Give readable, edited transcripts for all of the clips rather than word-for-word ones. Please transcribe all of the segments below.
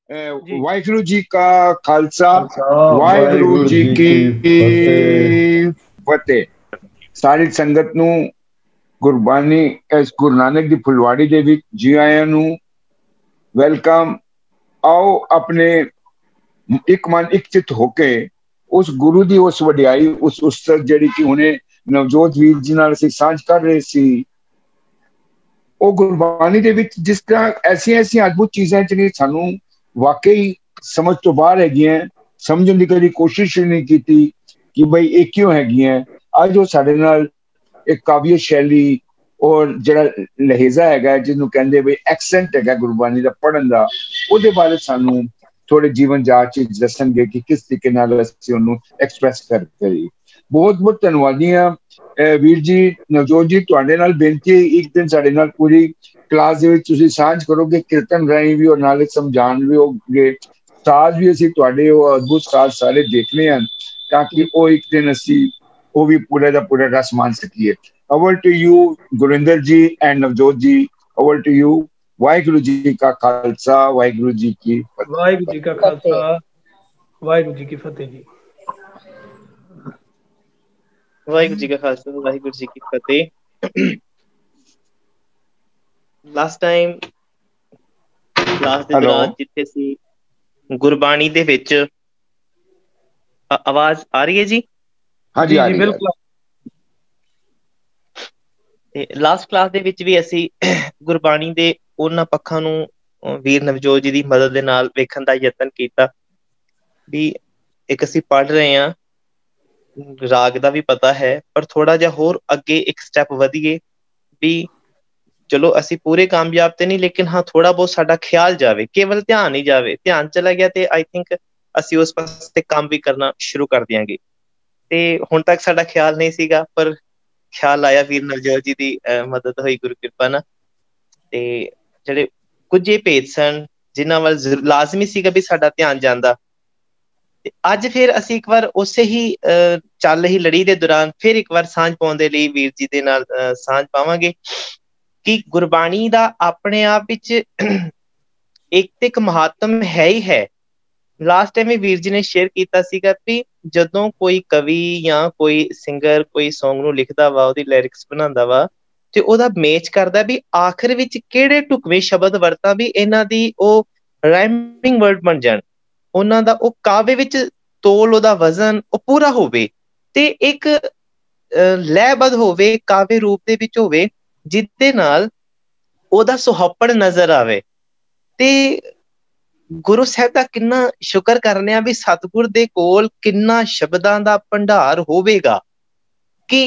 जी। ਵਾਹਿਗੁਰੂ ਜੀ ਕਾ ਖਾਲਸਾ, ਖਾਲਸਾ ਵਾਹਿਗੁਰੂ ਵਾਹਿਗੁਰੂ ਜੀ ਜੀ ਕੀ ਕੀ ਫਤਿਹ। ਫਤਿਹ। ਸਾਰੀ ਸੰਗਤ ਨੂੰ ਗੁਰਬਾਣੀ ਇਸ ਗੁਰੂ ਨਾਨਕ ਦੀ ਫੁਲਵਾੜੀ ਦੇ ਵਿੱਚ ਜੀ ਆਇਆਂ ਨੂੰ ਵੈਲਕਮ। ਆਓ ਆਪਣੇ ਇੱਕ ਮਨ ਇੱਕ ਚਿੱਤ ਹੋ ਕੇ ਉਸ ਗੁਰੂ ਦੀ ਉਸ ਵਡਿਆਈ, ਉਸ ਉਸਤਤ ਜਿਹੜੀ ਕਿ ਹੁਣੇ ਨਵਜੋਤ ਵੀਰ ਜੀ ਨਾਲ ਅਸੀਂ ਸਾਂਝ ਕਰ ਰਹੇ ਸੀ, ਉਹ ਗੁਰਬਾਣੀ ਦੇ ਵਿੱਚ ਜਿਸ ਤਰ੍ਹਾਂ ਐਸੀਆਂ ਐਸੀਆਂ ਅਦਭੁਤ ਚੀਜ਼ਾਂ ਜਿਹੜੀਆਂ ਸਾਨੂੰ ਵਾਕਈ ਸਮਝ ਤੋਂ ਬਾਹਰ ਹੈਗੀਆਂ, ਸਮਝਣ ਦੀ ਕਦੀ ਕੋਸ਼ਿਸ਼ ਹੀ ਨਹੀਂ ਕੀਤੀ ਕਿ ਬਈ ਇਹ ਕਿਉਂ ਹੈਗੀਆਂ। ਅੱਜ ਉਹ ਸਾਡੇ ਨਾਲ ਇੱਕ ਕਾਵਿ ਸ਼ੈਲੀ ਔਰ ਜਿਹੜਾ ਲਹਿਜ਼ਾ ਹੈਗਾ, ਜਿਹਨੂੰ ਕਹਿੰਦੇ ਬਈ ਐਕਸੈਂਟ ਹੈਗਾ ਗੁਰਬਾਣੀ ਦਾ ਪੜ੍ਹਨ ਦਾ, ਉਹਦੇ ਬਾਰੇ ਸਾਨੂੰ ਥੋੜੇ ਜੀਵਨ ਜਾਚ ਵਿੱਚ ਦੱਸਣਗੇ ਕਿ ਕਿਸ ਤਰੀਕੇ ਨਾਲ ਅਸੀਂ ਉਹਨੂੰ ਐਕਸਪ੍ਰੈਸ ਕਰੀਏ। ਬਹੁਤ ਬਹੁਤ ਧੰਨਵਾਦੀ ਹਾਂ ਵੀਰ ਜੀ। ਨਵਜੋਤ ਜੀ, ਤੁਹਾਡੇ ਨਾਲ ਬੇਨਤੀ ਹੈ, ਇੱਕ ਦਿਨ ਸਾਡੇ ਨਾਲ ਪੂਰੀ ਕਲਾਸ ਦੇ ਵਿੱਚ ਤੁਸੀਂ ਸਾਂਝ ਕਰੋਗੇ, ਕੀਰਤਨ ਰਾਹੀਂ ਵੀ ਔਰ ਨਾਲੇ ਸਮਝਾਉਣ ਵੀ ਹੋਗੇ। ਸਾਜ਼ ਵੀ ਅਸੀਂ ਤੁਹਾਡੇ ਉਹ ਅਦਭੁਤ ਸਾਜ਼ ਸਾਰੇ ਦੇਖਣੇ ਹਨ, ਤਾਂ ਕਿ ਜੀ ਉਹ ਇੱਕ ਦਿਨ ਅਸੀਂ ਉਹ ਵੀ ਪੂਰੇ ਦਾ ਪੂਰਾ ਰਸ ਮਾਣ ਸਕੀਏ। ਓਵਰ ਟੂ ਯੂ ਗੁਰਿੰਦਰ ਜੀ ਐਂਡ ਨਵਜੋਤ ਜੀ, over to you. Waheguru ji ਕਾ ਖਾਲਸਾ, ਵਾਹਿਗੁਰੂ ਜੀ ਕੀ ਵਾਹਿਗੁਰੂ ਜੀ ਕਾ ਫਤਿਹ। ਖਾਲਸਾ, ਵਾਹਿਗੁਰੂ ਜੀ ਕੀ ਫਤਿਹ ਜੀ। ਵਾਹਿਗੁਰੂ ਜੀ ਕਾ ਖਾਲਸਾ, ਵਾਹਿਗੁਰੂ ਜੀ ਕੀ ਫਤਿਹ। ਲਾਸਟ ਟਾਈਮ ਕਲਾਸ ਦੇ ਹੈਲੋ। ਦੌਰਾਨ ਜਿੱਥੇ ਅਸੀਂ ਗੁਰਬਾਣੀ ਦੇ ਵਿੱਚ ਆਵਾਜ਼ ਆ ਰਹੀ ਹੈ ਜੀ? ਹਾਂਜੀ, ਜੀ ਆ ਜੀ ਰਹੀ ਹੈ। ਬਿਲਕੁਲ। ਤੇ ਲਾਸਟ ਕਲਾਸ ਦੇ ਵਿੱਚ ਵੀ ਅਸੀਂ ਗੁਰਬਾਣੀ ਦੇ ਉਹਨਾਂ ਪੱਖਾਂ ਨੂੰ ਵੀਰ ਨਵਜੋਤ ਜੀ ਦੀ ਮਦਦ ਦੇ ਨਾਲ ਵੇਖਣ ਦਾ ਯਤਨ ਕੀਤਾ। ਵੀ ਇੱਕ ਅਸੀਂ ਪੜ੍ਹ ਰਹੇ ਹਾਂ, ਰਾਗ ਦਾ ਵੀ ਪਤਾ ਹੈ, ਪਰ ਥੋੜਾ ਜਿਹਾ ਹੋਰ ਅੱਗੇ ਇੱਕ ਸਟੈਪ ਵਧੀਏ ਵੀ ਚਲੋ ਅਸੀਂ ਪੂਰੇ ਕਾਮਯਾਬ ਤੇ ਨਹੀਂ, ਲੇਕਿਨ ਹਾਂ ਥੋੜਾ ਬਹੁਤ ਸਾਡਾ ਖਿਆਲ ਜਾਵੇ, ਕੇਵਲ ਧਿਆਨ ਹੀ ਜਾਵੇ। ਧਿਆਨ ਚਲਾ ਗਿਆ ਤੇ ਆਈ ਥਿੰਕ ਅਸੀਂ ਉਸ ਪਾਸੇ ਕੰਮ ਵੀ ਕਰਨਾ ਸ਼ੁਰੂ ਕਰ ਦਿਆਂਗੇ। ਤੇ ਹੁਣ ਤੱਕ ਸਾਡਾ ਖਿਆਲ ਨਹੀਂ ਸੀਗਾ, ਪਰ ਖਿਆਲ ਆਇਆ ਵੀਰ ਨਵਜੋਤ ਜੀ ਦੀ ਮਦਦ ਹੋਈ ਗੁਰੂ ਕਿਰਪਾ ਨਾਲ। ਤੇ ਜਿਹੜੇ ਕੁਝ ਇਹ ਭੇਦ ਸਨ ਜਿਨ੍ਹਾਂ ਵੱਲ ਲਾਜ਼ਮੀ ਸੀਗਾ ਵੀ ਸਾਡਾ ਧਿਆਨ ਜਾਂਦਾ। ਤੇ ਅੱਜ ਫਿਰ ਅਸੀਂ ਇੱਕ ਵਾਰ ਉਸੇ ਹੀ ਚੱਲ ਰਹੀ ਲੜੀ ਦੇ ਦੌਰਾਨ ਫਿਰ ਇੱਕ ਵਾਰ ਸਾਂਝ ਪਾਉਣ ਦੇ ਲਈ ਵੀਰ ਜੀ ਦੇ ਨਾਲ ਸਾਂਝ ਪਾਵਾਂਗੇ ਕਿ ਗੁਰਬਾਣੀ ਦਾ ਆਪਣੇ ਆਪ ਵਿੱਚ ਇੱਕ ਮਹੱਤਵ ਹੈ ਹੀ ਹੈ। ਲਾਸਟ ਟਾਈਮ ਵੀ ਵੀਰ ਜੀ ਨੇ ਸ਼ੇਅਰ ਕੀਤਾ ਸੀਗਾ ਵੀ ਜਦੋਂ ਕੋਈ ਕਵੀ ਜਾਂ ਕੋਈ ਸਿੰਗਰ ਕੋਈ ਸੌਂਗ ਨੂੰ ਲਿਖਦਾ ਵਾ, ਉਹਦੀ ਲਿਰਿਕਸ ਬਣਾਉਂਦਾ ਵਾ, ਤੇ ਉਹਦਾ ਮੇਚ ਕਰਦਾ ਵੀ ਆਖਿਰ ਵਿੱਚ ਕਿਹੜੇ ਢੁਕਵੇਂ ਸ਼ਬਦ ਵਰਤਾਂ ਵੀ ਇਹਨਾਂ ਦੀ ਉਹ ਰਾਈਮਿੰਗ ਵਰਡ ਬਣ ਜਾਣ, ਉਹਨਾਂ ਦਾ ਉਹ ਕਾਵਿ ਵਿੱਚ ਤੋਲ, ਉਹਦਾ ਵਜ਼ਨ ਉਹ ਪੂਰਾ ਹੋਵੇ ਤੇ ਇੱਕ ਲੈਅਬੱਧ ਹੋਵੇ, ਕਾਵਿ ਰੂਪ ਦੇ ਵਿੱਚ ਹੋਵੇ, ਜਿਹਦੇ ਨਾਲ ਉਹਦਾ ਸੁਹੱਪਣ ਨਜ਼ਰ ਆਵੇ। ਤੇ ਗੁਰੂ ਸਾਹਿਬ ਦਾ ਕਿੰਨਾ ਸ਼ੁਕਰ ਕਰਨੇ ਆ ਵੀ ਸਤਿਗੁਰ ਦੇ ਕੋਲ ਕਿੰਨਾ ਸ਼ਬਦਾਂ ਦਾ ਭੰਡਾਰ ਹੋਵੇਗਾ ਕਿ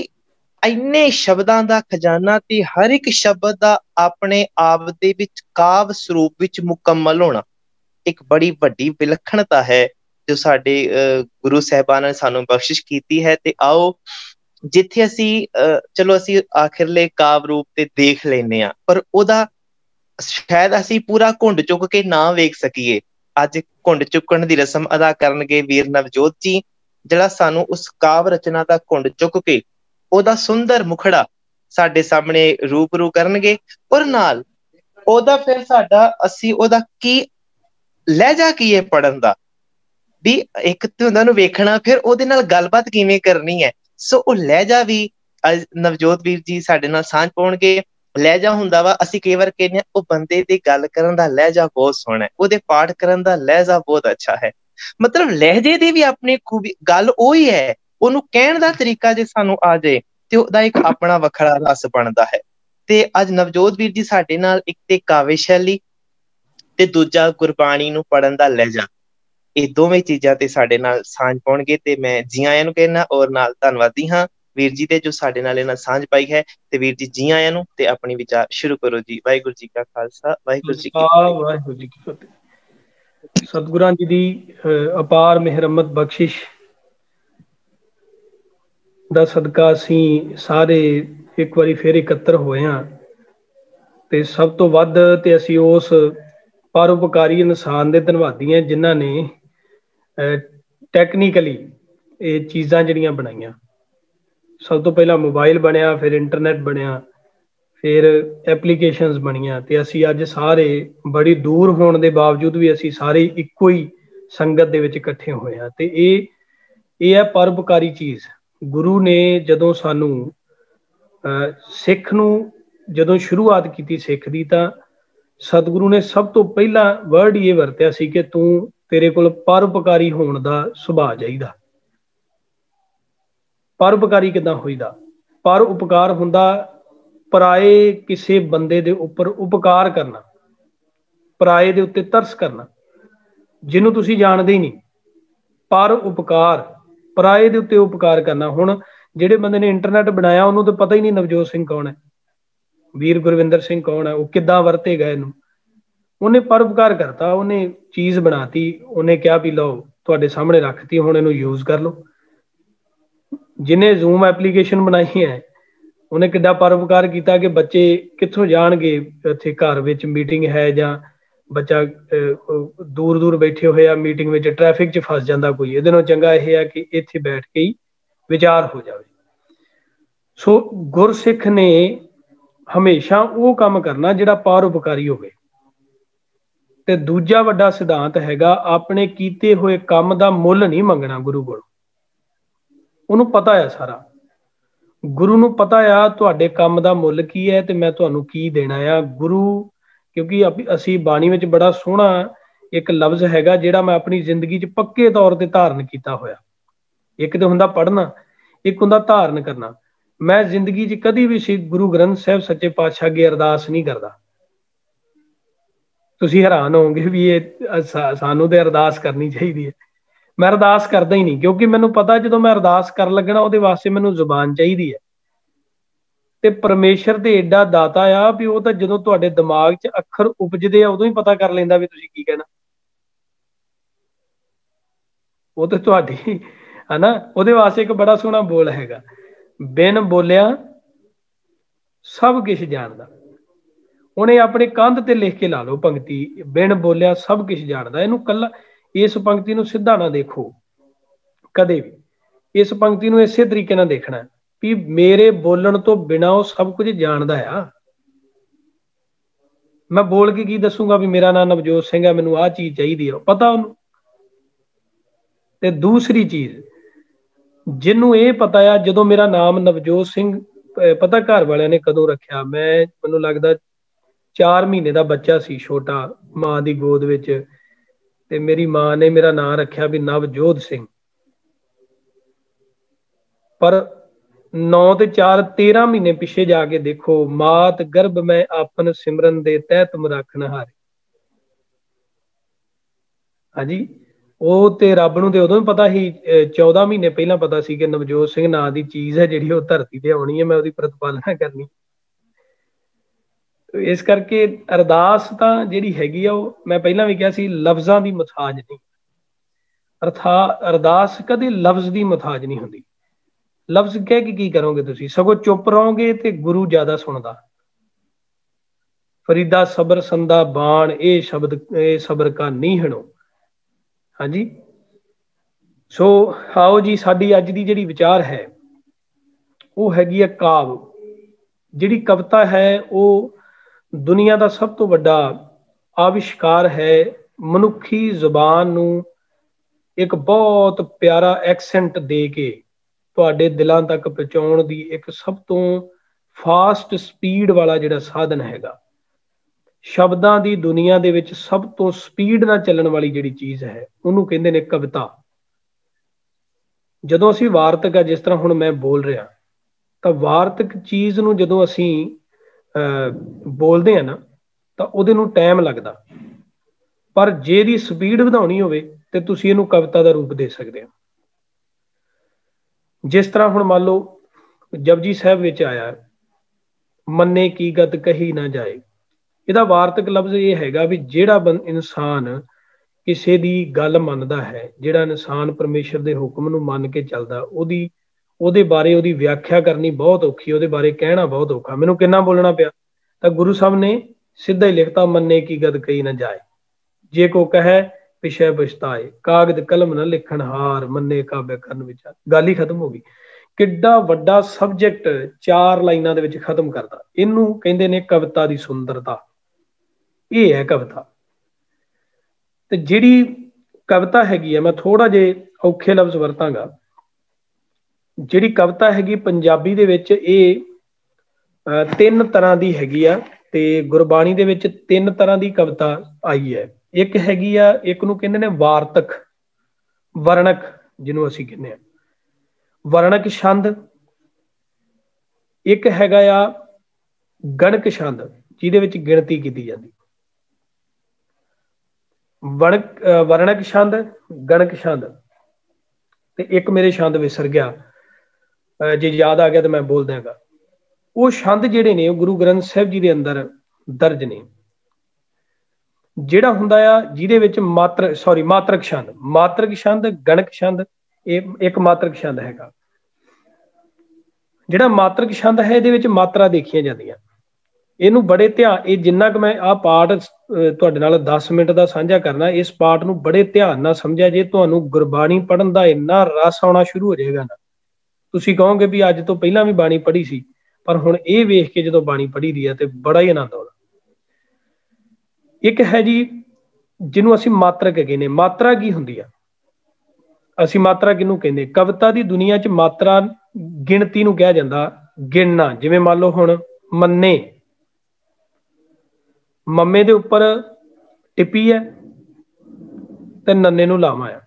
ਇੰਨੇ ਸ਼ਬਦਾਂ ਦਾ ਖਜ਼ਾਨਾ ਤੇ ਹਰ ਇੱਕ ਸ਼ਬਦ ਦਾ ਆਪਣੇ ਆਪ ਦੇ ਵਿੱਚ ਕਾਵਿ ਸਰੂਪ ਵਿੱਚ ਮੁਕੰਮਲ ਹੋਣਾ ਇੱਕ ਬੜੀ ਵੱਡੀ ਵਿਲੱਖਣਤਾ ਹੈ ਜੋ ਸਾਡੇ ਗੁਰੂ ਸਾਹਿਬਾਨਾਂ ਨੇ ਸਾਨੂੰ ਬਖਸ਼ਿਸ਼ ਕੀਤੀ ਹੈ। ਤੇ ਆਓ ਜਿੱਥੇ ਅਸੀਂ ਚਲੋ ਅਸੀਂ ਆਖਿਰਲੇ ਕਾਵਿ ਰੂਪ ਤੇ ਦੇਖ ਲੈਂਦੇ ਹਾਂ, ਪਰ ਉਹਦਾ ਸ਼ਾਇਦ ਅਸੀਂ ਪੂਰਾ ਘੁੰਡ ਚੁੱਕ ਕੇ ਨਾ ਵੇਖ ਸਕੀਏ। ਅੱਜ ਘੁੰਡ ਚੁੱਕਣ ਦੀ ਰਸਮ ਅਦਾ ਕਰਨਗੇ ਵੀਰ ਨਵਜੋਤ ਜੀ, ਜਿਹੜਾ ਸਾਨੂੰ ਉਸ ਕਾਵਿ ਰਚਨਾ ਦਾ ਘੁੰਡ ਚੁੱਕ ਕੇ ਉਹਦਾ ਸੁੰਦਰ ਮੁਖੜਾ ਸਾਡੇ ਸਾਹਮਣੇ ਰੂਬਰੂ ਕਰਨਗੇ। ਔਰ ਨਾਲ ਉਹਦਾ ਫਿਰ ਸਾਡਾ ਅਸੀਂ ਉਹਦਾ ਕੀ ਲਹਿਜਾ ਕੀ ਹੈ ਪੜ੍ਹਨ ਦਾ, ਵੀ ਇੱਕ ਤੇ ਉਹਨਾਂ ਨੂੰ ਵੇਖਣਾ, ਫਿਰ ਉਹਦੇ ਨਾਲ ਗੱਲਬਾਤ ਕਿਵੇਂ ਕਰਨੀ ਹੈ। ਸੋ ਉਹ ਲਹਿਜਾ ਵੀ ਅੱਜ ਨਵਜੋਤ ਵੀਰ ਜੀ ਸਾਡੇ ਨਾਲ ਸਾਂਝ ਪਾਉਣਗੇ। ਲਹਿਜਾ ਹੁੰਦਾ ਵਾ, ਅਸੀਂ ਕਈ ਵਾਰ ਕਹਿੰਦੇ ਹਾਂ ਉਹ ਬੰਦੇ ਦੀ ਗੱਲ ਕਰਨ ਦਾ ਲਹਿਜਾ ਬਹੁਤ ਸੋਹਣਾ ਹੈ, ਉਹਦੇ ਪਾਠ ਕਰਨ ਦਾ ਲਹਿਜਾ ਬਹੁਤ ਅੱਛਾ ਹੈ। ਮਤਲਬ ਲਹਿਜੇ ਦੀ ਵੀ ਆਪਣੀ ਖੂਬੀ, ਗੱਲ ਉਹੀ ਹੈ, ਉਹਨੂੰ ਕਹਿਣ ਦਾ ਤਰੀਕਾ ਜੇ ਸਾਨੂੰ ਆ ਜਾਏ ਤੇ ਉਹਦਾ ਇੱਕ ਆਪਣਾ ਵੱਖਰਾ ਰਸ ਬਣਦਾ ਹੈ। ਤੇ ਅੱਜ ਨਵਜੋਤ ਵੀਰ ਜੀ ਸਾਡੇ ਨਾਲ ਇੱਕ ਤੇ ਕਾਵਿ ਸ਼ੈਲੀ ਤੇ ਦੂਜਾ ਗੁਰਬਾਣੀ ਨੂੰ ਪੜ੍ਹਨ ਦਾ ਲਹਿਜਾ, ਇਹ ਦੋਵੇਂ ਚੀਜ਼ਾਂ ਤੇ ਸਾਡੇ ਨਾਲ ਸਾਂਝ ਪਾਉਣਗੇ। ਤੇ ਮੈਂ ਜੀ ਆਇਆਂ ਨੂੰ ਕਹਿਣਾ ਔਰ ਨਾਲ ਧੰਨਵਾਦੀ ਹਾਂ ਵੀਰ ਜੀ ਦੇ ਜੋ ਸਾਡੇ ਨਾਲ ਇਹਨਾਂ ਸਾਂਝ ਪਾਈ ਹੈ। ਤੇ ਵੀਰ ਜੀ ਜੀ ਆਇਆਂ ਨੂੰ, ਤੇ ਆਪਣੀ ਵਿਚਾਰ ਸ਼ੁਰੂ ਕਰੋ ਜੀ। ਵਾਹਿਗੁਰੂ ਜੀ ਕਾ ਖਾਲਸਾ, ਵਾਹਿਗੁਰੂ ਜੀ ਕੀ ਫਤਿਹ। ਵਾਹਿਗੁਰੂ ਜੀ ਕੀ ਫਤਿਹ। ਸਤਿਗੁਰਾਂ ਜੀ ਦੀ ਅਪਾਰ ਮਿਹਰਮਤ ਬਖਸ਼ਿਸ਼ ਦਾ ਸਦਕਾ ਅਸੀਂ ਸਾਰੇ ਇੱਕ ਵਾਰੀ ਫਿਰ ਇਕੱਤਰ ਹੋਏ ਹਾਂ। ਤੇ ਸਭ ਤੋਂ ਵੱਧ ਤੇ ਅਸੀਂ ਉਸ ਪਰਉਪਕਾਰੀ ਇਨਸਾਨ ਦੇ ਧੰਨਵਾਦੀ ਹਾਂ ਜਿਨ੍ਹਾਂ ਨੇ ਟੈਕਨੀਕਲੀ ਇਹ ਚੀਜ਼ਾਂ ਜਿਹੜੀਆਂ ਬਣਾਈਆਂ। ਸਭ ਤੋਂ ਪਹਿਲਾਂ ਮੋਬਾਈਲ ਬਣਿਆ, ਫਿਰ ਇੰਟਰਨੈਟ ਬਣਿਆ, फिर एप्लीकेशनस बनिया ते असी अज सारे बड़ी दूर होने के बावजूद भी असी सारे इक्को ही संगत दे विच इकट्ठे होए हैं। ते ये है परोपकारी चीज़। गुरु ने जदों सानू सिख नूं जदों शुरुआत की सिख की, तो सतगुरु ने सब तो पहला वर्ड ये वरत्या सी कि तू तेरे कोल परोपकारी होने का सुभाव चाहिदा। परोपकारी किदां होईदा? पर उपकार हुंदा पराए किसी बंदे दे उपर उपकार करना, पराए दे उत्ते तरस करना, जिन्हों तुसी जानदे ही नहीं। पर उपकार, पराए दे उत्ते उपकार करना। हुण जिहड़े बंदे ने इंटरनेट बनाया उन्होंने तो पता ही नहीं नवजोत सिंह कौन है, वीर गुरविंदर सिंह कौन है, वो किद्दां वरतेगा इहनूं। उन्हें परोपकार करता, उन्हें चीज़ बनाती, उन्हें कहा भी लो तुहाडे सामने रखती, हुण इहनूं यूज़ कर लो। जिन्हें जूम एप्लीकेशन बनाई है उन्हें किड्डा परोपकार किया कि बच्चे कित्थों जाणगे, इत्थे घर विच मीटिंग है जां बच्चा दूर दूर बैठे हुए आ मीटिंग में ट्रैफिक च फस जाता कोई, इहदे नालों चंगा यह है कि इत्थे बैठ के ही विचार हो जाए। सो गुरसिख ने हमेशा वो काम करना जिहड़ा परोपकारी होवे। ते दूजा वड्डा सिद्धांत हैगा अपने कीते हुए काम दा मुੱਲ नहीं मंगना गुरु कोलों। उन्होंने पता है सारा, गुरु नूं पता आ तुहाडे काम दा मुੱਲ की है ते मैं तुहानूं की देना आ। गुरु क्योंकि असी बाणी विच बड़ा सोहना एक लफ्ज़ हैगा जिहड़ा मैं अपनी जिंदगी च पक्के तौर पर धारण किया होया। एक तो हुंदा पढ़ना, एक हुंदा धारण करना। मैं जिंदगी च कदी भी श्री गुरु ग्रंथ साहिब सच्चे पातशाह अगे अरदास नहीं करता। तुसीं हैरान होवोगे भी ये सानूं ते अरदास करनी चाहिए है। मैं अरदास करदा ही नहीं, क्योंकि मैनूं पता जो मैं अरदास कर लगना उहदे वास्ते मैनूं जुबान चाहिए है। ते परमेशर ते एडा दाता आ भी वो तो जदों तुहाडे दिमाग च अखर उपजदे आ उदों ही पता कर लैंदा भी तुसीं की कहना। वो तो तुहाडी है ना। उहदे वास्ते एक बड़ा सोहना बोल हैगा, बिन बोलिया सब कुछ जानदा। उन्हें अपने कंध ते लिख के ला लो पंक्ति, बिन बोलिया सब कुछ जानदा। इहनूं कल्ला इस पंक्ति नूं सीधा ना देखो कदे भी। इस पंक्ति नूं इसे तरीके नाल देखना भी मेरे बोलण तो बिना वो सब कुछ जानदा आ। मैं बोल के की दसूंगा भी मेरा नाम नवजोत सिंह है, मैनूं आह चीज़ चाहिदी है, पता उन्होंने। ते दूसरी चीज़ जिन्हों ये पता आ जदों मेरा नाम नवजोत सिंह पता घर वालियां ने कदों रखिया, मैं मैनूं लगदा 4 महीने का बच्चा सी छोटा माँ की गोद विच, ते मेरी माँ ने मेरा नाम रखिया भी नवजोत सिंह। पर 9 ते 4 13 महीने पिछे जाके देखो, मात गर्भ में आपन सिमरन दे तह तुम रखन हारे। हाँ जी, वो तो रब नूं ते उदों ही पता ही 14 महीने पहला पता सी कि नवजोत सिंह नाम की चीज़ है जिहड़ी वो धरती ते आउणी है, मैं उसकी प्रतिपालना करनी। इस करके अरदास तां जिहड़ी हैगी आ मैं पहला भी कहा सी लफ्ज़ां दी मुथाज नहीं। अरदास कदे लफ्ज़ की मुथाज नहीं होंदी। लफ्ज़ कह के की करोगे तुसीं, सगों चुप रहोगे तो गुरु ज्यादा सुनदा। फरीदा सबर संदा बाण ए शब्द ए सबर का नहीं हणो। हाँ जी, सो आओ जी साडी अज दी जिहड़ी विचार है वो हैगी है काव। जिहड़ी कविता है वो दुनिया का सब तो वड्डा आविष्कार है। मनुखी जुबान नूं एक बहुत प्यारा एक्सेंट दे के तुहाडे दिलों तक पहुँचाउण दी एक सब तो फास्ट स्पीड वाला जिहड़ा साधन हैगा। शब्दां दी दुनिया दे विच सब तो स्पीड नाल चलण वाली जिहड़ी चीज़ है उहनूं कहंदे ने कविता। जदों असीं वार्तक आ, जिस तरह हुण मैं बोल रहा, तो वार्तक चीज़ नूं जदों असीं बोलदे आ ना तो उहदे नूं टाइम लगदा, पर जे दी स्पीड वधाउणी होवे ते तुसीं इहनूं कविता का रूप दे सकदे हो। जिस तरह हुण मान लो जपजी साहिब विच आया मन्ने की गत कही ना जाए। ਇਹਦਾ ਵਾਰਤਕ ਲਫ਼ਜ਼ ਇਹ ਹੈਗਾ ਵੀ ਜਿਹੜਾ ਇਨਸਾਨ ਕਿਸੇ ਦੀ ਗੱਲ ਮੰਨਦਾ ਹੈ, ਜਿਹੜਾ ਇਨਸਾਨ ਪਰਮੇਸ਼ਰ ਦੇ ਹੁਕਮ ਨੂੰ ਮੰਨ ਕੇ ਚੱਲਦਾ, ਉਹਦੇ ਬਾਰੇ ਉਹਦੀ ਵਿਆਖਿਆ ਕਰਨੀ ਬਹੁਤ ਔਖੀ, ਉਹਦੇ ਬਾਰੇ ਕਹਿਣਾ ਬਹੁਤ ਔਖਾ। ਮੈਨੂੰ ਕਿੰਨਾ ਬੋਲਣਾ ਪਿਆ, ਤਾਂ ਗੁਰੂ ਸਾਹਿਬ ਨੇ ਸਿੱਧਾ ਹੀ ਲਿਖਤਾ ਮੰਨੇ ਕੀ ਗਦ ਕਹੀ ਨਾ ਜਾਏ, ਜੇ ਕੋ ਕਹੇ ਪਿਛੇ ਪਛਤਾਏ, ਕਾਗਦ ਕਲਮ ਨਾ ਲਿਖਣ ਹਾਰ, ਮੰਨੇ ਕਾਬੇ ਕਰਨ ਵਿਚਾਰ। ਗੱਲ ਹੀ ਖਤਮ ਹੋ ਗਈ। किड्डा वड्डा सबजैक्ट 4 लाइनां दे विच खत्म करदा। इनू कहंदे ने कविता दी सुंदरता। ये है कविता। ते जिहड़ी कविता हैगी है, मैं थोड़ा जे औखे लफ्ज वरतांगा। जिहड़ी कविता हैगी पंजाबी दे विच ये 3 तरह दी हैगी आ, ते गुरबाणी दे विच 3 तरह दी कविता आई है। एक हैगी आ, एक नूं कहंदे ने वार्तक, वर्णक जिन्हों असीं कहने आ, वर्णक छंद। एक हैगा आ गणक छंद, जिहदे विच गिणती कीती जांदी। वर्णक छंद, गणक छंद, ते एक मेरे छंद विसर गया, जे याद आ गया तो मैं बोल देंगा। वो छंद जिहड़े ने गुरु ग्रंथ साहिब जी दे अंदर दर्ज ने। जिहड़ा हुंदा आ जिहदे विच मात्रक छंद, गणक छंद, एक मात्रक छंद हैगा। जिहड़ा मात्रक छंद है, इहदे विच मात्रा देखियां जांदियां। इहनूं बड़े ध्यान, ये जिन्ना कि मैं आ पाठ तुहाडे नाल 10 मिनट का साझा करना, इस पाठ नूं बड़े ध्यान नाल समझिया जे तुहानूं गुरबाणी पढ़न दा इन्ना रस आउणा शुरू हो जाएगा ना, तुसीं कहोगे भी अज तो पहलां भी बाणी पढ़ी सी, पर हुण ये वेख के जदों बाणी पढ़ी दी है तो बड़ा ही आनंद आउंदा। एक है जी जिन्हों असीं मात्रक कहने। मात्रा की हुंदी आ? असीं मात्रा किहनूं कहंदे? कविता की दुनिया च मात्रा गिणती नूं कहा जांदा, गिणना। जिवें मान लो हुण मन्ने, मम्मे दे उपर टिप्पी है ते नन्ने नूं लावा है।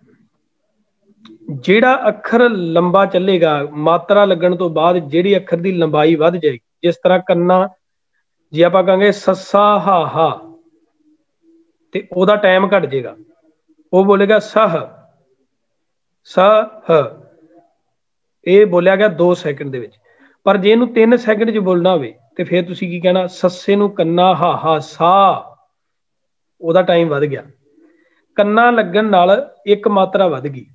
जिहड़ा अखर लंबा चलेगा, मात्रा लगन तो बाद जिहड़ी अखर की लंबाई वध जाएगी, जिस तरह कन्ना जे आपां कहांगे सस्सा हा हा, ते ओहदा टाइम घट जाएगा, वो बोलेगा सह सह, ये बोलिया गया 2 सैकंड दे विच। पर जे इहनूं 3 सैकंड च बोलना होवे ते फिर तुसीं की कहना? सस्से नूं कन्ना हा हा सा, ओहदा टाइम वध गया। कन्ना लगन नाल एक मात्रा वध गई।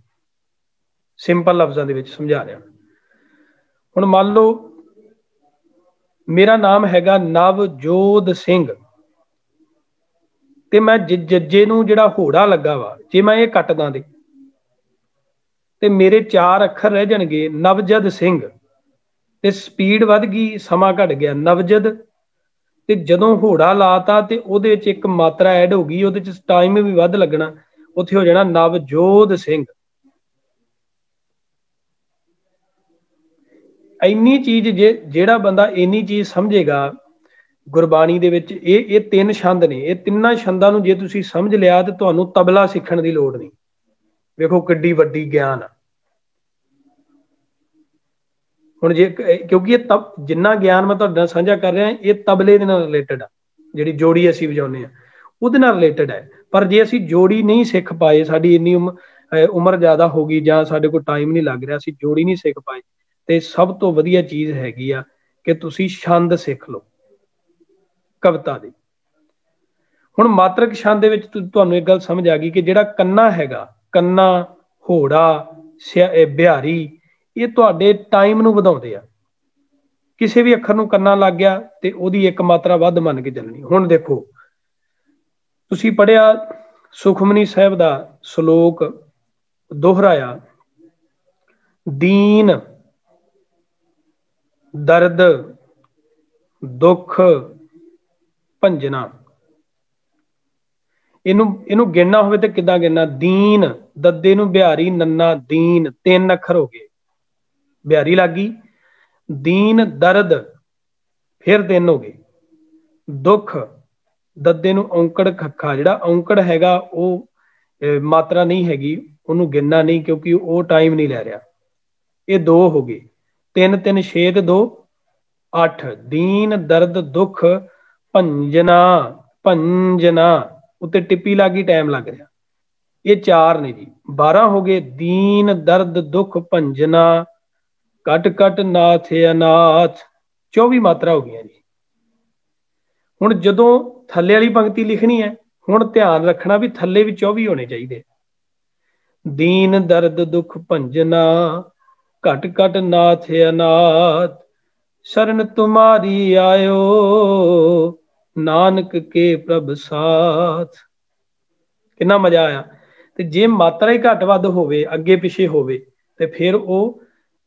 सिंपल लफ्जां दे विच समझा रहा। हुण मान लो मेरा नाम हैगा नवजोत सिंह, ते मैं जज्जे नूं जिहड़ा होड़ा लगा वा, जे मैं ये कट दा ते मेरे 4 अखर रह जाणगे नवजद सिंह, ते स्पीड वध गई, समा घट गया। नवजद ते जदों होड़ा लाता ते ओहदे विच एक मात्रा ऐड हो गई, ओहदे विच टाइम भी वध लगना, उत्थे हो जाना नवजोत सिंह। इन्नी चीज जेड़ा बंदा इन्नी चीज समझेगा गुरबाणी दे विच, ये 3 छंद ने, ये 3 छंदां नूं जे तुसीं समझ लिया तो तुहानूं तबला सीखण दी लोड़ नहीं। वेखो किड्डी वड्डी ज्ञान आ। हुण जे क्योंकि ये जिन्ना ज्ञान मैं तुहाडे नाल साझा कर रहा, ये तबले दे नाल रिलेटेड आ, जिहड़ी जोड़ी असीं वजाउने आ ਉਹਦੇ ਨਾਲ रिलेटेड है। पर जे असीं जोड़ी नहीं सीख पाए, साडी इन्नी उम्र ज़्यादा हो गई जां साडे कोल टाइम नहीं लग रहा, असीं जोड़ी नहीं सीख पाए, तो सब तो वधिया चीज़ हैगी आ कि तुसीं छंद सीख लो कविता दी। हुण मात्रक छंद दे विच तुहानूं एक गल समझ आ गई कि जिहड़ा कन्ना हैगा, कन्ना, होड़ा, बिहारी, ये तुहाडे टाइम नूं वधाउंदे आ। किसी भी अखर नूं कन्ना लग गया तो ओहदी एक मात्रा वध मन के चलनी। हुण देखो तुसीं पढ़िया सुखमनी साहिब दा श्लोक दोहराया, दीन दर्द दुख भंजना। इनू गिनना होवे ते किदां गिनना? दीन, दद्दे नूं बिहारी, नन्ना दीन, 3 अखर हो गए, बिहारी लग गई। दीन दर्द फिर 3 हो गए। दुख, दद्दे नूं औंकड़ खखा, जिहड़ा औंकड़ हैगा वो मात्रा नहीं हैगी, उन्होंने गिनना नहीं क्योंकि वो टाइम नहीं लै रहा। ये 2 हो गए, 3 3 6 ते 2 8। दीन दर्द दुख भंजना, भंजना उत्ते टिप्पी लग गई, टाइम लग रहा। ये 4 ने जी, 12 हो गए। दीन दर्द दुख भंजना कट कट नाथ अनाथ, 24 मात्रा हो गई जी। हुण जदों थल्ले वाली पंक्ति लिखनी है, हुण ध्यान रखना भी थल्ले भी 24 होने चाहिए। दीन दर्द दुख भंजना घट घट नाथ अनाथ, शरण तुम्हारी आयो नानक के प्रभ साथ। कितना मजा आया। तो जे मात्रा ही घट वध होवे, अगे पिछे होवे, ते फिर वो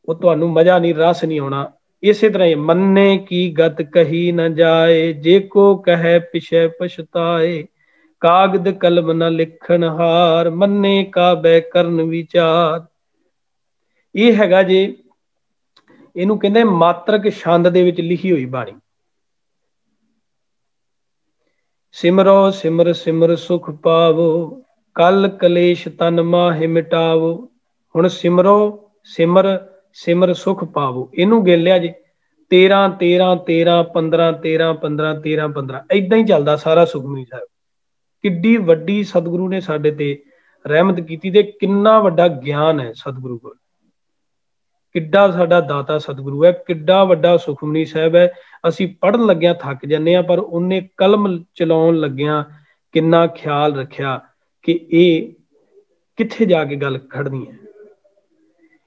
ਉਹ ਤੁਹਾਨੂੰ ਮਜ਼ਾ ਨਹੀਂ, ਰਸ ਨਹੀਂ ਆਉਣਾ। ਇਸੇ ਤਰ੍ਹਾਂ ਹੀ ਮੰਨੇ ਕੀ ਗਤ ਕਹੀ ਨਾ ਜਾਏ, ਜੇ ਕੋ ਕਹੈ ਪਿਛੈ ਪਛਤਾਏ, ਕਾਗਦ ਕਲਮ ਨਾ ਲਿਖਣ ਹਾਰ, ਮੰਨੇ ਕਾਬੈ ਕਰਨ ਵਿਚਾਰ। ਇਹ ਹੈਗਾ ਜੇ, ਇਹਨੂੰ ਕਹਿੰਦੇ ਮਾਤਰਕ ਛੰਦ ਦੇ ਵਿੱਚ ਲਿਖੀ ਹੋਈ ਬਾਣੀ। ਸਿਮਰੋ ਸਿਮਰ ਸਿਮਰ ਸੁਖ ਪਾਵੋ, ਕਲ ਕਲੇਸ਼ ਤਨ ਮਾਹਿ ਮਿਟਾਵੋ। ਹੁਣ ਸਿਮਰੋ ਸਿਮਰ ਸਿਮਰ ਸੁਖ ਪਾਵੋ, ਇਹਨੂੰ ਗਿਣ ਲਿਆ ਜੀ 13 13 13 15 13 15 13 15, ਏਦਾਂ ਹੀ ਚੱਲਦਾ ਸਾਰਾ ਸੁਖਮਨੀ ਸਾਹਿਬ। ਕਿੱਡੀ ਵੱਡੀ ਸਤਿਗੁਰੂ ਨੇ ਸਾਡੇ ਤੇ ਰਹਿਮਤ ਕੀਤੀ ਤੇ ਕਿੰਨਾ ਵੱਡਾ ਗਿਆਨ ਹੈ ਸਤਿਗੁਰੂ ਕੋਲ। ਕਿੱਡਾ ਸਾਡਾ ਦਾਤਾ ਸਤਿਗੁਰੂ ਹੈ, ਕਿੱਡਾ ਵੱਡਾ ਸੁਖਮਨੀ ਸਾਹਿਬ ਹੈ। ਅਸੀਂ ਪੜ੍ਹਨ ਲੱਗਿਆਂ ਥੱਕ ਜਾਂਦੇ ਹਾਂ, ਪਰ ਉਹਨੇ ਕਲਮ ਚਲਾਉਣ ਲੱਗਿਆਂ ਕਿੰਨਾ ਖਿਆਲ ਰੱਖਿਆ ਕਿ ਇਹ ਕਿੱਥੇ ਜਾ ਕੇ ਗੱਲ ਖੜਨੀ ਹੈ।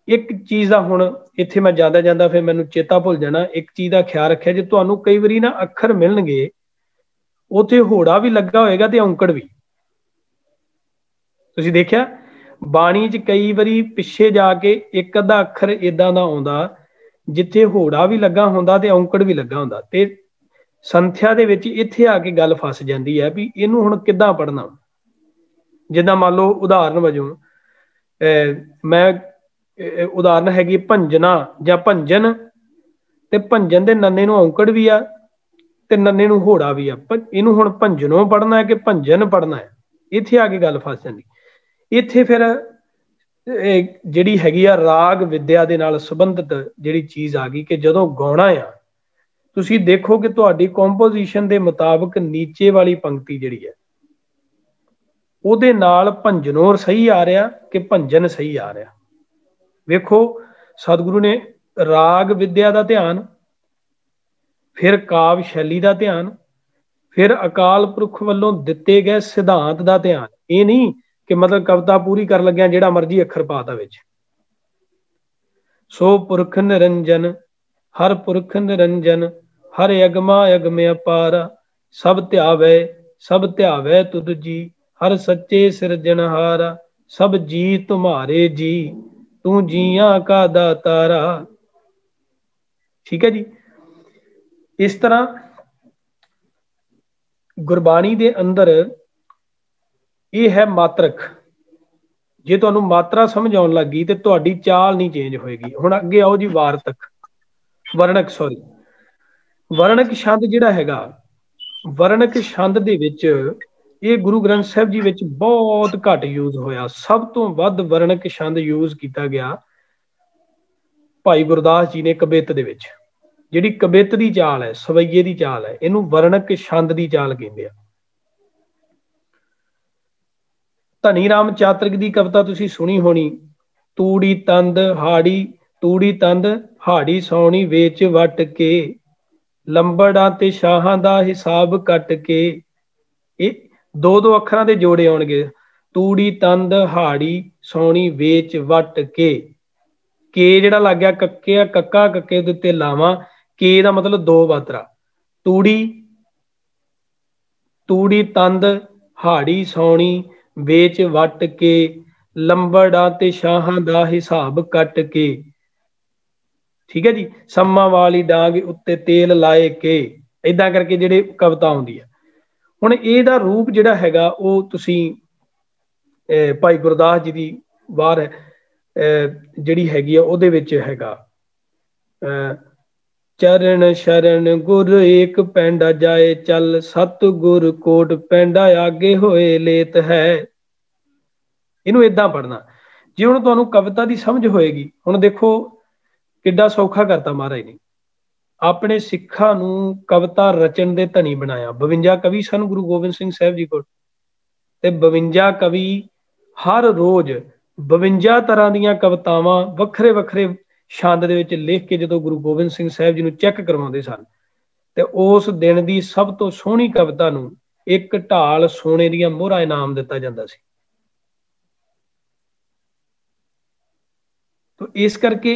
ਇੱਕ ਚੀਜ਼ ਦਾ ਹੁਣ ਇੱਥੇ ਮੈਂ ਜਾਂਦਾ ਜਾਂਦਾ ਫਿਰ ਮੈਨੂੰ ਚੇਤਾ ਭੁੱਲ ਜਾਣਾ, ਇੱਕ ਚੀਜ਼ ਦਾ ਖਿਆਲ ਰੱਖਿਆ, ਜੇ ਤੁਹਾਨੂੰ ਕਈ ਵਾਰੀ ਨਾ ਅੱਖਰ ਮਿਲਣਗੇ ਉੱਥੇ ਹੋੜਾ ਵੀ ਲੱਗਾ ਹੋਏਗਾ ਤੇ ਔਂਕੜ ਵੀ। ਤੁਸੀਂ ਦੇਖਿਆ ਬਾਣੀ 'ਚ ਕਈ ਵਾਰੀ ਪਿੱਛੇ ਜਾ ਕੇ ਇੱਕ ਅੱਧਾ ਅੱਖਰ ਇਦਾਂ ਦਾ ਆਉਂਦਾ ਜਿੱਥੇ ਹੋੜਾ ਵੀ ਲੱਗਾ ਹੁੰਦਾ ਤੇ ਔਂਕੜ ਵੀ ਲੱਗਾ ਹੁੰਦਾ, ਤੇ ਸੰਥਿਆ ਦੇ ਵਿੱਚ ਇੱਥੇ ਆ ਕੇ ਗੱਲ ਫਸ ਜਾਂਦੀ ਹੈ ਵੀ ਇਹਨੂੰ ਹੁਣ ਕਿੱਦਾਂ ਪੜ੍ਹਨਾ। ਜਿੱਦਾਂ ਮੰਨ ਲਓ ਉਦਾਹਰਨ ਵਜੋਂ ਮੈਂ ਉਦਾਹਰਨ ਹੈਗੀ ਭੰਜਨਾ ਜਾਂ ਭੰਜਨ, ਤੇ ਭੰਜਨ ਦੇ ਨੰਨੇ ਨੂੰ ਔਂਕੜ ਵੀ ਆ ਤੇ ਨੰਨੇ ਨੂੰ ਹੋੜਾ ਵੀ ਆ। ਇਹਨੂੰ ਹੁਣ ਭੰਜਨੋਂ ਪੜ੍ਹਨਾ ਹੈ ਕਿ ਭੰਜਨ ਪੜ੍ਹਨਾ ਹੈ, ਇੱਥੇ ਆ ਕੇ ਗੱਲ ਫਸ ਜਾਂਦੀ। ਇੱਥੇ ਫਿਰ ਜਿਹੜੀ ਹੈਗੀ ਆ ਰਾਗ ਵਿਦਿਆ ਦੇ ਨਾਲ ਸੰਬੰਧਿਤ ਜਿਹੜੀ ਚੀਜ਼ ਆ ਗਈ ਕਿ ਜਦੋਂ ਗਾਉਣਾ ਆ, ਤੁਸੀਂ ਦੇਖੋ ਕਿ ਤੁਹਾਡੀ ਕੰਪੋਜੀਸ਼ਨ ਦੇ ਮੁਤਾਬਕ ਨੀਚੇ ਵਾਲੀ ਪੰਕਤੀ ਜਿਹੜੀ ਹੈ ਉਹਦੇ ਨਾਲ ਭੰਜਨੋਂ ਸਹੀ ਆ ਰਿਹਾ ਕਿ ਭੰਜਨ ਸਹੀ ਆ ਰਿਹਾ। ਵੇਖੋ ਸਤਿਗੁਰੂ ਨੇ ਰਾਗ ਵਿਦਿਆ ਦਾ ਧਿਆਨ, ਫਿਰ ਕਾਵ ਸ਼ੈਲੀ ਦਾ ਧਿਆਨ, ਫਿਰ ਅਕਾਲ ਪੁਰਖ ਵੱਲੋਂ ਦਿੱਤੇ ਗਏ ਸਿਧਾਂਤ ਦਾ ਧਿਆਨ। ਇਹ ਨਹੀਂ ਕਿ ਮਤਲਬ ਕਵਿਤਾ ਪੂਰੀ ਕਰਨ ਲੱਗਿਆ ਜਿਹੜਾ ਮਰਜ਼ੀ ਅੱਖਰ ਪਾਤਾ ਵਿੱਚ। ਸੋ ਪੁਰਖ ਨਿਰੰਜਨ ਹਰ ਪੁਰਖ ਨਿਰੰਜਨ, ਹਰ ਅਗਮਾ ਅਗਮ ਅਪਾਰਾ, ਸਭ ਧਿਆਵੈ ਤੁਧ ਜੀ, ਹਰ ਸੱਚੇ ਸਿਰਜਣਹਾਰਾ, ਸਭ ਜੀ ਤੁਮਾਰੇ ਜੀ, ਤੂੰ ਜੀਆਂ ਕਾ ਦਾਤਾਰਾ। ਠੀਕ ਹੈ ਜੀ। ਇਸ ਤਰ੍ਹਾਂ ਗੁਰਬਾਣੀ ਦੇ ਅੰਦਰ ਇਹ ਹੈ ਮਾਤਰਕ। ਜੇ ਤੁਹਾਨੂੰ ਮਾਤਰਾ ਸਮਝ ਆਉਣ ਲੱਗੀ ਤੇ ਤੁਹਾਡੀ ਚਾਲ ਨਹੀਂ ਚੇਂਜ ਹੋਏਗੀ। ਹੁਣ ਅੱਗੇ ਆਓ ਜੀ ਵਾਰਤਕ, ਵਰਣਕ ਛੰਦ ਜਿਹੜਾ ਹੈਗਾ, ਵਰਣਕ ਛੰਦ ਦੇ ਵਿੱਚ ਇਹ ਗੁਰੂ ਗ੍ਰੰਥ ਸਾਹਿਬ ਜੀ ਵਿੱਚ ਬਹੁਤ ਘੱਟ ਯੂਜ਼ ਹੋਇਆ। ਸਭ ਤੋਂ ਵੱਧ ਵਰਣਕ ਛੰਦ ਯੂਜ਼ ਕੀਤਾ ਗਿਆ ਭਾਈ ਗੁਰਦਾਸ ਜੀ ਨੇ ਕਬਿੱਤ ਦੇ ਵਿੱਚ। ਜਿਹੜੀ ਕਬਿੱਤ ਦੀ ਚਾਲ ਹੈ, ਸਵਈਏ ਦੀ ਚਾਲ ਹੈ, ਇਹਨੂੰ ਵਰਣਕ ਛੰਦ ਦੀ ਚਾਲ ਕਹਿੰਦੇ ਆ। ਧਨੀ ਰਾਮ ਚਾਤ੍ਰਿਕ ਦੀ ਕਵਿਤਾ ਤੁਸੀਂ ਸੁਣੀ ਹੋਣੀ, ਤੂੜੀ ਤੰਦ ਹਾੜੀ ਸੌਣੀ ਵੇਚ ਵੱਟ ਕੇ, ਲੰਬੜਾਂ ਤੇ ਸ਼ਾਹਾਂ ਦਾ ਹਿਸਾਬ ਕੱਟ ਕੇ। ਇਹ ਦੋ ਦੋ ਅੱਖਰਾਂ ਦੇ ਜੋੜੇ ਆਉਣਗੇ, ਤੂੜੀ ਤੰਦ ਹਾੜੀ ਸੌਣੀ ਵੇਚ ਵੱਟ ਕੇ ਜਿਹੜਾ ਲੱਗ ਗਿਆ ਕੱਕੇ ਆ, ਕੱਕਾ ਕੱਕੇ ਦੇ ਉੱਤੇ ਲਾਵਾਂ, ਕੇ ਦਾ ਮਤਲਬ ਦੋ ਮਾਤਰਾ। ਤੂੜੀ ਤੰਦ ਹਾੜੀ ਸੌਣੀ ਵੇਚ ਵੱਟ ਕੇ, ਲੰਬੜਾਂ ਤੇ ਸ਼ਾਹਾਂ ਦਾ ਹਿਸਾਬ ਕੱਟ ਕੇ। ਠੀਕ ਹੈ ਜੀ। ਸੰਮਾਂ ਵਾਲੀ ਡਾਂਗ ਉੱਤੇ ਤੇਲ ਲਾਏ ਕੇ, ਏਦਾਂ ਕਰਕੇ ਜਿਹੜੇ ਕਵਿਤਾ ਆਉਂਦੀ ਹੈ। ਹੁਣ ਇਹਦਾ ਰੂਪ ਜਿਹੜਾ ਹੈਗਾ ਉਹ ਤੁਸੀਂ ਭਾਈ ਗੁਰਦਾਸ ਜੀ ਦੀ ਵਾਰ ਜਿਹੜੀ ਹੈਗੀ ਆ ਉਹਦੇ ਵਿੱਚ ਹੈਗਾ, ਚਰਨ ਸ਼ਰਨ ਗੁਰ ਏਕ ਪੈਂਡਾ ਜਾਏ ਚੱਲ, ਸਤ ਗੁਰ ਕੋਟ ਪੈਂਡਾ ਆਗੇ ਹੋਏ ਲੇਤ ਹੈ। ਇਹਨੂੰ ਏਦਾਂ ਪੜ੍ਹਨਾ। ਜੇ ਹੁਣ ਤੁਹਾਨੂੰ ਕਵਿਤਾ ਦੀ ਸਮਝ ਹੋਏਗੀ, ਹੁਣ ਦੇਖੋ ਕਿੱਡਾ ਸੌਖਾ ਕਰਤਾ ਮਹਾਰਾਜ ਨੇ। ਆਪਣੇ ਸਿੱਖਾਂ ਨੂੰ ਕਵਿਤਾ ਰਚਨ ਦੇ ਧਨੀ ਬਣਾਇਆ। 52 ਕਵੀ ਸਨ ਗੁਰੂ ਗੋਬਿੰਦ ਸਿੰਘ ਸਾਹਿਬ ਜੀ ਕੋਲ, ਤੇ 52 ਕਵੀ ਹਰ ਰੋਜ਼ 52 ਤਰ੍ਹਾਂ ਦੀਆਂ ਕਵਿਤਾਵਾਂ ਵੱਖਰੇ ਵੱਖਰੇ ਛੰਦ ਦੇ ਵਿੱਚ ਲਿਖ ਕੇ ਜਦੋਂ ਗੁਰੂ ਗੋਬਿੰਦ ਸਿੰਘ ਸਾਹਿਬ ਜੀ ਨੂੰ ਚੈੱਕ ਕਰਵਾਉਂਦੇ ਸਨ, ਤੇ ਉਸ ਦਿਨ ਦੀ ਸਭ ਤੋਂ ਸੋਹਣੀ ਕਵਿਤਾ ਨੂੰ ਇੱਕ ਢਾਲ ਸੋਨੇ ਦੀਆਂ ਮੋਹਰਾਂ ਇਨਾਮ ਦਿੱਤਾ ਜਾਂਦਾ ਸੀ। ਤਾਂ ਇਸ ਕਰਕੇ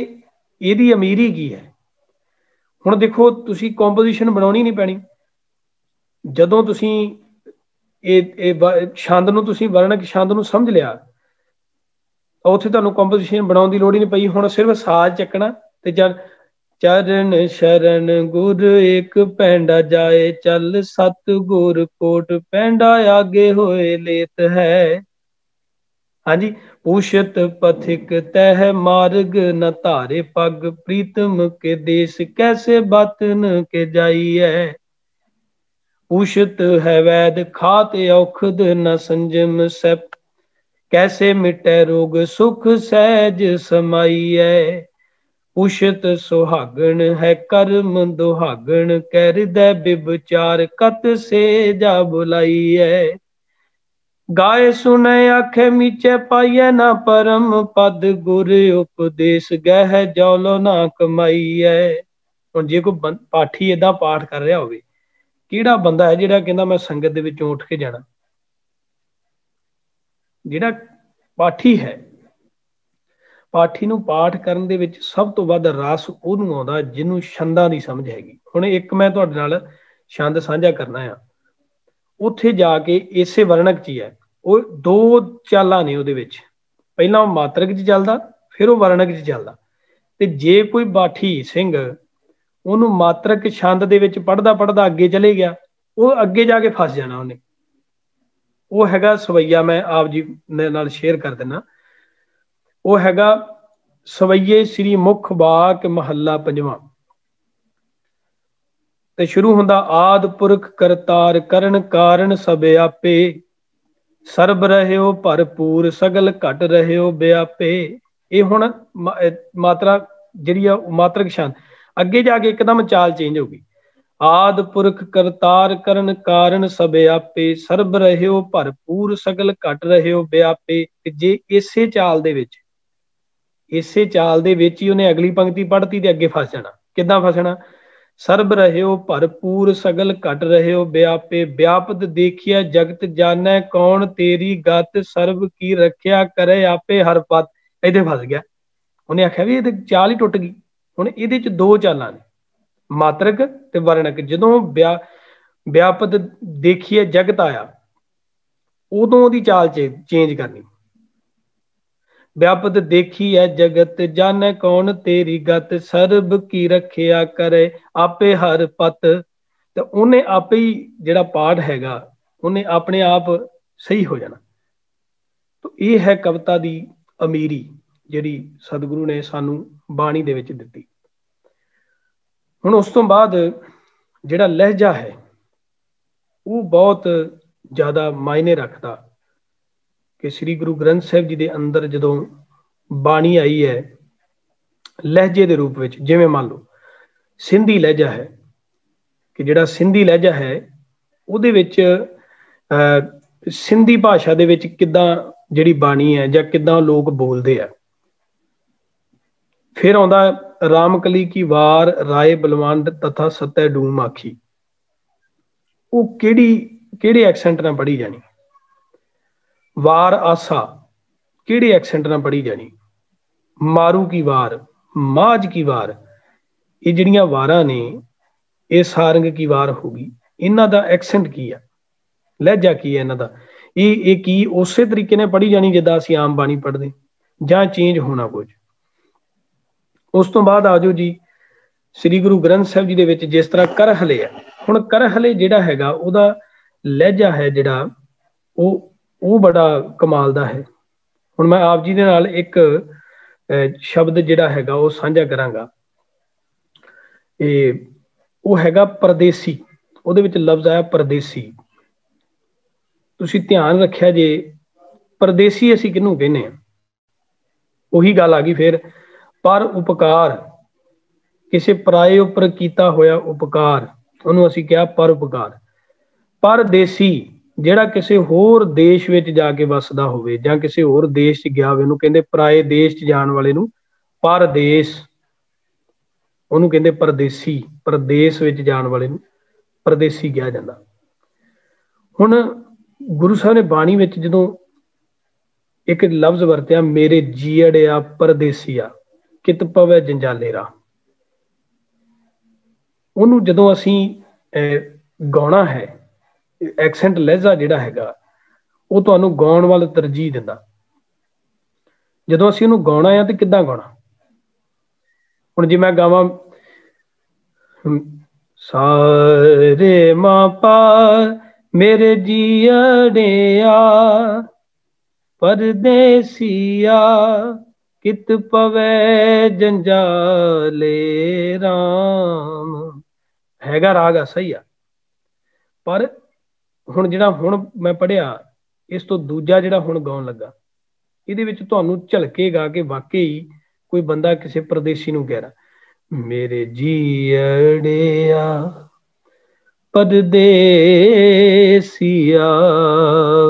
ਇਹਦੀ ਅਮੀਰੀ ਕੀ ਹੈ। ਹੁਣ ਦੇਖੋ ਤੁਸੀਂ ਕੰਪੋਜੀਸ਼ਨ ਬਣਾਉਣੀ ਨਹੀਂ ਪੈਣੀ। ਜਦੋਂ ਤੁਸੀਂ ਇਹ ਛੰਦ ਨੂੰ ਤੁਸੀਂ ਵਰਣਕ ਛੰਦ ਨੂੰ ਸਮਝ ਲਿਆ, ਉੱਥੇ ਤੁਹਾਨੂੰ ਕੰਪੋਜੀਸ਼ਨ ਬਣਾਉਣ ਦੀ ਲੋੜ ਹੀ ਨਹੀਂ ਪਈ। ਹੁਣ ਸਿਰਫ ਸਾਜ਼ ਚੱਕਣਾ ਤੇ ਚਰਨ ਸ਼ਰਨ ਗੁਰ ਇੱਕ ਪੈਂਡਾ ਜਾਏ, ਚੱਲ ਸਤ ਗੁਰ ਕੋਟ ਪੈਂਡਾ ਆਗੇ ਹੋਏ ਲੇਤ ਹੈ। ਹਾਂਜੀ, ਪੁਸ਼ਤ ਪਥਿਕ ਤਹਿ ਮਾਰਗ ਨ ਧਾਰੇ ਪਗ, ਪ੍ਰੀਤਮ ਕੇ ਦੇਸ ਕੈਸੇ ਬਾਤਨ ਕੇ ਜਾਈਐ। ਪੁਸ਼ਤ ਹੈ ਵੈਦ ਖਾਤ ਔਖਦ ਨ ਸੰਜਮ ਸੈਪ, ਕੈਸੇ ਮਿਟੈ ਰੋਗ ਸੁਖ ਸਹਿਜ ਸਮਾਈਐ। ਪੁਸ਼ਤ ਸੁਹਾਗਣ ਹੈ ਕਰਮ ਦੁਹਾਗਣ, ਕਹਿ ਹਿਰਦੈ ਬਿਵਚਾਰ ਕਤ ਸੇ ਜਾ ਬੁਲਾਈਐ। ਗਾਏ ਸੁਣੈ ਆਖੇ ਮੀਚੈ ਪਾਈਐ ਨਾ ਪਰਮ ਪਦ, ਗੁਰ ਉਪਦੇਸ਼ ਗਹਿ ਜੌਲੋ ਨਾ ਕਮਾਈਐ। ਹੁਣ ਜੇ ਕੋਈ ਪਾਠੀ ਏਦਾਂ ਪਾਠ ਕਰ ਰਿਹਾ ਹੋਵੇ, ਕਿਹੜਾ ਬੰਦਾ ਹੈ ਜਿਹੜਾ ਕਹਿੰਦਾ ਮੈਂ ਸੰਗਤ ਦੇ ਵਿੱਚੋਂ ਉੱਠ ਕੇ ਜਾਣਾ? ਜਿਹੜਾ ਪਾਠੀ ਹੈ, ਪਾਠੀ ਨੂੰ ਪਾਠ ਕਰਨ ਦੇ ਵਿੱਚ ਸਭ ਤੋਂ ਵੱਧ ਰਸ ਉਹਨੂੰ ਆਉਂਦਾ ਜਿਹਨੂੰ ਛੰਦਾਂ ਦੀ ਸਮਝ ਹੈਗੀ। ਹੁਣ ਇੱਕ ਮੈਂ ਤੁਹਾਡੇ ਨਾਲ ਛੰਦ ਸਾਂਝਾ ਕਰਨਾ ਆ, ਉੱਥੇ ਜਾ ਕੇ ਇਸੇ ਵਰਣਕ 'ਚ ਹੀ ਹੈ। ਉਹ ਦੋ ਚਾਲਾਂ ਨੇ ਉਹਦੇ ਵਿੱਚ, ਪਹਿਲਾਂ ਉਹ ਮਾਤਰਕ 'ਚ ਚੱਲਦਾ, ਫਿਰ ਉਹ ਵਰਣਕ 'ਚ ਚੱਲਦਾ। ਤੇ ਜੇ ਕੋਈ ਬਾਠੀ ਸਿੰਘ ਉਹਨੂੰ ਮਾਤਰਕ ਛੰਦ ਦੇ ਵਿੱਚ ਪੜ੍ਹਦਾ ਪੜ੍ਹਦਾ ਅੱਗੇ ਚਲੇ ਗਿਆ, ਉਹ ਅੱਗੇ ਜਾ ਕੇ ਫਸ ਜਾਣਾ ਉਹਨੇ। ਉਹ ਹੈਗਾ ਸਵਈਆ, ਮੈਂ ਆਪ ਜੀ ਨਾਲ ਸ਼ੇਅਰ ਕਰ ਦਿੰਦਾ। ਉਹ ਹੈਗਾ ਸਵਈਏ ਸ੍ਰੀ ਮੁਖ ਬਾਕ ਮਹੱਲਾ ਪੰਜਵਾਂ, ਤੇ ਸ਼ੁਰੂ ਹੁੰਦਾ ਆਦ ਪੁਰਖ ਕਰਤਾਰ ਕਰਨ ਕਾਰਨ ਸਭ ਆਪੇ, ਸਰਬ ਰਹਿਓ ਭਰਪੂਰ ਸਗਲ ਘਟ ਰਹਿਓ ਵਿਆਪੇ। ਇਹ ਹੁਣ ਮਾਤਰਾ ਜਿਹੜੀ ਆ ਮਾਤਰਕ ਛੰਦ, ਅੱਗੇ ਜਾ ਕੇ ਇੱਕਦਮ ਚਾਲ ਚੇਂਜ ਹੋ ਗਈ। ਆਦ ਪੁਰਖ ਕਰਤਾਰ ਕਰਨ ਕਾਰਨ ਸਭ ਆਪੇ, ਸਰਬ ਰਹਿਓ ਭਰਪੂਰ ਸਗਲ ਘਟ ਰਹਿਓ ਵਿਆਪੇ। ਜੇ ਇਸੇ ਚਾਲ ਦੇ ਵਿੱਚ ਹੀ ਉਹਨੇ ਅਗਲੀ ਪੰਕਤੀ ਪੜ੍ਹਤੀ ਤੇ ਅੱਗੇ ਫਸ ਜਾਣਾ। ਕਿੱਦਾਂ ਫਸਣਾ? ਸਰਬ ਰਹਿਓ ਭਰਪੂਰ ਸਗਲ ਘਟ ਰਹਿਓ ਵਿਆਪੇ, ਵਿਆਪਤ ਦੇਖਿਆ ਜਗਤ ਜਾਣੈ ਕੌਣ ਤੇਰੀ ਗਤ, ਸਰਬ ਕੀ ਰੱਖਿਆ ਕਰੇ ਆਪੇ ਹਰ ਪਤ। ਇਹਦੇ ਫਸ ਗਿਆ। ਉਹਨੇ ਆਖਿਆ ਵੀ ਇਹਦੇ ਚਾਲ ਹੀ ਟੁੱਟ ਗਈ। ਹੁਣ ਇਹਦੇ 'ਚ ਦੋ ਚਾਲਾਂ ਨੇ, ਮਾਤਰਕ ਤੇ ਵਰਣਕ। ਜਦੋਂ ਵਿਆਪਤ ਦੇਖੀਏ ਜਗਤ ਆਇਆ, ਉਦੋਂ ਉਹਦੀ ਚਾਲ ਚੇਂਜ ਕਰਨੀ। ਵਿਆਪਤ ਦੇਖੀ ਹੈ ਜਗਤ ਜਾਣੈ ਕੌਣ ਤੇਰੀ ਗਤ, ਸਰਬ ਕੀ ਰੱਖਿਆ ਕਰੇ ਆਪੇ ਹਰ ਪਤ। ਤੇ ਉਹਨੇ ਆਪੇ ਹੀ ਜਿਹੜਾ ਪਾਠ ਹੈਗਾ ਉਹਨੇ ਆਪਣੇ ਆਪ ਸਹੀ ਹੋ ਜਾਣਾ। ਤਾਂ ਇਹ ਹੈ ਕਵਿਤਾ ਦੀ ਅਮੀਰੀ ਜਿਹੜੀ ਸਤਿਗੁਰੂ ਨੇ ਸਾਨੂੰ ਬਾਣੀ ਦੇ ਵਿੱਚ ਦਿੱਤੀ। ਹੁਣ ਉਸ ਤੋਂ ਬਾਅਦ ਜਿਹੜਾ ਲਹਿਜਾ ਹੈ ਉਹ ਬਹੁਤ ਜ਼ਿਆਦਾ ਮਾਇਨੇ ਰੱਖਦਾ ਕਿ ਸ੍ਰੀ ਗੁਰੂ ਗ੍ਰੰਥ ਸਾਹਿਬ ਜੀ ਦੇ ਅੰਦਰ ਜਦੋਂ ਬਾਣੀ ਆਈ ਹੈ ਲਹਿਜੇ ਦੇ ਰੂਪ ਵਿੱਚ, ਜਿਵੇਂ ਮੰਨ ਲਓ ਸਿੰਧੀ ਲਹਿਜਾ ਹੈ, ਕਿ ਜਿਹੜਾ ਸਿੰਧੀ ਲਹਿਜਾ ਹੈ ਉਹਦੇ ਵਿੱਚ ਸਿੰਧੀ ਭਾਸ਼ਾ ਦੇ ਵਿੱਚ ਕਿੱਦਾਂ ਜਿਹੜੀ ਬਾਣੀ ਹੈ ਜਾਂ ਕਿੱਦਾਂ ਲੋਕ ਬੋਲਦੇ ਆ। ਫਿਰ ਆਉਂਦਾ ਰਾਮਕਲੀ ਕੀ ਵਾਰ ਰਾਏ ਬਲਵੰਡ ਤਥਾ ਸਤੈ ਡੂਮ ਆਖੀ। ਉਹ ਕਿਹੜੇ ਐਕਸੈਂਟ ਨਾਲ ਪੜ੍ਹੀ ਜਾਣੀ? ਵਾਰ ਆਸਾ ਕਿਹੜੇ ਐਕਸੈਂਟ ਨਾਲ ਪੜ੍ਹੀ ਜਾਣੀ? ਮਾਰੂ ਕੀ ਵਾਰ, ਮਾਝ ਕੀ ਵਾਰ, ਇਹ ਜਿਹੜੀਆਂ ਵਾਰਾਂ ਨੇ ਇਹ ਸਾਰੰਗ ਕੀ ਵਾਰ ਹੋ ਗਈ। ਇਹਨਾਂ ਦਾ ਐਕਸੈਂਟ ਕੀ ਆ, ਲਹਿਜਾ ਕੀ ਹੈ ਇਹਨਾਂ ਦਾ? ਇਹ ਕੀ ਉਸੇ ਤਰੀਕੇ ਨਾਲ ਪੜ੍ਹੀ ਜਾਣੀ ਜਿੱਦਾਂ ਅਸੀਂ ਆਮ ਬਾਣੀ ਪੜ੍ਹਦੇ, ਜਾਂ ਚੇਂਜ ਹੋਣਾ ਕੁਝ? ਉਸ ਤੋਂ ਬਾਅਦ ਆ ਜਾਓ ਜੀ ਸ੍ਰੀ ਗੁਰੂ ਗ੍ਰੰਥ ਸਾਹਿਬ ਜੀ ਦੇ ਵਿੱਚ ਜਿਸ ਤਰ੍ਹਾਂ ਕਰਹਲੇ ਆ। ਹੁਣ ਕਰਹਲੇ ਜਿਹੜਾ ਹੈਗਾ ਉਹਦਾ ਲਹਿਜਾ ਹੈ ਜਿਹੜਾ ਉਹ ਬੜਾ ਕਮਾਲ ਦਾ ਹੈ। ਹੁਣ ਮੈਂ ਆਪ ਜੀ ਦੇ ਨਾਲ ਇੱਕ ਸ਼ਬਦ ਜਿਹੜਾ ਹੈਗਾ ਉਹ ਸਾਂਝਾ ਕਰਾਂਗਾ। ਉਹ ਹੈਗਾ ਪਰਦੇਸੀ। ਉਹਦੇ ਵਿੱਚ ਲਫ਼ਜ਼ ਆਇਆ ਪਰਦੇਸੀ। ਤੁਸੀਂ ਧਿਆਨ ਰੱਖਿਆ ਜੇ, ਪਰਦੇਸੀ ਅਸੀਂ ਕਿਹਨੂੰ ਕਹਿੰਦੇ ਹਾਂ? ਉਹੀ ਗੱਲ ਆ ਗਈ ਫਿਰ। ਪਰ ਉਪਕਾਰ, ਕਿਸੇ ਪਰਾਏ ਉੱਪਰ ਕੀਤਾ ਹੋਇਆ ਉਪਕਾਰ, ਉਹਨੂੰ ਅਸੀਂ ਕਿਹਾ ਪਰ ਉਪਕਾਰ। ਪਰਦੇਸੀ ਜਿਹੜਾ ਕਿਸੇ ਹੋਰ ਦੇਸ਼ ਵਿੱਚ ਜਾ ਕੇ ਵੱਸਦਾ ਹੋਵੇ ਜਾਂ ਕਿਸੇ ਹੋਰ ਦੇਸ਼ 'ਚ ਗਿਆ ਹੋਵੇ, ਉਹਨੂੰ ਕਹਿੰਦੇ ਪਰਾਏ ਦੇਸ਼ 'ਚ ਜਾਣ ਵਾਲੇ ਨੂੰ ਪਰਦੇਸ, ਉਹਨੂੰ ਕਹਿੰਦੇ ਪਰਦੇਸੀ। ਪਰਦੇਸ ਵਿੱਚ ਜਾਣ ਵਾਲੇ ਨੂੰ ਪਰਦੇਸੀ ਕਿਹਾ ਜਾਂਦਾ। ਹੁਣ ਗੁਰੂ ਸਾਹਿਬ ਨੇ ਬਾਣੀ ਵਿੱਚ ਜਦੋਂ ਇੱਕ ਲਫ਼ਜ਼ ਵਰਤਿਆ, ਮੇਰੇ ਜੀਅੜਿਆ ਪਰਦੇਸੀਆ ਕਿਤ ਪਵੇ ਜੰਜਾਲੇ ਰਾਹ, ਉਹਨੂੰ ਜਦੋਂ ਅਸੀਂ ਗਾਉਣਾ ਹੈ, ਐਕਸੈਂਟ ਲਹਿਜ਼ਾ ਜਿਹੜਾ ਹੈਗਾ ਉਹ ਤੁਹਾਨੂੰ ਗਾਉਣ ਵੱਲ ਤਰਜੀਹ ਦਿੰਦਾ। ਜਦੋਂ ਅਸੀਂ ਉਹਨੂੰ ਗਾਉਣਾ ਆ ਤੇ ਕਿੱਦਾਂ ਗਾਉਣਾ। ਹੁਣ ਜੇ ਮੈਂ ਗਾਵਾਂ ਸਾਰੇ ਮਾਂ ਪਾ ਮੇਰੇ ਜੀਅੜਿਆ ਪਰਦੇਸੀਆ ਕਿਤ ਪਵੇ ਜੰਜਾਲੇ ਰਾਮ, ਹੈਗਾ ਰਾਗ ਸਹੀ ਆ। ਪਰ ਹੁਣ ਜਿਹੜਾ ਹੁਣ ਮੈਂ ਪੜ੍ਹਿਆ ਇਸ ਤੋਂ ਦੂਜਾ ਜਿਹੜਾ ਹੁਣ ਗਾਉਣ ਲੱਗਾ, ਇਹਦੇ ਵਿੱਚ ਤੁਹਾਨੂੰ ਝਲਕੇਗਾ ਕਿ ਵਾਕਈ ਕੋਈ ਬੰਦਾ ਕਿਸੇ ਪਰਦੇਸੀ ਨੂੰ ਕਹਿ ਰਿਹਾ, ਮੇਰੇ ਜੀਅੜਿਆ ਪਰਦੇਸੀਆ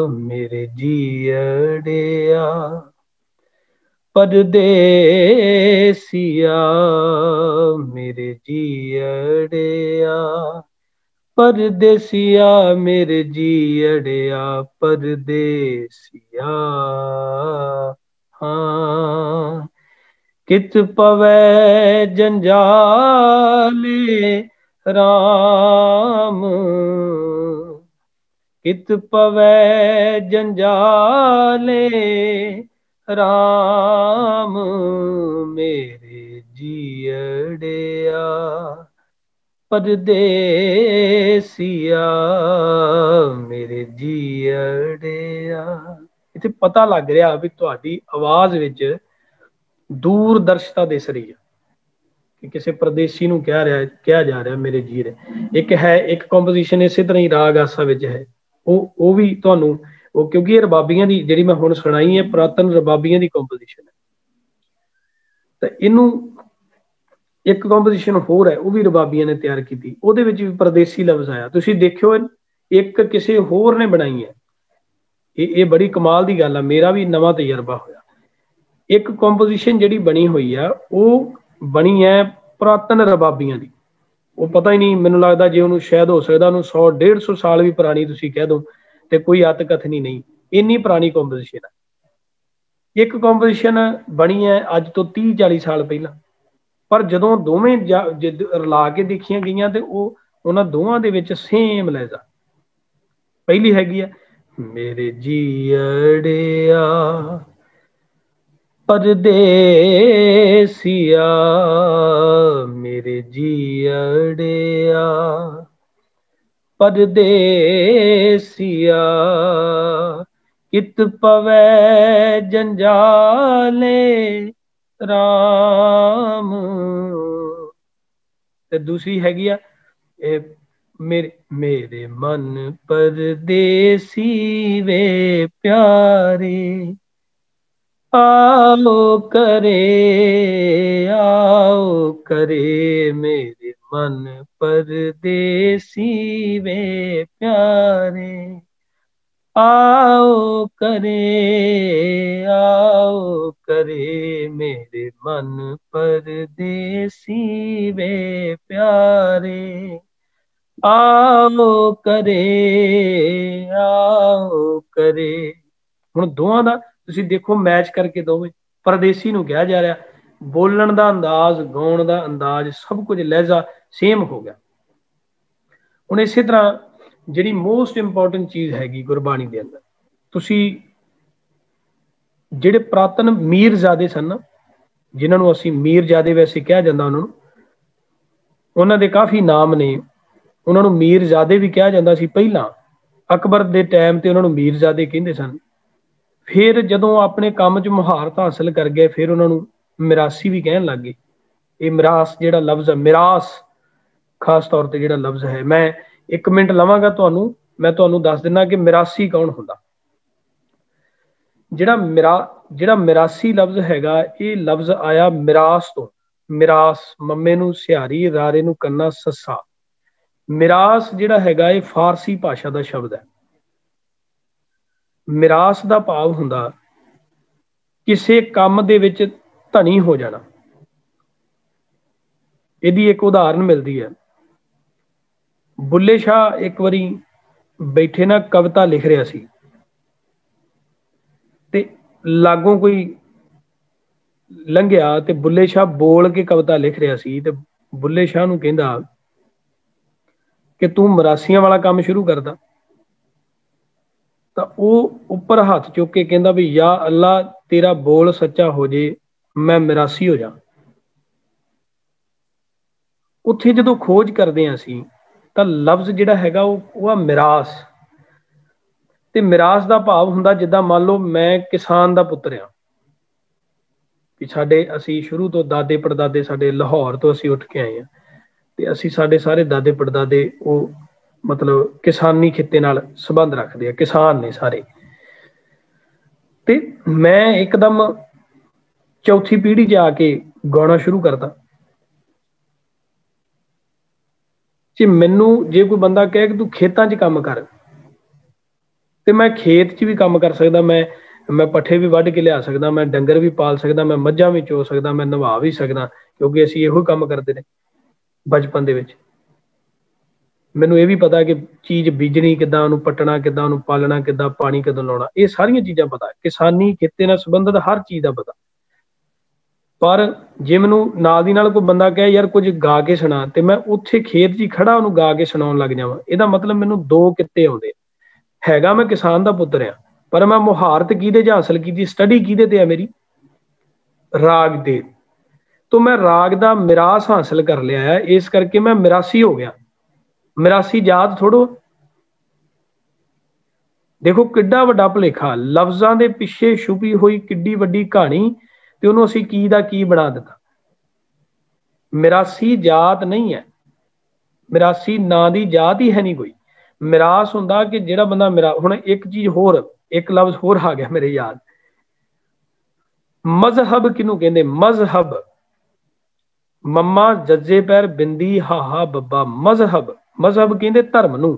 ਮੇਰੇ ਜੀਅੜਿਆ ਪਰਦੇਸੀਆ ਮੇਰੇ ਜੀਅੜਿਆ ਪਰਦੇਸੀਆ ਮੇਰੇ ਜੀਅੜਿਆ ਪਰਦੇਸੀਆ ਹਾਂ ਕਿਤ ਪਵੈ ਜੰਜਾਲੇ ਰਾਮ ਕਿਤ ਪਵੈ ਜੰਜਾਲੇ ਰਾਮ ਮੇਰੇ ਜੀਅੜਿਆ ਪਰਦੇਸੀਆ ਮੇਰੇ ਜੀਅੜਿਆ। ਇੱਥੇ ਪਤਾ ਲੱਗ ਰਿਹਾ ਵੀ ਤੁਹਾਡੀ ਆਵਾਜ਼ ਵਿੱਚ ਦੂਰਦਰਸ਼ਤਾ ਦਿਸ ਰਹੀ ਹੈ ਕਿ ਕਿਸੇ ਪਰਦੇਸੀ ਨੂੰ ਕਿਹਾ ਜਾ ਰਿਹਾ ਮੇਰੇ ਜੀਅ। ਇੱਕ ਹੈ ਇੱਕ ਕੰਪੋਜੀਸ਼ਨ ਇਸੇ ਤਰ੍ਹਾਂ ਹੀ ਰਾਗ ਆਸਾ ਵਿੱਚ ਹੈ, ਉਹ ਵੀ ਤੁਹਾਨੂੰ ਉਹ ਕਿਉਂਕਿ ਇਹ ਰਬਾਬੀਆਂ ਦੀ ਜਿਹੜੀ ਮੈਂ ਹੁਣ ਸੁਣਾਈ ਹੈ ਪੁਰਾਤਨ ਰਬਾਬੀਆਂ ਦੀ ਕੰਪੋਜੀਸ਼ਨ ਹੈ, ਤਾਂ ਇਹਨੂੰ ਇੱਕ ਕੰਪੋਜੀਸ਼ਨ ਹੋਰ ਹੈ ਉਹ ਵੀ ਰਬਾਬੀਆਂ ਨੇ ਤਿਆਰ ਕੀਤੀ, ਉਹਦੇ ਵਿੱਚ ਵੀ ਪਰਦੇਸੀ ਲਫ਼ਜ਼ ਆਇਆ। ਤੁਸੀਂ ਦੇਖਿਓ ਇੱਕ ਕਿਸੇ ਹੋਰ ਨੇ ਬਣਾਈ ਹੈ, ਇਹ ਬੜੀ ਕਮਾਲ ਦੀ ਗੱਲ ਆ, ਮੇਰਾ ਵੀ ਨਵਾਂ ਤਜਰਬਾ ਹੋਇਆ। ਇੱਕ ਕੰਪੋਜੀਸ਼ਨ ਜਿਹੜੀ ਬਣੀ ਹੋਈ ਆ ਉਹ ਬਣੀ ਹੈ ਪੁਰਾਤਨ ਰਬਾਬੀਆਂ ਦੀ, ਉਹ ਪਤਾ ਹੀ ਨਹੀਂ ਮੈਨੂੰ ਲੱਗਦਾ ਜੇ ਉਹਨੂੰ ਸ਼ਾਇਦ ਹੋ ਸਕਦਾ ਉਹਨੂੰ 100-150 ਸਾਲ ਵੀ ਪੁਰਾਣੀ ਤੁਸੀਂ ਕਹਿ ਦਿਓ ਤੇ ਕੋਈ ਅੱਤ ਕਥਨੀ ਨਹੀਂ, ਇੰਨੀ ਪੁਰਾਣੀ ਕੰਪੋਜੀਸ਼ਨ ਹੈ। ਇੱਕ ਕੰਪੋਜੀਸ਼ਨ ਬਣੀ ਹੈ ਅੱਜ ਤੋਂ 30-40 ਸਾਲ ਪਹਿਲਾਂ, ਪਰ ਜਦੋਂ ਦੋਵੇਂ ਰਲਾ ਕੇ ਦੇਖੀਆਂ ਗਈਆਂ ਤੇ ਉਹ ਉਹਨਾਂ ਦੋਵਾਂ ਦੇ ਵਿੱਚ ਸੇਮ ਲਹਿਜ਼ਾ। ਪਹਿਲੀ ਹੈਗੀ ਆ ਮੇਰੇ ਜੀਅੜਿਆ ਪਰਦੇਸੀਆ ਮੇਰੇ ਜੀਅੜਿਆ ਪਰਦੇਸੀਆ ਕਿਤ ਪਵੈ ਜੰਜਾਲੇ ਰਾਮ। ਤੇ ਦੂਸਰੀ ਹੈਗੀ ਆ ਮੇਰੇ ਮਨ ਪਰਦੇਸੀ ਵੇ ਪਿਆਰੇ आओ करे मेरे मन परदेसी वे प्यारे आओ करे मेरे मन परदेसी वे प्यारे आओ करे। ਹੁਣ ਦੋਵਾਂ ਦਾ ਤੁਸੀਂ ਦੇਖੋ ਮੈਚ ਕਰਕੇ ਦੋਵੇਂ, ਪਰਦੇਸੀ ਨੂੰ ਕਿਹਾ ਜਾ ਰਿਹਾ, ਬੋਲਣ ਦਾ ਅੰਦਾਜ਼ ਗਾਉਣ ਦਾ ਅੰਦਾਜ਼ ਸਭ ਕੁਝ ਲਹਿਜ਼ਾ ਸੇਮ ਹੋ ਗਿਆ। ਹੁਣ ਇਸੇ ਤਰ੍ਹਾਂ ਜਿਹੜੀ ਮੋਸਟ ਇੰਪੋਰਟੈਂਟ ਚੀਜ਼ ਹੈਗੀ ਗੁਰਬਾਣੀ ਦੇ ਅੰਦਰ, ਤੁਸੀਂ ਜਿਹੜੇ ਪੁਰਾਤਨ ਮੀਰਜ਼ਾਦੇ ਸਨ ਨਾ, ਜਿਨ੍ਹਾਂ ਨੂੰ ਅਸੀਂ ਮੀਰਜ਼ਾਦੇ ਵੈਸੇ ਕਿਹਾ ਜਾਂਦਾ ਉਹਨਾਂ ਦੇ ਕਾਫੀ ਨਾਮ ਨੇ, ਉਹਨਾਂ ਨੂੰ ਮੀਰਜ਼ਾਦੇ ਵੀ ਕਿਹਾ ਜਾਂਦਾ ਸੀ ਪਹਿਲਾਂ, ਅਕਬਰ ਦੇ ਟਾਈਮ ਤੇ ਉਹਨਾਂ ਨੂੰ ਮੀਰਜ਼ਾਦੇ ਕਹਿੰਦੇ ਸਨ। ਫਿਰ ਜਦੋਂ ਆਪਣੇ ਕੰਮ 'ਚ ਮੁਹਾਰਤ ਹਾਸਲ ਕਰ ਗਏ ਫਿਰ ਉਹਨਾਂ ਨੂੰ ਮਿਰਾਸੀ ਵੀ ਕਹਿਣ ਲੱਗ ਗਏ। ਇਹ ਮਿਰਾਸ ਜਿਹੜਾ ਲਫ਼ਜ਼ ਹੈ, ਮਿਰਾਸ ਖਾਸ ਤੌਰ ਤੇ ਜਿਹੜਾ ਲਫ਼ਜ਼ ਹੈ, ਮੈਂ 1 ਮਿੰਟ ਲਵਾਂਗਾ ਮੈਂ ਤੁਹਾਨੂੰ ਦੱਸ ਦਿੰਦਾ ਕਿ ਮਿਰਾਸੀ ਕੌਣ ਹੁੰਦਾ। ਜਿਹੜਾ ਮਿਰਾਸੀ ਲਫ਼ਜ਼ ਹੈਗਾ, ਇਹ ਲਫ਼ਜ਼ ਆਇਆ ਮਿਰਾਸ ਤੋਂ। ਮਿਰਾਸ ਮੰਮੇ ਨੂੰ ਸਿਹਾਰੀ, ਰਾਰੇ ਨੂੰ ਕੰਨਾ ਸੱਸਾ। ਮਿਰਾਸ ਜਿਹੜਾ ਹੈਗਾ ਇਹ ਫਾਰਸੀ ਭਾਸ਼ਾ ਦਾ ਸ਼ਬਦ ਹੈ। ਮਿਰਾਸ ਦਾ ਭਾਵ ਹੁੰਦਾ ਕਿਸੇ ਕੰਮ ਦੇ ਵਿੱਚ ਧਨੀ ਹੋ ਜਾਣਾ। ਇਹਦੀ ਇੱਕ ਉਦਾਹਰਨ ਮਿਲਦੀ ਹੈ, ਬੁੱਲੇ ਸ਼ਾਹ ਇੱਕ ਵਾਰੀ ਬੈਠੇ ਨਾ ਕਵਿਤਾ ਲਿਖ ਰਿਹਾ ਸੀ ਤੇ ਲਾਗੋਂ ਕੋਈ ਲੰਘਿਆ ਤੇ ਬੁੱਲੇ ਸ਼ਾਹ ਬੋਲ ਕੇ ਕਵਿਤਾ ਲਿਖ ਰਿਹਾ ਸੀ ਤੇ ਬੁੱਲੇ ਸ਼ਾਹ ਨੂੰ ਕਹਿੰਦਾ ਕਿ ਤੂੰ ਮਰਾਸੀਆਂ ਵਾਲਾ ਕੰਮ ਸ਼ੁਰੂ ਕਰਦਾ। ਤਾਂ ਉਹ ਉੱਪਰ ਹੱਥ ਚੁੱਕ ਕੇ ਕਹਿੰਦਾ ਵੀ ਯਾ ਅੱਲਾ तेरा बोल सच्चा हो जे, मैं मिरासी हो जा। उत्थे जदों खोज करते हैं असीं ਤਾਂ लफ्ज़ जिहड़ा हैगा ਉਹ ਆ मिरास। ਤੇ मिरास ਦਾ ਭਾਵ ਹੁੰਦਾ ਜਿੱਦਾਂ ਮੰਨ ਲਓ ਮੈਂ किसान ਦਾ ਪੁੱਤਰ ਆ, ਕਿ ਸਾਡੇ ਅਸੀਂ ਸ਼ੁਰੂ ਤੋਂ ਦਾਦੇ ਪੜਦਾਦੇ ਸਾਡੇ ਲਾਹੌਰ ਤੋਂ ਅਸੀਂ ਉੱਠ ਕੇ ਆਏ ਹਾਂ, ਤੇ ਅਸੀਂ ਸਾਡੇ ਸਾਰੇ ਦਾਦੇ ਪੜਦਾਦੇ ਉਹ ਮਤਲਬ ਕਿਸਾਨੀ ਖਿੱਤੇ ਨਾਲ ਸੰਬੰਧ ਰੱਖਦੇ ਆ, ਕਿਸਾਨ ਨੇ ਸਾਰੇ। ਤੇ ਮੈਂ ਇੱਕਦਮ ਚੌਥੀ ਪੀੜ੍ਹੀ 'ਚ ਆ ਕੇ ਗਾਉਣਾ ਸ਼ੁਰੂ ਕਰਤਾ। ਜੇ ਮੈਨੂੰ ਜੇ ਕੋਈ ਬੰਦਾ ਕਹੇ ਕਿ ਤੂੰ ਖੇਤਾਂ 'ਚ ਕੰਮ ਕਰ, ਤੇ ਮੈਂ ਖੇਤ 'ਚ ਵੀ ਕੰਮ ਕਰ ਸਕਦਾ, ਮੈਂ ਪੱਠੇ ਵੀ ਵੱਢ ਕੇ ਲਿਆ ਸਕਦਾ, ਮੈਂ ਡੰਗਰ ਵੀ ਪਾਲ ਸਕਦਾ, ਮੈਂ ਮੱਝਾਂ ਵੀ ਚੋ ਸਕਦਾ, ਮੈਂ ਨਵਾ ਵੀ ਸਕਦਾ, ਕਿਉਂਕਿ ਅਸੀਂ ਇਹੋ ਕੰਮ ਕਰਦੇ ਨੇ ਬਚਪਨ ਦੇ ਵਿੱਚ। ਮੈਨੂੰ ਇਹ ਵੀ ਪਤਾ ਕਿ ਚੀਜ਼ ਬੀਜਣੀ ਕਿੱਦਾਂ, ਉਹਨੂੰ ਪੱਟਣਾ ਕਿੱਦਾਂ, ਉਹਨੂੰ ਪਾਲਣਾ ਕਿੱਦਾਂ, ਪਾਣੀ ਕਦੋਂ ਲਾਉਣਾ, ਇਹ ਸਾਰੀਆਂ ਚੀਜ਼ਾਂ ਪਤਾ। ਕਿਸਾਨੀ ਖੇਤੇ ਨਾਲ ਸੰਬੰਧਿਤ ਹਰ ਚੀਜ਼ ਦਾ ਪਤਾ। ਪਰ ਜੇ ਮੈਨੂੰ ਨਾਲ ਦੀ ਨਾਲ ਕੋਈ ਬੰਦਾ ਕਹੇ ਯਾਰ ਕੁਝ ਗਾ ਕੇ ਸੁਣਾ, ਤੇ ਮੈਂ ਉੱਥੇ ਖੇਤ 'ਚ ਹੀ ਖੜਾ ਉਹਨੂੰ ਗਾ ਕੇ ਸੁਣਾਉਣ ਲੱਗ ਜਾਵਾਂ, ਇਹਦਾ ਮਤਲਬ ਮੈਨੂੰ ਦੋ ਕਿੱਤੇ ਆਉਂਦੇ। ਹੈਗਾ ਮੈਂ ਕਿਸਾਨ ਦਾ ਪੁੱਤਰ ਆ, ਪਰ ਮੈਂ ਮੁਹਾਰਤ ਕਿਹਦੇ 'ਚ ਹਾਸਲ ਕੀਤੀ, ਸਟੱਡੀ ਕਿਹਦੇ ਤੇ ਆ ਮੇਰੀ, ਰਾਗ ਦੇ। ਤੋਂ ਮੈਂ ਰਾਗ ਦਾ ਮਿਰਾਸ ਹਾਸਲ ਕਰ ਲਿਆ ਹੈ, ਇਸ ਕਰਕੇ ਮੈਂ ਮਿਰਾਸੀ ਹੋ ਗਿਆ। ਮਿਰਾਸੀ ਜਾਤ ਥੋੜੋ। ਦੇਖੋ ਕਿੱਡਾ ਵੱਡਾ ਭੁਲੇਖਾ, ਲਫ਼ਜ਼ਾਂ ਦੇ ਪਿੱਛੇ ਛੁਪੀ ਹੋਈ ਕਿੱਡੀ ਵੱਡੀ ਕਹਾਣੀ, ਤੇ ਉਹਨੂੰ ਅਸੀਂ ਕੀ ਦਾ ਕੀ ਬਣਾ ਦਿੱਤਾ। ਮਿਰਾਸੀ ਜਾਤ ਨਹੀਂ ਹੈ, ਮਿਰਾਸੀ ਨਾਂ ਦੀ ਜਾਤ ਹੀ ਹੈ ਨਹੀਂ ਕੋਈ। ਮਿਰਾਸ ਹੁੰਦਾ ਕਿ ਜਿਹੜਾ ਬੰਦਾ ਮੇਰਾ। ਹੁਣ ਇੱਕ ਚੀਜ਼ ਹੋਰ, ਇੱਕ ਲਫ਼ਜ਼ ਹੋਰ ਆ ਗਿਆ ਮੇਰੇ ਯਾਦ, ਮਜ਼ਹਬ ਕਿਹਨੂੰ ਕਹਿੰਦੇ? ਮਜ਼ਹਬ, ਮੰਮਾ ਜੱਜੇ ਪੈਰ ਬਿੰਦੀ ਹਾਹਾ ਬੱਬਾ, ਮਜ਼ਹਬ। ਮਜ਼ਹਬ ਕਹਿੰਦੇ ਧਰਮ ਨੂੰ।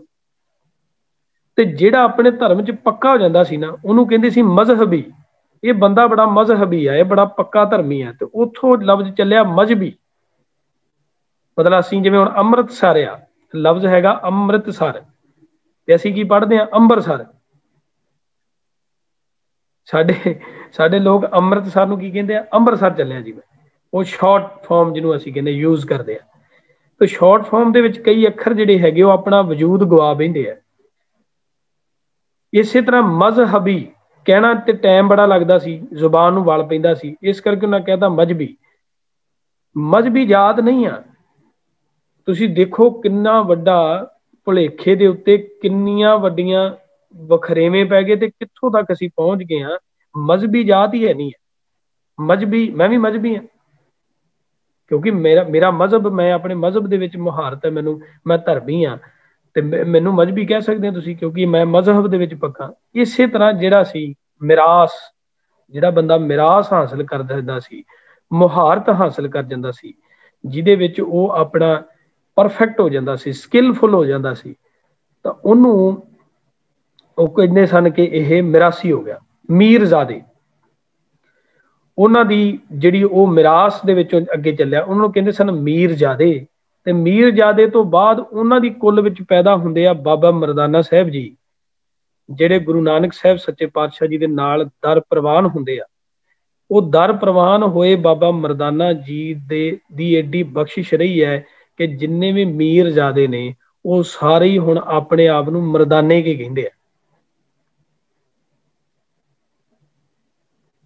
ਤੇ ਜਿਹੜਾ ਆਪਣੇ ਧਰਮ 'ਚ ਪੱਕਾ ਹੋ ਜਾਂਦਾ ਸੀ ਨਾ, ਉਹਨੂੰ ਕਹਿੰਦੇ ਸੀ ਮਜ਼ਹਬੀ। ਇਹ ਬੰਦਾ ਬੜਾ ਮਜ਼ਹਬੀ ਆ, ਇਹ ਬੜਾ ਪੱਕਾ ਧਰਮੀ ਆ। ਤੇ ਉੱਥੋਂ ਲਫ਼ਜ਼ ਚੱਲਿਆ ਮਜ਼ਹਬੀ। ਮਤਲਬ ਅਸੀਂ ਜਿਵੇਂ ਹੁਣ ਅੰਮ੍ਰਿਤਸਰ ਆ, ਲਫ਼ਜ਼ ਹੈਗਾ ਅੰਮ੍ਰਿਤਸਰ, ਤੇ ਅਸੀਂ ਕੀ ਪੜ੍ਹਦੇ ਹਾਂ? ਅੰਬਰਸਰ। ਸਾਡੇ ਲੋਕ ਅੰਮ੍ਰਿਤਸਰ ਨੂੰ ਕੀ ਕਹਿੰਦੇ ਆ? ਅੰਮ੍ਰਿਤਸਰ ਚੱਲਿਆ ਜੀ ਮੈਂ। ਉਹ ਸ਼ਾਰਟ ਫਾਰਮ ਜਿਹਨੂੰ ਅਸੀਂ ਕਹਿੰਦੇ ਯੂਜ਼ ਕਰਦੇ ਆ। ਤੇ ਸ਼ਾਰਟ ਫਾਰਮ ਦੇ ਵਿੱਚ ਕਈ ਅੱਖਰ ਜਿਹੜੇ ਹੈਗੇ ਉਹ ਆਪਣਾ ਵਜੂਦ ਗਵਾ ਬਹਿੰਦੇ ਆ। ਇਸੇ ਤਰ੍ਹਾਂ ਮਜ਼ਹਬੀ ਕਹਿਣਾ ਤੇ ਟਾਈਮ ਬੜਾ ਲੱਗਦਾ ਸੀ, ਜ਼ੁਬਾਨ ਨੂੰ ਵਲ ਪੈਂਦਾ ਸੀ, ਇਸ ਕਰਕੇ ਉਹਨਾਂ ਕਹਿਤਾ ਮਜ਼ਹਬੀ। ਮਜ਼ਹਬੀ ਜਾਤ ਨਹੀਂ ਆ। ਤੁਸੀਂ ਦੇਖੋ ਕਿੰਨਾ ਵੱਡਾ ਭੁਲੇਖੇ ਦੇ ਉੱਤੇ ਕਿੰਨੀਆਂ ਵੱਡੀਆਂ ਵਖਰੇਵੇਂ ਪੈ ਗਏ, ਤੇ ਕਿੱਥੋਂ ਤੱਕ ਅਸੀਂ ਪਹੁੰਚ ਗਏ ਹਾਂ। ਮਜ਼ਹਬੀ ਜਾਤ ਹੀ ਹੈ ਨਹੀਂ ਹੈ। ਮਜ਼ਹਬੀ, ਮੈਂ ਵੀ ਮਜ਼ਹਬੀ ਹਾਂ, ਕਿਉਂਕਿ ਮੇਰਾ ਮਜ਼ਹਬ, ਮੈਂ ਆਪਣੇ ਮਜ਼ਹਬ ਦੇ ਵਿੱਚ ਮੁਹਾਰਤ ਹੈ ਮੈਨੂੰ, ਮੈਂ ਧਰਮੀ ਹਾਂ, ਤੇ ਮੈਨੂੰ ਮਜ਼ਹਬੀ ਕਹਿ ਸਕਦੇ ਹੋ ਤੁਸੀਂ, ਕਿਉਂਕਿ ਮੈਂ ਮਜ਼ਹਬ ਦੇ ਵਿੱਚ ਪੱਕਾ। ਇਸੇ ਤਰ੍ਹਾਂ ਜਿਹੜਾ ਸੀ ਮਿਰਾਸ, ਜਿਹੜਾ ਬੰਦਾ ਮਿਰਾਸ ਹਾਸਲ ਕਰ ਦਿੰਦਾ ਸੀ, ਮੁਹਾਰਤ ਹਾਸਲ ਕਰ ਜਾਂਦਾ ਸੀ, ਜਿਹਦੇ ਵਿੱਚ ਉਹ ਆਪਣਾ ਪਰਫੈਕਟ ਹੋ ਜਾਂਦਾ ਸੀ, ਸਕਿੱਲਫੁਲ ਹੋ ਜਾਂਦਾ ਸੀ, ਤਾਂ ਉਹਨੂੰ ਉਹ ਕਹਿੰਦੇ ਸਨ ਕਿ ਇਹ ਮਿਰਾਸੀ ਹੋ ਗਿਆ। ਮੀਰਜ਼ਾਦੇ, ਉਹਨਾਂ ਦੀ ਜਿਹੜੀ ਉਹ ਮਿਰਾਸ ਦੇ ਵਿੱਚੋਂ ਅੱਗੇ ਚੱਲਿਆ, ਉਹਨਾਂ ਨੂੰ ਕਹਿੰਦੇ ਸਨ ਮੀਰਜ਼ਾਦੇ। ਤੇ ਮੀਰਜ਼ਾਦੇ ਤੋਂ ਬਾਅਦ ਉਹਨਾਂ ਦੀ ਕੁੱਲ ਵਿੱਚ ਪੈਦਾ ਹੁੰਦੇ ਆ ਬਾਬਾ ਮਰਦਾਨਾ ਸਾਹਿਬ ਜੀ, ਜਿਹੜੇ ਗੁਰੂ ਨਾਨਕ ਸਾਹਿਬ ਸੱਚੇ ਪਾਤਸ਼ਾਹ ਜੀ ਦੇ ਨਾਲ ਦਰ ਪ੍ਰਵਾਨ ਹੁੰਦੇ ਆ। ਉਹ ਦਰ ਪ੍ਰਵਾਨ ਹੋਏ ਬਾਬਾ ਮਰਦਾਨਾ ਜੀ ਦੀ ਏਡੀ ਬਖਸ਼ਿਸ਼ ਰਹੀ ਹੈ ਕਿ ਜਿੰਨੇ ਵੀ ਮੀਰਜ਼ਾਦੇ ਨੇ ਉਹ ਸਾਰੇ ਹੀ ਹੁਣ ਆਪਣੇ ਆਪ ਨੂੰ ਮਰਦਾਨੇ ਕੇ ਕਹਿੰਦੇ ਆ।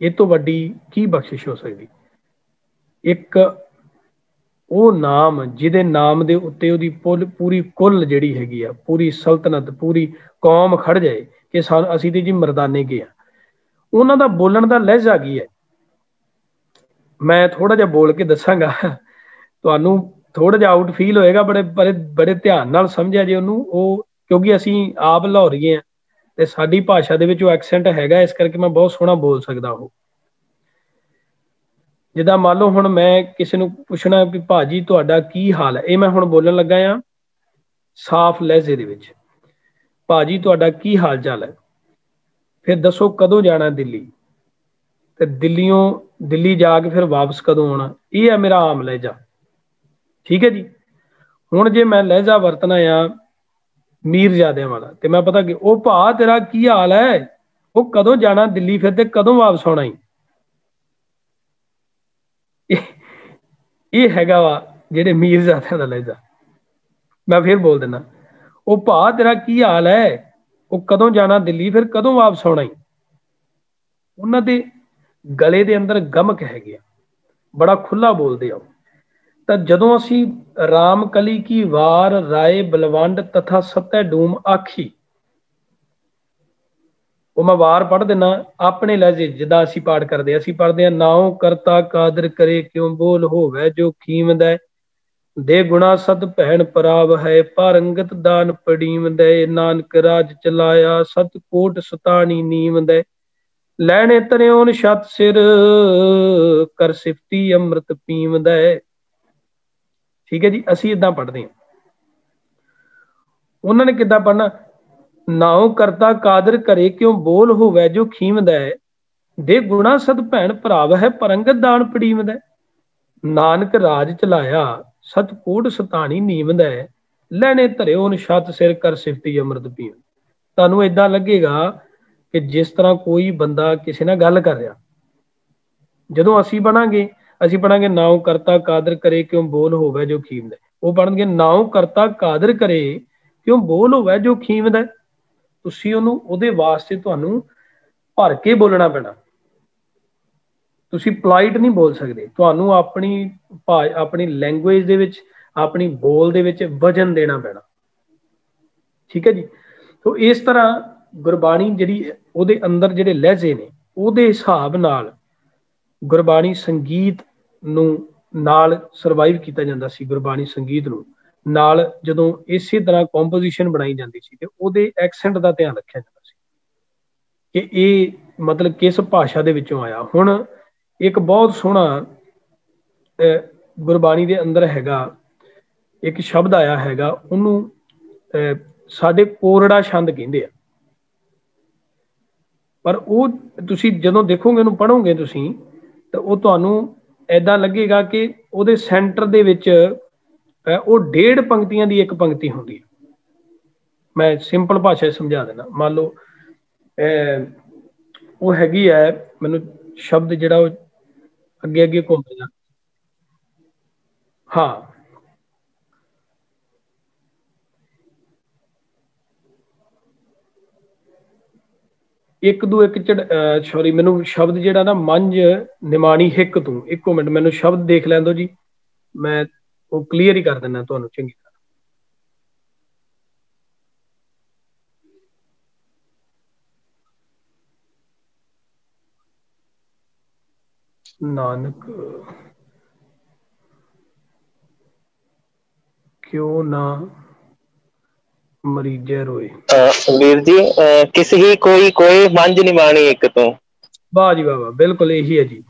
ਇਹ ਤੋਂ ਵੱਡੀ ਕੀ ਬਖਸ਼ਿਸ਼ ਹੋ ਸਕਦੀ? ਇੱਕ ਉਹ ਨਾਮ ਜਿਹਦੇ ਨਾਮ ਦੇ ਉੱਤੇ ਉਹਦੀ ਪੂਰੀ ਕੁੱਲ ਜਿਹੜੀ ਹੈਗੀ ਆ, ਪੂਰੀ ਸਲਤਨਤ, ਪੂਰੀ ਕੌਮ ਖੜ ਜਾਏ ਕਿ ਅਸੀਂ ਤੇ ਜੀ ਮਰਦਾਨੇ ਕੇ ਆ। ਉਹਨਾਂ ਦਾ ਬੋਲਣ ਦਾ ਲਹਿਜਾ ਕੀ ਹੈ, ਮੈਂ ਥੋੜਾ ਜਿਹਾ ਬੋਲ ਕੇ ਦੱਸਾਂਗਾ, ਤੁਹਾਨੂੰ ਥੋੜਾ ਜਿਹਾ ਆਊਟ ਫੀਲ ਹੋਏਗਾ, ਬੜੇ ਧਿਆਨ ਨਾਲ ਸਮਝਿਆ ਜੇ ਉਹਨੂੰ। ਉਹ ਕਿਉਂਕਿ ਅਸੀਂ ਆਪ ਲਾਹੌਰੀਏ ਆ, ਤੇ ਸਾਡੀ ਭਾਸ਼ਾ ਦੇ ਵਿੱਚ ਉਹ ਐਕਸੈਂਟ ਹੈਗਾ, ਇਸ ਕਰਕੇ ਮੈਂ ਬਹੁਤ ਸੋਹਣਾ ਬੋਲ ਸਕਦਾ। ਉਹ ਜਿੱਦਾਂ ਮੰਨ ਲਓ ਹੁਣ ਮੈਂ ਕਿਸੇ ਨੂੰ ਪੁੱਛਣਾ ਵੀ ਭਾਜੀ ਤੁਹਾਡਾ ਕੀ ਹਾਲ ਹੈ, ਇਹ ਮੈਂ ਹੁਣ ਬੋਲਣ ਲੱਗਾ ਆ ਸਾਫ਼ ਲਹਿਜੇ ਦੇ ਵਿੱਚ, ਭਾਜੀ ਤੁਹਾਡਾ ਕੀ ਹਾਲ ਚਾਲ ਹੈ, ਫਿਰ ਦੱਸੋ ਕਦੋਂ ਜਾਣਾ ਦਿੱਲੀ, ਤੇ ਦਿੱਲੀ ਜਾ ਕੇ ਫਿਰ ਵਾਪਸ ਕਦੋਂ ਆਉਣਾ। ਇਹ ਹੈ ਮੇਰਾ ਆਮ ਲਹਿਜਾ, ਠੀਕ ਹੈ ਜੀ। ਹੁਣ ਜੇ ਮੈਂ ਲਹਿਜਾ ਵਰਤਣਾ ਆ ਮੀਰਜ਼ਾਦਿਆਂ ਵਾਲਾ, ਤੇ ਮੈਂ ਪਤਾ ਕਿ ਉਹ ਭਾ ਤੇਰਾ ਕੀ ਹਾਲ ਹੈ, ਉਹ ਕਦੋਂ ਜਾਣਾ ਦਿੱਲੀ, ਫਿਰ ਤੇ ਕਦੋਂ ਵਾਪਸ ਆਉਣਾ ਹੀ। ਇਹ ਹੈਗਾ ਵਾ ਜਿਹੜੇ ਮੀਰਜ਼ਾਦਿਆਂ ਦਾ ਲਹਿਜਾ। ਮੈਂ ਫਿਰ ਬੋਲ ਦਿੰਦਾ, ਉਹ ਭਾ ਤੇਰਾ ਕੀ ਹਾਲ ਹੈ, ਉਹ ਕਦੋਂ ਜਾਣਾ ਦਿੱਲੀ, ਫਿਰ ਕਦੋਂ ਵਾਪਸ ਆਉਣਾ ਹੀ। ਉਹਨਾਂ ਦੇ गले दे अंदर गमक हैगी, बड़ा खुला बोलते हो। तो जदों असी राम कली की वार राय बलवंड तथा सतै डूम आखी, वो मैं वार पढ़ देना अपने लहजे जिदा असी पाठ करते, असी पढ़ते हैं नाओ करता कादर करे क्यों बोल होवै जो कीमद है, दे गुणा सत भैन पराव है पारंगत दान पड़ीम दे, नानक राज चलाया सत कोट सतानी नीम दे, लैने तरियोन छत सिर कर सिफती अमृत पीम दे। ठीक है जी, असी इदा पढ़ते हैं। उन्होंने किदा पढ़ना, नाओ करता कादर करे क्यों बोल होवै जो खीमद है, दे गुणा सत भैन भराव है परंगत दान पड़ीम दे, नानक राज चलाया सत कोट सतानी नीम दे, लैने धरियोन छत सिर कर सिफती अमृत पीम। तुहानूं इदां लगेगा कि जिस तरह कोई बंदा किसी नाल गल कर रहा, जदों असी पढ़ांगे नाओ करता कादर करे क्यों बोल होवै जो खीमद है, वो पढ़नगे नाओ करता कादर करे क्यों बोल होवै जो खीमद है। तुसीं उहनूं उहदे वास्ते तुहानूं भर के बोलना पैना, तुसीं पोलाइट नहीं बोल सकते, तुहानूं अपनी लैंगुएज दे विच अपनी बोल दे विच वजन देना पैना। ठीक है जी। तो इस तरह गुरबाणी जिहड़ी उहदे अंदर जिहड़े लहजे ने उहदे हिसाब नाल गुरबाणी संगीत नूं नाल सरवाइव किया जाता सी। गुरबाणी संगीत नूं नाल जदों इसे तरह कंपोजिशन बनाई जाती सी ते उहदे एक्सेंट का ध्यान रखिया जाता सी कि ये मतलब किस भाषा दे विचों आया। हुण एक बहुत सोहना गुरबाणी दे अंदर हैगा एक शब्द आया हैगा, उहनूं साडे कोरड़ा छंद कहंदे आ, पर वो तुसीं जदों देखोगे उहनूं पढ़ोगे तुसीं तो वो तुहानूं ऐदां लगेगा कि उहदे सेंटर दे विच वो 1.5 पंक्तियां दी एक पंक्ति होंदी है। मैं सिंपल भाषा समझा देना, मान लो वो हैगी है, मैनूं शब्द जिहड़ा अगे अगे घूमदा, हाँ एक दो एक सॉरी मैनूं शब्द जिहड़ा ना मंझ निमाणी हिक तूं, एक मिनट मैनूं शब्द देख लैण दो जी, मैं वो क्लीयर ही कर देना तुहानूं चंगी तरह। नानक क्यों ना मरीजे रोए, वीर जी किसी ही कोई कोई मंझ निमाणी एक तो, वाह जी वाह वाह, बिल्कुल यही है जी,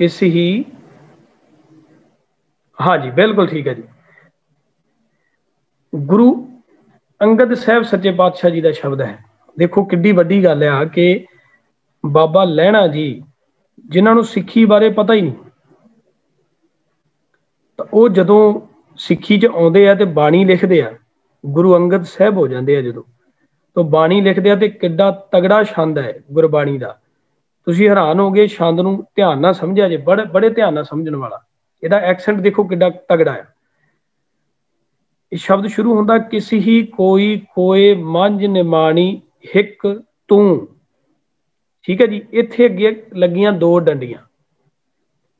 किसी ही, हाँ जी बिल्कुल ठीक है जी। गुरु अंगद साहब सच्चे पातशाह जी का शब्द है। देखो किड्डी वड्डी गल आ कि बाबा लहणा जी जिन्होंने सिक्खी बारे पता ही नहीं, तो वो जदों सिक्खी च आउंदे आ ते बाणी लिखते आ, गुरु अंगद साहब हो जाते हैं जदों, तो बाणी लिखते हैं तो किड्डा तगड़ा छंद है गुरबाणी का। तुसीं हैरान हो गए, छंद नूं ध्यान नाल समझिया जे, बड़े बड़े ध्यान नाल समझण वाला। इहदा एक्सेंट देखो किड्डा तगड़ा है। शब्द शुरू होंदा किसी ही कोई कोए मंझ निमाणी हिक तूं। ठीक है जी, इत्थे अगे लगियां दो डंडियां,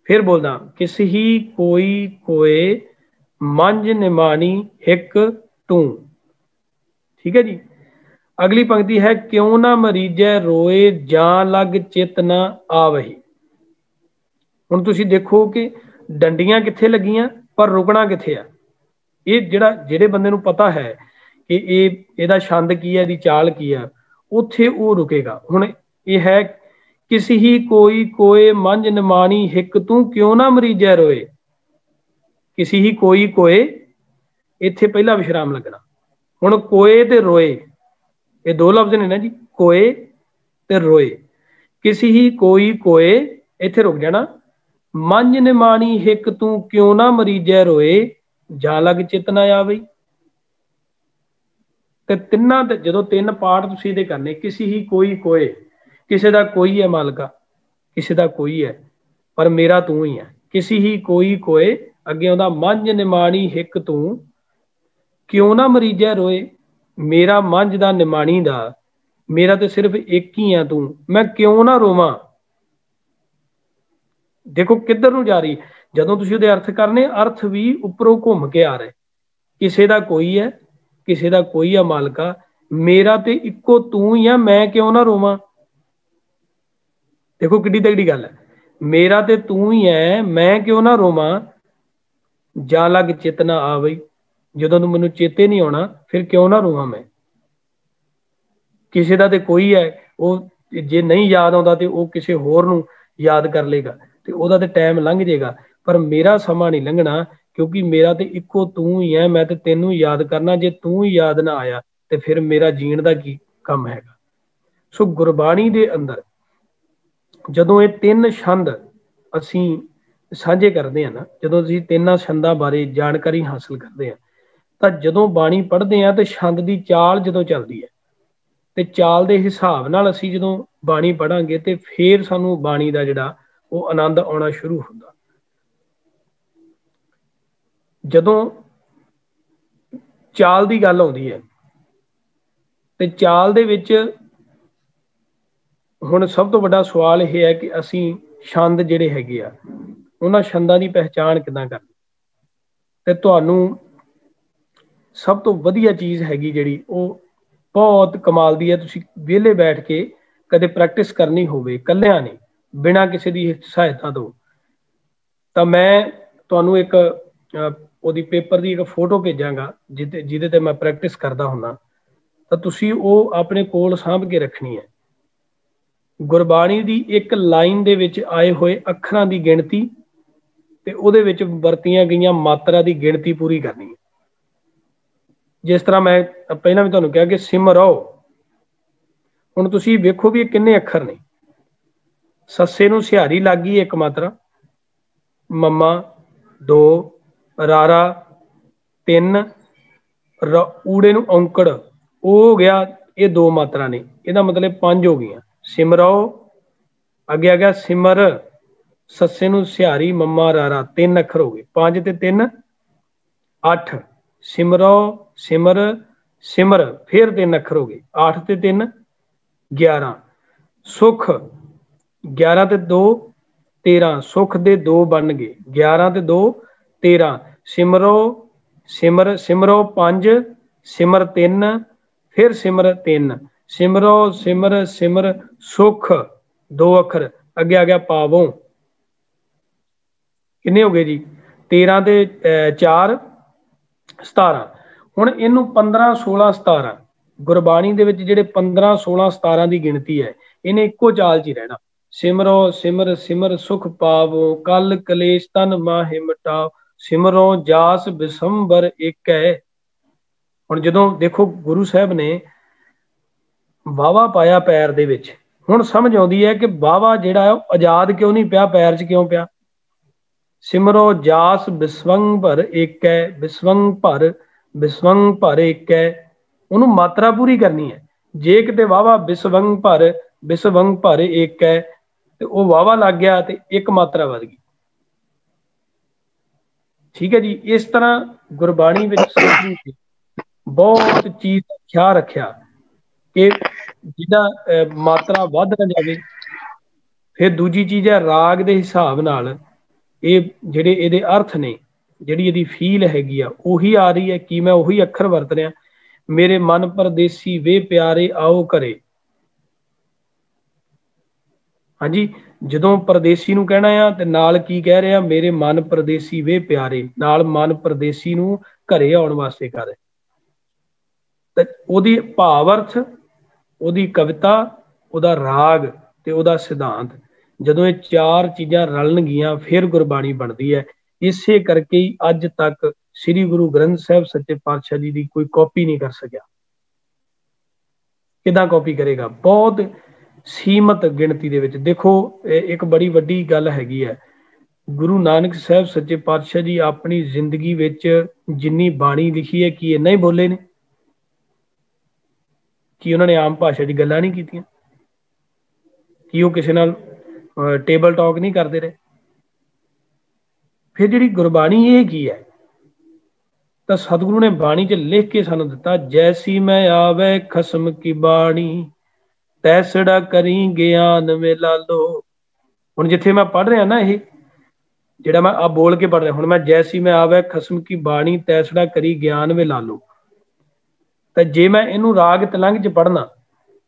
फिर बोलदा किसी ही कोई कोए मंझ निमाणी हिक तूं। ठीक है जी। अगली पंक्ति है क्यों ना मरीजै रोए जां लग चित ना आवही। हुण तुसीं देखो कि डंडियां कित्थे लगियां पर रुकना कित्थे आ। ये ਜਿਹੜੇ ਬੰਦੇ ਨੂੰ पता है कि ਇਹਦਾ छंद की है, ਇਹਦੀ चाल की है, उत्थे वो रुकेगा। हुण ये है किसी ही कोई कोए मंझ निमाणी हिक तू क्यों ना मरीजै रोए। किसी ही कोई कोए, इत्थे पहला विश्राम लगना। हुण कोए ते रोए ये दो लफ्ज ने ना जी, कोए ते रोए। किसी ही कोई कोए इत्थे रुक जाना, मंझ निमाणी हिक तू क्यों ना मरीजै रोए जा लग चित ना आवे। ते तिन्ना जो तीन पार्ट तुसीं इहदे करने, किसी ही कोई कोए, किसी का कोई है मालका, किसी का कोई है पर मेरा तू ही है। किसी ही कोई कोए अगे आउंदा मंझ निमाणी हिक तू क्यों ना मरीजै रोए। मेरा मंझ दा निमाणी दा, मेरा तो सिर्फ एक ही है तू, मैं क्यों ना रोवां। देखो किधर ਨੂੰ ਜਾ ਰਹੀ, ਜਦੋਂ ਤੁਸੀਂ ਉਹਦੇ ਅਰਥ ਕਰਨੇ, ਅਰਥ ਵੀ ਉੱਪਰੋਂ ਘੁੰਮ ਕੇ ਆ ਰਹੇ। ਕਿਸੇ ਦਾ ਕੋਈ ਹੈ, ਕਿਸੇ ਦਾ ਕੋਈ ਆ ਮਾਲਕਾ, ਮੇਰਾ ਤੇ ਇੱਕੋ ਤੂੰ ਹੀ ਆ, ਮੈਂ ਕਿਉਂ ਨਾ ਰੋਵਾਂ। ਦੇਖੋ ਕਿੱਡੀ ਤਗੜੀ ਗੱਲ ਹੈ, ਮੇਰਾ ਤੇ ਤੂੰ ਹੀ ਹੈ, ਮੈਂ ਕਿਉਂ ਨਾ ਰੋਵਾਂ। ਜਾਂ ਲੱਗ ਚਿੱਤ ਨਾ ਆਵਈ, ਜਦੋਂ ਤੂੰ ਮੈਨੂੰ ਚੇਤੇ ਨਹੀਂ ਆਉਣਾ ਫਿਰ ਕਿਉਂ ਨਾ ਰੋਵਾਂ ਮੈਂ। ਕਿਸੇ ਦਾ ਤੇ ਕੋਈ ਹੈ, ਉਹ ਜੇ ਨਹੀਂ ਯਾਦ ਆਉਂਦਾ ਤੇ ਉਹ ਕਿਸੇ ਹੋਰ ਨੂੰ ਯਾਦ ਕਰ ਲੇਗਾ ਤੇ ਉਹਦਾ ਤੇ ਟਾਈਮ ਲੰਘ ਜਾਏਗਾ, ਪਰ ਮੇਰਾ ਸਮਾਂ ਨਹੀਂ ਲੰਘਣਾ, ਕਿਉਂਕਿ ਮੇਰਾ ਤੇ ਇੱਕੋ ਤੂੰ ਹੀ ਹੈ, ਮੈਂ ਤੇ ਤੈਨੂੰ ਯਾਦ ਕਰਨਾ। ਜੇ ਤੂੰ ਹੀ ਯਾਦ ਨਾ ਆਇਆ ਤੇ ਫਿਰ ਮੇਰਾ ਜੀਣ ਦਾ ਕੀ ਕੰਮ ਹੈਗਾ। ਸੋ ਗੁਰਬਾਣੀ ਦੇ ਅੰਦਰ ਜਦੋਂ ਇਹ ਤਿੰਨ ਛੰਦ ਅਸੀਂ ਸਾਂਝੇ ਕਰਦੇ ਹਾਂ ਨਾ, ਜਦੋਂ ਅਸੀਂ ਤਿੰਨਾਂ ਛੰਦਾਂ ਬਾਰੇ ਜਾਣਕਾਰੀ ਹਾਸਲ ਕਰਦੇ ਹਾਂ, ਤਾਂ ਜਦੋਂ ਬਾਣੀ ਪੜ੍ਹਦੇ ਹਾਂ ਤੇ ਛੰਦ ਦੀ ਚਾਲ ਜਦੋਂ ਚੱਲਦੀ ਹੈ ਤੇ ਚਾਲ ਦੇ ਹਿਸਾਬ ਨਾਲ ਅਸੀਂ ਜਦੋਂ ਬਾਣੀ ਪੜ੍ਹਾਂਗੇ ਤੇ ਫਿਰ ਸਾਨੂੰ ਬਾਣੀ ਦਾ ਜਿਹੜਾ ਉਹ ਆਨੰਦ ਆਉਣਾ ਸ਼ੁਰੂ ਹੁੰਦਾ। ਜਦੋਂ ਚਾਲ ਦੀ ਗੱਲ ਆਉਂਦੀ ਹੈ ਤੇ ਚਾਲ ਦੇ ਵਿੱਚ ਹੁਣ ਸਭ ਤੋਂ ਵੱਡਾ ਸਵਾਲ ਇਹ ਹੈ ਕਿ ਅਸੀਂ ਛੰਦ ਜਿਹੜੇ ਹੈਗੇ ਆ ਉਹਨਾਂ ਛੰਦਾਂ ਦੀ ਪਹਿਚਾਣ ਕਿੱਦਾਂ ਕਰਨੀ। ਤੇ ਤੁਹਾਨੂੰ ਸਭ ਤੋਂ ਵਧੀਆ ਚੀਜ਼ ਹੈਗੀ ਜਿਹੜੀ ਉਹ ਬਹੁਤ ਕਮਾਲ ਦੀ ਹੈ, ਤੁਸੀਂ ਵਿਹਲੇ ਬੈਠ ਕੇ ਕਦੇ ਪ੍ਰੈਕਟਿਸ ਕਰਨੀ ਹੋਵੇ ਇਕੱਲਿਆਂ ਨੇ ਬਿਨਾਂ ਕਿਸੇ ਦੀ ਸਹਾਇਤਾ ਤੋਂ, ਤਾਂ ਮੈਂ ਤੁਹਾਨੂੰ ਇੱਕ ਉਹਦੀ ਪੇਪਰ ਦੀ ਇੱਕ ਫੋਟੋ ਭੇਜਾਂਗਾ ਜਿਹਦੇ ਤੇ ਮੈਂ ਪ੍ਰੈਕਟਿਸ ਕਰਦਾ ਹੁੰਦਾ, ਤਾਂ ਤੁਸੀਂ ਉਹ ਆਪਣੇ ਕੋਲ ਸਾਂਭ ਕੇ ਰੱਖਣੀ ਹੈ। ਗੁਰਬਾਣੀ ਦੀ ਇੱਕ ਲਾਈਨ ਦੇ ਵਿੱਚ ਆਏ ਹੋਏ ਅੱਖਰਾਂ ਦੀ ਗਿਣਤੀ ਤੇ ਉਹਦੇ ਵਿੱਚ ਵਰਤੀਆਂ ਗਈਆਂ ਮਾਤਰਾ ਦੀ ਗਿਣਤੀ ਪੂਰੀ ਕਰਨੀ ਹੈ। ਜਿਸ ਤਰ੍ਹਾਂ ਮੈਂ ਪਹਿਲਾਂ ਵੀ ਤੁਹਾਨੂੰ ਕਿਹਾ ਕਿ ਸਿਮਰੋ, ਹੁਣ ਤੁਸੀਂ ਵੇਖੋ ਵੀ ਇਹ ਕਿੰਨੇ ਅੱਖਰ ਨੇ। ਸੱਸੇ ਨੂੰ ਸਿਹਾਰੀ ਲੱਗ ਗਈ ਇੱਕ ਮਾਤਰਾ, ਮਮਾ 2, ਰਾਰਾ 3, ਊੜੇ ਨੂੰ ਔਂਕੜ ਉਹ ਹੋ ਗਿਆ, ਇਹ 2 ਮਾਤਰਾ ਨੇ, ਇਹਦਾ ਮਤਲਬ 5 ਹੋ ਗਈਆਂ। ਸਿਮਰੋ ਅੱਗੇ ਆ ਗਿਆ ਸਿਮਰ, ਸੱਸੇ ਨੂੰ ਸਿਹਾਰੀ ਮਮਾ ਰਾਰਾ 3 ਅੱਖਰ ਹੋ ਗਏ, 5 ਤੇ 3 8। ਸਿਮਰੋ ਸਿਮਰ ਸਿਮਰ ਫਿਰ 3 ਅੱਖਰ ਹੋ ਗਏ, 8 ਤੇ 3 11। ਸੁਖ 11 ਤੇ 2 13, ਸੁਖ ਦੇ 2 ਬਣ ਗਏ, 11 ਤੇ 2 13। ਸਿਮਰੋ ਸਿਮਰ ਸਿਮਰੋ 5, ਸਿਮਰ 3 ਫਿਰ ਸਿਮਰ 3। ਸਿਮਰੋ ਸਿਮਰ ਸਿਮਰ ਸੁਖ 2 ਅੱਖਰ, ਅੱਗੇ ਆ ਗਿਆ ਪਾਵੋਂ, ਕਿੰਨੇ ਹੋ ਗਏ ਜੀ 13 ਤੇ 4 17। ਹੁਣ ਇਹਨੂੰ 15 16 17 ਗੁਰਬਾਣੀ ਦੇ ਵਿੱਚ ਜਿਹੜੇ 15 16 17 ਦੀ ਗਿਣਤੀ ਹੈ, ਇਹਨੇ ਇੱਕੋ ਚਾਲ 'ਚ ਹੀ ਰਹਿਣਾ। ਸਿਮਰੋ ਸਿਮਰ ਸਿਮਰ ਸੁਖ ਪਾਵੋ, ਕਲ ਕਲੇਸ਼ ਤਨ ਮਾਹਿ ਮਿਟਾਓ, ਸਿਮਰੋ ਜਾਸ ਬਿਸੰਬਰ ਇੱਕ ਹੈ। ਹੁਣ ਜਦੋਂ ਦੇਖੋ ਗੁਰੂ ਸਾਹਿਬ ਨੇ ਵਾਵਾ ਪਾਇਆ ਪੈਰ ਦੇ ਵਿੱਚ, ਹੁਣ ਸਮਝ ਆਉਂਦੀ ਹੈ ਕਿ ਵਾਵਾ ਜਿਹੜਾ ਹੈ ਉਹ ਆਜ਼ਾਦ ਕਿਉਂ ਨਹੀਂ ਪਿਆ, ਪੈਰ 'ਚ ਕਿਉਂ ਪਿਆ। ਸਿਮਰੋ ਜਾਸ ਬਿਸਵੰਗ ਭਰ ਇੱਕ ਹੈ, ਬਿਸਵੰਗ ਭਰ ਇੱਕ ਹੈ, ਉਹਨੂੰ ਮਾਤਰਾ ਪੂਰੀ ਕਰਨੀ ਹੈ। ਜੇ ਕਿਤੇ ਵਾਵਾ ਬਿਸਵੰਗ ਭਰ ਇੱਕ ਹੈ ਤੇ ਉਹ ਵਾਵਾ ਲੱਗ ਗਿਆ ਤੇ ਇੱਕ ਮਾਤਰਾ ਵੱਧ ਗਈ। ਠੀਕ ਹੈ ਜੀ। ਇਸ ਤਰ੍ਹਾਂ ਗੁਰਬਾਣੀ ਵਿੱਚ ਬਹੁਤ ਚੀਜ਼ ਦਾ ਖਿਆਲ ਰੱਖਿਆ ਕਿ ਜਿਹਦਾ ਮਾਤਰਾ ਵੱਧ ਨਾ ਜਾਵੇ। ਫਿਰ ਦੂਜੀ ਚੀਜ਼ ਹੈ ਰਾਗ ਦੇ ਹਿਸਾਬ ਨਾਲ ਇਹ ਜਿਹੜੇ ਇਹਦੇ ਅਰਥ ਨੇ, ਜਿਹੜੀ ਇਹਦੀ ਫੀਲ ਹੈਗੀ ਆ ਉਹੀ ਆ ਰਹੀ ਹੈ ਕਿ ਮੈਂ ਉਹੀ ਅੱਖਰ ਵਰਤ ਰਿਹਾ। ਮੇਰੇ ਮਨ ਪਰਦੇਸੀ ਵੇ ਪਿਆਰੇ ਆਓ ਘਰੇ, ਹਾਂਜੀ, ਜਦੋਂ ਪਰਦੇਸੀ ਨੂੰ ਕਹਿਣਾ ਆ ਤੇ ਨਾਲ ਕੀ ਕਹਿ ਰਿਹਾ, ਮੇਰੇ ਮਨ ਪਰਦੇਸੀ ਵੇ ਪਿਆਰੇ, ਨਾਲ ਮਨ ਪਰਦੇਸੀ ਨੂੰ ਘਰੇ ਆਉਣ ਵਾਸਤੇ ਕਰ ਰਿਹਾ। ਤੇ ਉਹਦੀ ਭਾਵ ਅਰਥ, ਉਹਦੀ ਕਵਿਤਾ, ਉਹਦਾ ਰਾਗ ਤੇ ਉਹਦਾ ਸਿਧਾਂਤ, ਜਦੋਂ ਇਹ 4 ਚੀਜ਼ਾਂ ਰਲਣਗੀਆਂ ਫਿਰ ਗੁਰਬਾਣੀ ਬਣਦੀ ਹੈ। ਇਸੇ ਕਰਕੇ ਹੀ ਅੱਜ ਤੱਕ ਸ੍ਰੀ ਗੁਰੂ ਗ੍ਰੰਥ ਸਾਹਿਬ ਸੱਚੇ ਪਾਤਸ਼ਾਹ ਜੀ ਦੀ ਕੋਈ ਕਾਪੀ ਨਹੀਂ ਕਰ ਸਕਿਆ। ਕਿੱਦਾਂ ਕਾਪੀ ਕਰੇਗਾ? ਬਹੁਤ ਸੀਮਤ ਗਿਣਤੀ ਦੇ ਵਿੱਚ। ਦੇਖੋ ਇੱਕ ਬੜੀ ਵੱਡੀ ਗੱਲ ਹੈਗੀ ਹੈ, ਗੁਰੂ ਨਾਨਕ ਸਾਹਿਬ ਸੱਚੇ ਪਾਤਸ਼ਾਹ ਜੀ ਆਪਣੀ ਜ਼ਿੰਦਗੀ ਵਿੱਚ ਜਿੰਨੀ ਬਾਣੀ ਲਿਖੀ ਹੈ ਕੀ ਇੰਨਾ ਹੀ ਬੋਲੇ ਨੇ? ਕੀ ਉਹਨਾਂ ਨੇ ਆਮ ਭਾਸ਼ਾ 'ਚ ਗੱਲਾਂ ਨਹੀਂ ਕੀਤੀਆਂ? ਕੀ ਉਹ ਕਿਸੇ ਨਾਲ ਟੇਬਲ ਟਾਕ ਨਹੀਂ ਕਰਦੇ ਰਹੇ? ਫਿਰ ਜਿਹੜੀ ਗੁਰਬਾਣੀ ਇਹ ਕੀ ਹੈ? ਤਾਂ ਸਤਿਗੁਰੂ ਨੇ ਬਾਣੀ 'ਚ ਲਿਖ ਕੇ ਸਾਨੂੰ ਦਿੱਤਾ, ਜੈਸੀ ਮੈਂ ਆਵੇ ਖਸਮ ਕੀ ਬਾਣੀ ਤੈਸੜਾ ਕਰੀ ਗਿਆਨ ਮੇ ਲਾਲੋ। ਹੁਣ ਜਿੱਥੇ ਮੈਂ ਪੜ੍ਹ ਰਿਹਾ ਨਾ, ਇਹ ਜਿਹੜਾ ਮੈਂ ਆ ਬੋਲ ਕੇ ਪੜ ਰਿਹਾ ਹੁਣ, ਮੈਂ ਜੈਸੀ ਮੈਂ ਆਵੇ ਖਸਮ ਕੀ ਬਾਣੀ ਤੈਸੜਾ ਕਰੀ ਗਿਆਨ ਵੇ ਲਾਲੋ। ਤਾਂ ਜੇ ਮੈਂ ਇਹਨੂੰ ਰਾਗ ਤਲੰਗ 'ਚ ਪੜ੍ਹਨਾ,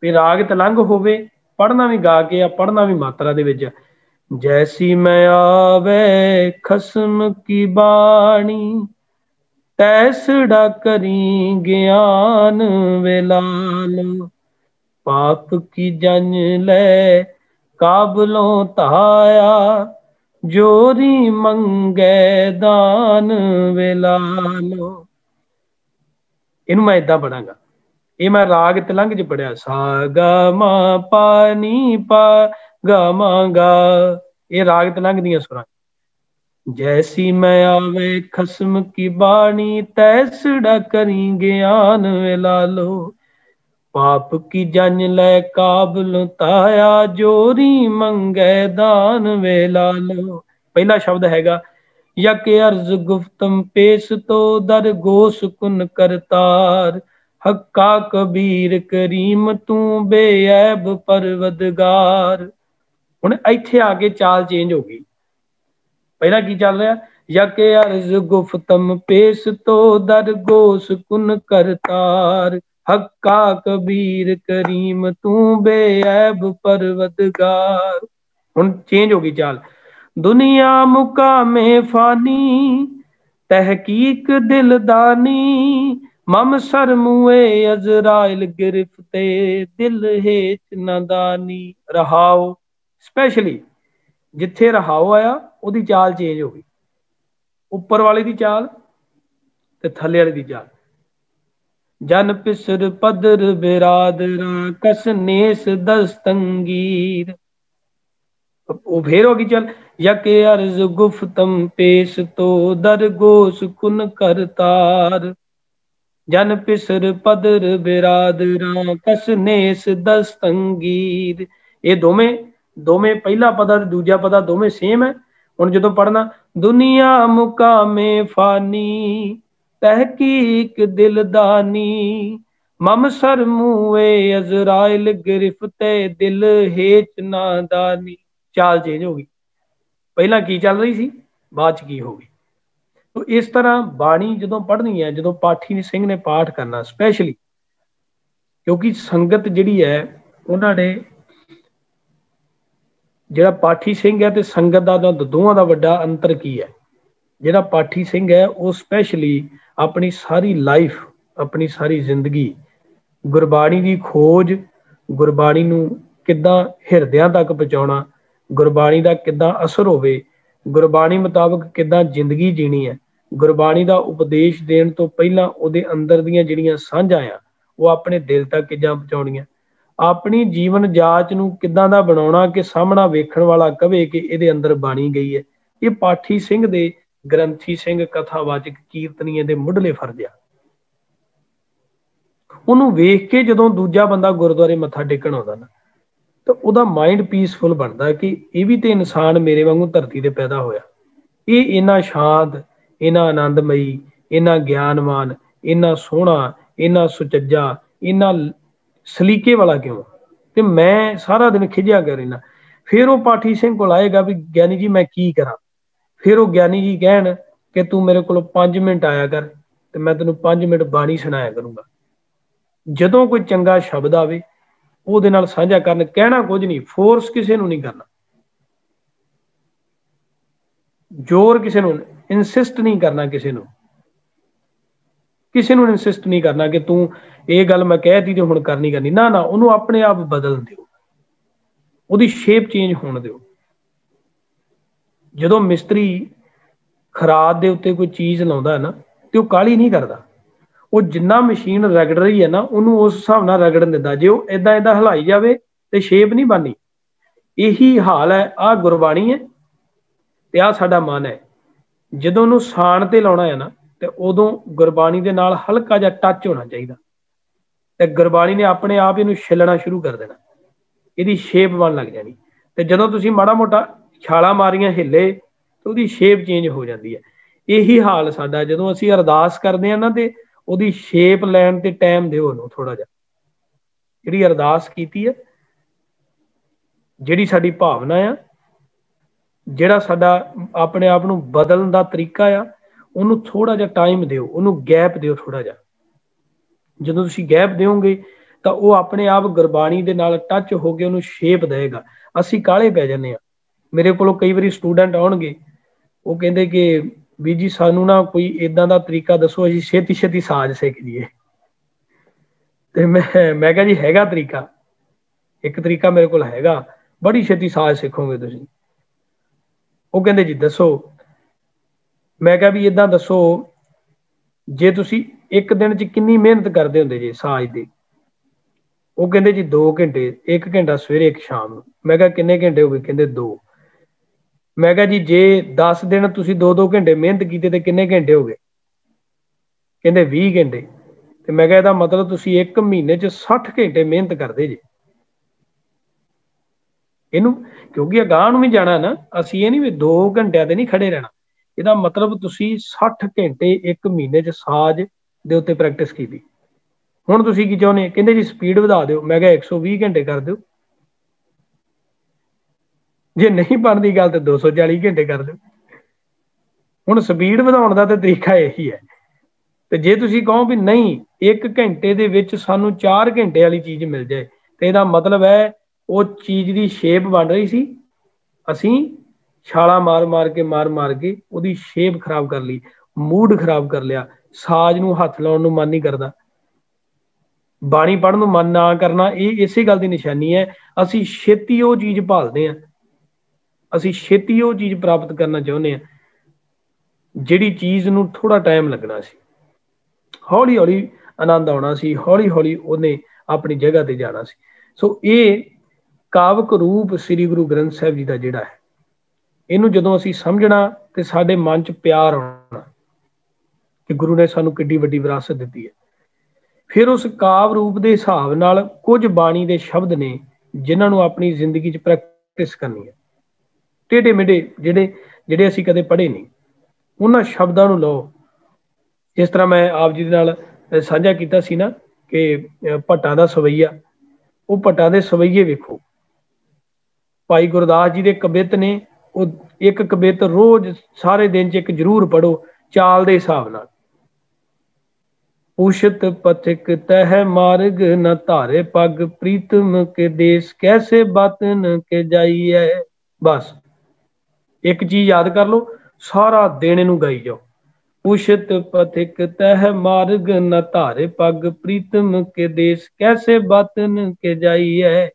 ਵੀ ਰਾਗ ਤਲੰਗ ਹੋਵੇ, ਪੜ੍ਹਨਾ ਵੀ ਗਾ ਕੇ ਆ, ਪੜ੍ਹਨਾ ਵੀ ਮਾਤਰਾ ਦੇ ਵਿੱਚ। ਜੈਸੀ ਮੈਂ ਆਵੇ ਖਸਮ ਕੀ ਬਾਣੀ ਤੈਸੜਾ ਕਰੀ ਗਿਆਨ ਵੇ ਲਾਲੋ। ਪਾਪ ਕੀ ਜੰਜ ਲੈ ਕਾਬਲੋਂ ਧਾਇਆ ਜੋਰੀ ਮੰਗੇ ਦਾਨ ਵੇ ਲਾਲੋ। ਇਹਨੂੰ ਮੈਂ ਏਦਾਂ ਪੜਾਂਗਾ, ਇਹ ਮੈਂ ਰਾਗ ਤਲੰਗ 'ਚ ਪੜਿਆ, ਸਾ ਗਾ ਮਾ ਪਾ ਨੀ ਪਾ ਗਾ ਮਾ ਗਾ, ਇਹ ਰਾਗ ਤਲੰਗ ਦੀਆਂ ਸੁਰਾਂ। ਜੈਸੀ ਮੈਂ ਆਵੇ ਖਸਮ ਕੀ ਬਾਣੀ ਤੈਸੜਾ ਕਰੀ ਗਿਆਨ ਵੇ ਲਾਲੋ। ਪਾਪ ਕੀ ਜੰਜ ਲੈ ਕਾਬਲ ਤਾਇਆ ਜੋਰੀ ਮੰਗੇ ਦਾਨ ਵੇ ਲਾਲੋ। ਪਹਿਲਾ ਸ਼ਬਦ ਹੈਗਾ ਯਕ ਅਰਜ਼ ਗੁਫਤਮ ਪੇਸ ਤੋ ਦਰ ਗੋਸ ਕੁਨ ਕਰਤਾਰ। ਹੱਕਾ ਕਬੀਰ ਕਰੀਮ ਤੂੰ ਬੇਅਬ ਪਰਵਦਗਾਰ। ਹੁਣ ਇੱਥੇ ਆ ਕੇ ਚਾਲ ਚੇਂਜ ਹੋ ਗਈ। ਪਹਿਲਾਂ ਕੀ ਚੱਲ ਰਿਹਾ, ਯਕ ਅਰਜ਼ ਗੁਫਤਮ ਪੇਸ ਤੋ ਦਰ ਗੋਸ ਕੁਨ ਕਰਤਾਰ। ਹੱਕਾ ਕਬੀਰ ਕਰੀਮ ਤੂੰ ਬੇਅਬ ਪਰਵਦਗਾਰ। ਹੁਣ ਚੇਂਜ ਹੋ ਗਈ ਚਾਲ। ਦੁਨੀਆ ਮੁਕਾਮੇ ਫਾਨੀ ਤਹਿਕੀਕ ਦਿਲਦਾਨੀ। ਮਮ ਸਰ ਮੂਏ ਅਜ਼ਰਾਇਲ ਗਿਰਫਤੇ ਦਿਲ ਹੇਚ ਨਾਦਾਨੀ। ਰਹਾਓ ਸਪੈਸ਼ਲੀ ਜਿੱਥੇ ਰਹਾਓ ਆਇਆ ਉਹਦੀ ਚਾਲ ਚੇਂਜ ਹੋ ਗਈ, ਉੱਪਰ ਵਾਲੇ ਦੀ ਚਾਲ ਤੇ ਥੱਲੇ ਵਾਲੇ ਦੀ ਚਾਲ। ਜਨ ਪਿਸਰ ਪਦਰ ਬਿਰਾਦਰਾ ਕਸ ਨੇਸ ਦਸਤੰਗੀਰ। ਉਹ ਫੇਰ ਹੋ ਗਈ ਚੱਲ, ਯਕ ਅਰਜ਼ ਗੁਫਤਮ ਪੇਸ਼ ਤੋ ਦਰ ਗੋਸ ਕੁਨ ਕਰਤਾਰ। ਜਨ ਪਿਸਰ ਪਦਰ ਬਿਰਾਦਰਾ ਕਸ ਨੇਸ ਦਸਤੰਗੀਰ। ਇਹ ਦੋਵੇਂ ਪਹਿਲਾ ਪਦਾ ਤੇ ਦੂਜਾ ਪਦਾ ਦੋਵੇਂ ਸੇਮ ਹੈ। ਹੁਣ ਜਦੋਂ ਪੜ੍ਹਨਾ, ਦੁਨੀਆ ਮੁਕਾਮੇ ਫਾਨੀ ਤਹਿਕੀਕ ਦਿਲਦਾਨੀ। ਮਮ ਸਰ ਮੂਏ ਅਜ਼ਰਾਇਲ ਗਿਰਫਤੇ ਦਿਲ ਹੇਚ ਨਾਦਾਨੀ। ਚਾਲ ਚੇਂਜ ਹੋ ਗਈ, ਪਹਿਲਾਂ ਕੀ ਚੱਲ ਰਹੀ ਸੀ, ਬਾਅਦ ਚ ਕੀ ਹੋ ਗਈ। ਤੋ ਇਸ ਤਰ੍ਹਾਂ ਬਾਣੀ ਜਦੋਂ ਪੜ੍ਹਨੀ ਹੈ, ਜਦੋਂ ਪਾਠੀ ਸਿੰਘ ਨੇ ਪਾਠ ਕਰਨਾ ਸਪੈਸ਼ਲੀ, ਕਿਉਂਕਿ ਸੰਗਤ ਜਿਹੜੀ ਹੈ ਉਹਨਾਂ ਨੇ, ਜਿਹੜਾ ਪਾਠੀ ਸਿੰਘ ਹੈ ਤੇ ਸੰਗਤ ਦਾ ਦੋਵਾਂ ਦਾ ਵੱਡਾ ਅੰਤਰ ਕੀ ਹੈ। ਜਿਹੜਾ ਪਾਠੀ ਸਿੰਘ ਹੈ ਉਹ ਸਪੈਸ਼ਲੀ ਆਪਣੀ ਸਾਰੀ ਲਾਈਫ, ਆਪਣੀ ਸਾਰੀ ਜ਼ਿੰਦਗੀ ਗੁਰਬਾਣੀ ਦੀ ਖੋਜ, ਗੁਰਬਾਣੀ ਨੂੰ ਕਿੱਦਾਂ ਹਿਰਦਿਆਂ ਤੱਕ ਪਹੁੰਚਾਉਣਾ, ਗੁਰਬਾਣੀ ਦਾ ਕਿੱਦਾਂ ਅਸਰ ਹੋਵੇ, ਗੁਰਬਾਣੀ ਮੁਤਾਬਕ ਕਿੱਦਾਂ ਜ਼ਿੰਦਗੀ ਜੀਣੀ ਹੈ, ਗੁਰਬਾਣੀ ਦਾ ਉਪਦੇਸ਼ ਦੇਣ ਤੋਂ ਪਹਿਲਾਂ ਉਹਦੇ ਅੰਦਰ ਦੀਆਂ ਜਿਹੜੀਆਂ ਸਾਂਝਾਂ ਆ ਉਹ ਆਪਣੇ ਦਿਲ ਤੱਕ ਕਿੱਦਾਂ ਪਹੁੰਚਾਉਣੀਆਂ, ਆਪਣੀ ਜੀਵਨ ਜਾਚ ਨੂੰ ਕਿੱਦਾਂ ਦਾ ਬਣਾਉਣਾ ਕਿ ਸਾਹਮਣਾ ਵੇਖਣ ਵਾਲਾ ਕਵੇ ਕਿ ਇਹਦੇ ਅੰਦਰ ਬਾਣੀ ਗਈ ਹੈ। ਇਹ ਪਾਠੀ ਸਿੰਘ ਦੇ, ਗ੍ਰੰਥੀ ਸਿੰਘ, ਕਥਾਵਾਚਕ, ਕੀਰਤਨੀਏ ਦੇ ਮੁੱਢਲੇ ਫਰਜ਼ ਆ। ਉਹਨੂੰ ਵੇਖ ਕੇ ਜਦੋਂ ਦੂਜਾ ਬੰਦਾ ਗੁਰਦੁਆਰੇ ਮੱਥਾ ਟੇਕਣ ਆਉਂਦਾ ਨਾ, ਤਾਂ ਉਹਦਾ ਮਾਈਂਡ ਪੀਸਫੁਲ ਬਣਦਾ ਕਿ ਇਹ ਵੀ ਤੇ ਇਨਸਾਨ ਮੇਰੇ ਵਾਂਗੂ ਧਰਤੀ ਤੇ ਪੈਦਾ ਹੋਇਆ। ਇਹ ਇੰਨਾ ਸ਼ਾਂਤ, ਇੰਨਾ ਆਨੰਦਮਈ, ਇੰਨਾ ਗਿਆਨਵਾਨ, ਇੰਨਾ ਸੋਹਣਾ, ਇੰਨਾ ਸੁਚੱਜਾ, ਇੰਨਾ ਸਲੀਕੇ ਵਾਲਾ ਕਿਉਂ, ਤੇ ਮੈਂ ਸਾਰਾ ਦਿਨ ਖਿਝਿਆ ਕਰ ਰਹਿਣਾ। ਫਿਰ ਉਹ ਪਾਠੀ ਸਿੰਘ ਕੋਲ ਆਏਗਾ ਵੀ ਗਿਆਨੀ ਜੀ ਮੈਂ ਕੀ ਕਰਾਂ। ਫਿਰ ਉਹ ਗਿਆਨੀ ਜੀ ਕਹਿਣ ਕਿ ਤੂੰ ਮੇਰੇ ਕੋਲ 5 ਮਿੰਟ ਆਇਆ ਕਰ ਤੇ ਮੈਂ ਤੈਨੂੰ 5 ਮਿੰਟ ਬਾਣੀ ਸੁਣਾਇਆ ਕਰੂੰਗਾ। ਜਦੋਂ ਕੋਈ ਚੰਗਾ ਸ਼ਬਦ ਆਵੇ ਉਹਦੇ ਨਾਲ ਸਾਂਝਾ ਕਰਨ, ਕਹਿਣਾ ਕੁਝ ਨਹੀਂ, ਫੋਰਸ ਕਿਸੇ ਨੂੰ ਨਹੀਂ ਕਰਨਾ, ਜ਼ੋਰ ਕਿਸੇ ਨੂੰ, ਇਨਸਿਸਟ ਨਹੀਂ ਕਰਨਾ, ਕਿਸੇ ਨੂੰ ਇਨਸਿਸਟ ਨਹੀਂ ਕਰਨਾ ਕਿ ਤੂੰ ਇਹ ਗੱਲ ਮੈਂ ਕਹਿਤੀ ਤੇ ਹੁਣ ਕਰਨੀ ਨਾ, ਉਹਨੂੰ ਆਪਣੇ ਆਪ ਬਦਲ ਦਿਓ, ਉਹਦੀ ਸ਼ੇਪ ਚੇਂਜ ਹੋਣ ਦਿਓ। ਜਦੋਂ ਮਿਸਤਰੀ ਖਰਾਦ ਦੇ ਉੱਤੇ ਕੋਈ ਚੀਜ਼ ਲਾਉਂਦਾ ਹੈ ਨਾ, ਤੇ ਉਹ ਕਾਹਲੀ ਨਹੀਂ ਕਰਦਾ, ਉਹ ਜਿੰਨਾ ਮਸ਼ੀਨ ਰਗੜ ਰਹੀ ਹੈ ਨਾ ਉਹਨੂੰ ਉਸ ਹਿਸਾਬ ਨਾਲ ਰਗੜਨ ਦਿੰਦਾ। ਜੇ ਉਹ ਏਦਾਂ ਹਿਲਾਈ ਜਾਵੇ ਤੇ ਸ਼ੇਪ ਨਹੀਂ ਬਣਨੀ। ਇਹੀ ਹਾਲ ਹੈ, ਆਹ ਗੁਰਬਾਣੀ ਹੈ ਤੇ ਆਹ ਸਾਡਾ ਮਨ ਹੈ। ਜਦੋਂ ਉਹਨੂੰ ਸਾਣ ਤੇ ਲਾਉਣਾ ਹੈ ਨਾ, ਤੇ ਉਦੋਂ ਗੁਰਬਾਣੀ ਦੇ ਨਾਲ ਹਲਕਾ ਜਿਹਾ ਟੱਚ ਹੋਣਾ ਚਾਹੀਦਾ, ਤੇ ਗੁਰਬਾਣੀ ਨੇ ਆਪਣੇ ਆਪ ਇਹਨੂੰ ਛਿੱਲਣਾ ਸ਼ੁਰੂ ਕਰ ਦੇਣਾ, ਇਹਦੀ ਸ਼ੇਪ ਬਣ ਲੱਗ ਜਾਣੀ। ਤੇ ਜਦੋਂ ਤੁਸੀਂ ਮਾੜਾ ਮੋਟਾ ਛਾਲਾਂ ਮਾਰੀਆਂ, ਹਿੱਲੇ, ਤੇ ਉਹਦੀ ਸ਼ੇਪ ਚੇਂਜ ਹੋ ਜਾਂਦੀ ਹੈ। ਇਹੀ ਹਾਲ ਸਾਡਾ, ਜਦੋਂ ਅਸੀਂ ਅਰਦਾਸ ਕਰਦੇ ਹਾਂ ਨਾ, ਤੇ ਉਹਦੀ ਸ਼ੇਪ ਲੈਣ ਤੇ ਟਾਈਮ ਦਿਓ ਉਹਨੂੰ ਥੋੜਾ ਜਿਹਾ। ਜਿਹੜੀ ਅਰਦਾਸ ਕੀਤੀ ਹੈ, ਜਿਹੜੀ ਸਾਡੀ ਭਾਵਨਾ ਆ, ਜਿਹੜਾ ਸਾਡਾ ਆਪਣੇ ਆਪ ਨੂੰ ਬਦਲਣ ਦਾ ਤਰੀਕਾ ਆ, ਉਹਨੂੰ ਥੋੜਾ ਜਿਹਾ ਟਾਈਮ ਦਿਓ, ਉਹਨੂੰ ਗੈਪ ਦਿਓ ਥੋੜਾ ਜਿਹਾ। ਜਦੋਂ ਤੁਸੀਂ ਗੈਪ ਦਿਓਗੇ ਤਾਂ ਉਹ ਆਪਣੇ ਆਪ ਗੁਰਬਾਣੀ ਦੇ ਨਾਲ ਟੱਚ ਹੋ ਕੇ ਉਹਨੂੰ ਸ਼ੇਪ ਦੇਵੇਗਾ। ਅਸੀਂ ਕਾਹਲੇ ਪੈ ਜਾਂਦੇ ਹਾਂ। ਮੇਰੇ ਕੋਲੋਂ ਕਈ ਵਾਰੀ ਸਟੂਡੈਂਟ ਆਉਣਗੇ, ਉਹ ਕਹਿੰਦੇ ਕਿ ਵੀ ਜੀ ਸਾਨੂੰ ਨਾ ਕੋਈ ਇਦਾਂ ਦਾ ਤਰੀਕਾ ਦੱਸੋ, ਅਸੀਂ ਛੇਤੀ ਛੇਤੀ ਸਾਜ਼ ਸਿੱਖ ਜੀਏ। ਤੇ ਮੈਂ ਕਿਹਾ ਜੀ ਹੈਗਾ ਤਰੀਕਾ, ਇੱਕ ਤਰੀਕਾ ਮੇਰੇ ਕੋਲ ਹੈਗਾ, ਬੜੀ ਛੇਤੀ ਸਾਜ਼ ਸਿੱਖੋਗੇ ਤੁਸੀਂ। ਉਹ ਕਹਿੰਦੇ ਜੀ ਦੱਸੋ। ਮੈਂ ਕਿਹਾ ਵੀ ਇਦਾਂ ਦੱਸੋ, ਜੇ ਤੁਸੀਂ ਇੱਕ ਦਿਨ 'ਚ ਕਿੰਨੀ ਮਿਹਨਤ ਕਰਦੇ ਹੁੰਦੇ ਜੇ ਸਾਜ਼ ਦੀ? ਉਹ ਕਹਿੰਦੇ ਜੀ 2 ਘੰਟੇ, 1 ਘੰਟਾ ਸਵੇਰੇ, 1 ਸ਼ਾਮ ਨੂੰ। ਮੈਂ ਕਿਹਾ ਕਿੰਨੇ ਘੰਟੇ ਹੋ ਗਏ? ਕਹਿੰਦੇ 2। ਮੈਂ ਕਿਹਾ ਜੀ ਜੇ 10 ਦਿਨ ਤੁਸੀਂ 2-2 ਘੰਟੇ ਮਿਹਨਤ ਕੀਤੀ ਤੇ ਕਿੰਨੇ ਘੰਟੇ ਹੋ ਗਏ? ਕਹਿੰਦੇ 20 ਘੰਟੇ। ਤੇ ਮੈਂ ਕਿਹਾ ਇਹਦਾ ਮਤਲਬ ਤੁਸੀਂ 1 ਮਹੀਨੇ 'ਚ 60 ਘੰਟੇ ਮਿਹਨਤ ਕਰਦੇ ਜੇ। ਇਹਨੂੰ ਕਿਉਂਕਿ ਅਗਾਂਹ ਨੂੰ ਵੀ ਜਾਣਾ ਨਾ, ਅਸੀਂ ਇਹ ਨਹੀਂ ਵੀ 2 ਘੰਟਿਆਂ ਤੇ ਨਹੀਂ ਖੜੇ ਰਹਿਣਾ। ਇਹਦਾ ਮਤਲਬ ਤੁਸੀਂ 60 ਘੰਟੇ 1 ਮਹੀਨੇ 'ਚ ਸਾਜ਼ ਦੇ ਉੱਤੇ ਪ੍ਰੈਕਟਿਸ ਕੀਤੀ। ਹੁਣ ਤੁਸੀਂ ਕੀ ਚਾਹੁੰਦੇ? ਕਹਿੰਦੇ ਜੀ ਸਪੀਡ ਵਧਾ ਦਿਓ। ਮੈਂ ਕਿਹਾ 120 ਘੰਟੇ ਕਰ ਦਿਓ। ਜੇ ਨਹੀਂ ਬਣਦੀ ਗੱਲ ਤੇ 240 ਘੰਟੇ ਕਰ ਦਿਓ। ਹੁਣ ਸਪੀਡ ਵਧਾਉਣ ਦਾ ਤਾਂ ਤਰੀਕਾ ਇਹੀ ਹੈ। ਤੇ ਜੇ ਤੁਸੀਂ ਕਹੋ ਵੀ ਨਹੀਂ, 1 ਘੰਟੇ ਦੇ ਵਿੱਚ ਸਾਨੂੰ 4 ਘੰਟੇ ਵਾਲੀ ਚੀਜ਼ ਮਿਲ ਜਾਏ, ਤੇ ਇਹਦਾ ਮਤਲਬ ਹੈ ਉਹ ਚੀਜ਼ ਦੀ ਸ਼ੇਪ ਬਣ ਰਹੀ ਸੀ, ਅਸੀਂ ਛਾਲਾ ਮਾਰ ਮਾਰ ਕੇ ਉਹਦੀ ਸ਼ੇਪ ਖਰਾਬ ਕਰ ਲਈ, ਮੂਡ ਖਰਾਬ ਕਰ ਲਿਆ, ਸਾਜ਼ ਨੂੰ ਹੱਥ ਲਾਉਣ ਨੂੰ ਮਨ ਨਹੀਂ ਕਰਦਾ, ਬਾਣੀ ਪੜ੍ਹਨ ਨੂੰ ਮਨ ਨਾ ਕਰਨਾ। ਇਹ ਇਸੇ ਗੱਲ ਦੀ ਨਿਸ਼ਾਨੀ ਹੈ ਅਸੀਂ ਛੇਤੀ ਉਹ ਚੀਜ਼ ਭਾਲਦੇ ਹਾਂ, ਅਸੀਂ ਛੇਤੀ ਉਹ ਚੀਜ਼ ਪ੍ਰਾਪਤ ਕਰਨਾ ਚਾਹੁੰਦੇ ਹਾਂ ਜਿਹੜੀ ਚੀਜ਼ ਨੂੰ ਥੋੜਾ ਟਾਈਮ ਲੱਗਣਾ ਸੀ। ਹੌਲੀ ਹੌਲੀ ਆਨੰਦ ਆਉਣਾ ਸੀ, ਹੌਲੀ ਹੌਲੀ ਉਹਨੇ ਆਪਣੀ ਜਗ੍ਹਾ ਤੇ ਜਾਣਾ ਸੀ। ਸੋ ਇਹ ਕਾਵਕ ਰੂਪ ਸ੍ਰੀ ਗੁਰੂ ਗ੍ਰੰਥ ਸਾਹਿਬ ਜੀ ਦਾ ਜਿਹੜਾ ਹੈ, ਇਹਨੂੰ ਜਦੋਂ ਅਸੀਂ ਸਮਝਣਾ ਤੇ ਸਾਡੇ ਮਨ 'ਚ ਪਿਆਰ ਆਉਣਾ ਕਿ ਗੁਰੂ ਨੇ ਸਾਨੂੰ ਕਿੱਡੀ ਵੱਡੀ ਵਿਰਾਸਤ ਦਿੱਤੀ ਹੈ। ਫਿਰ ਉਸ ਕਾਵ ਰੂਪ ਦੇ ਹਿਸਾਬ ਨਾਲ ਕੁਝ ਬਾਣੀ ਦੇ ਸ਼ਬਦ ਨੇ ਜਿਨ੍ਹਾਂ ਨੂੰ ਆਪਣੀ ਜ਼ਿੰਦਗੀ 'ਚ ਪ੍ਰੈਕਟਿਸ ਕਰਨੀ ਹੈ। ਟੇਢੇ ਮੇਢੇ ਜਿਹੜੇ ਅਸੀਂ ਕਦੇ ਪੜ੍ਹੇ ਨਹੀਂ, ਉਹਨਾਂ ਸ਼ਬਦਾਂ ਨੂੰ ਲਓ। ਜਿਸ ਤਰ੍ਹਾਂ ਮੈਂ ਆਪ ਜੀ ਦੇ ਨਾਲ ਸਾਂਝਾ ਕੀਤਾ ਸੀ ਨਾ ਕਿ ਭੱਟਾਂ ਦਾ ਸਵਈਆ, ਉਹ ਭੱਟਾਂ ਦੇ ਸਵਈਏ ਵੇਖੋ। ਭਾਈ ਗੁਰਦਾਸ ਜੀ ਦੇ ਕਵਿਤ ਨੇ, ਉਹ ਇੱਕ ਕਵਿਤ ਰੋਜ਼ ਸਾਰੇ ਦਿਨ 'ਚ ਇੱਕ ਜ਼ਰੂਰ ਪੜ੍ਹੋ, ਚਾਲ ਦੇ ਹਿਸਾਬ ਨਾਲ। ਪੁਸ਼ਤ ਪਥਿਕ ਤਹਿ ਮਾਰਗ ਨ ਧਾਰੇ ਪੱਗ, ਪ੍ਰੀਤਮ ਕੇ ਦੇਸ ਕੈਸੇ ਬਾਤਨ ਕੇ ਜਾਈਐ। ਬਸ ਇੱਕ ਚੀਜ਼ ਯਾਦ ਕਰ ਲਓ, ਸਾਰਾ ਦਿਨ ਇਹਨੂੰ ਗਾਈ ਜਾਓ। ਪੁਸ਼ਤ ਪਥਿਕ ਤਹਿ ਮਾਰਗ ਨ ਧਾਰੇ ਪੱਗ, ਪ੍ਰੀਤਮ ਕੇ ਦੇਸ ਕੈਸੇ ਬਾਤਨ ਕੇ ਜਾਈਐ।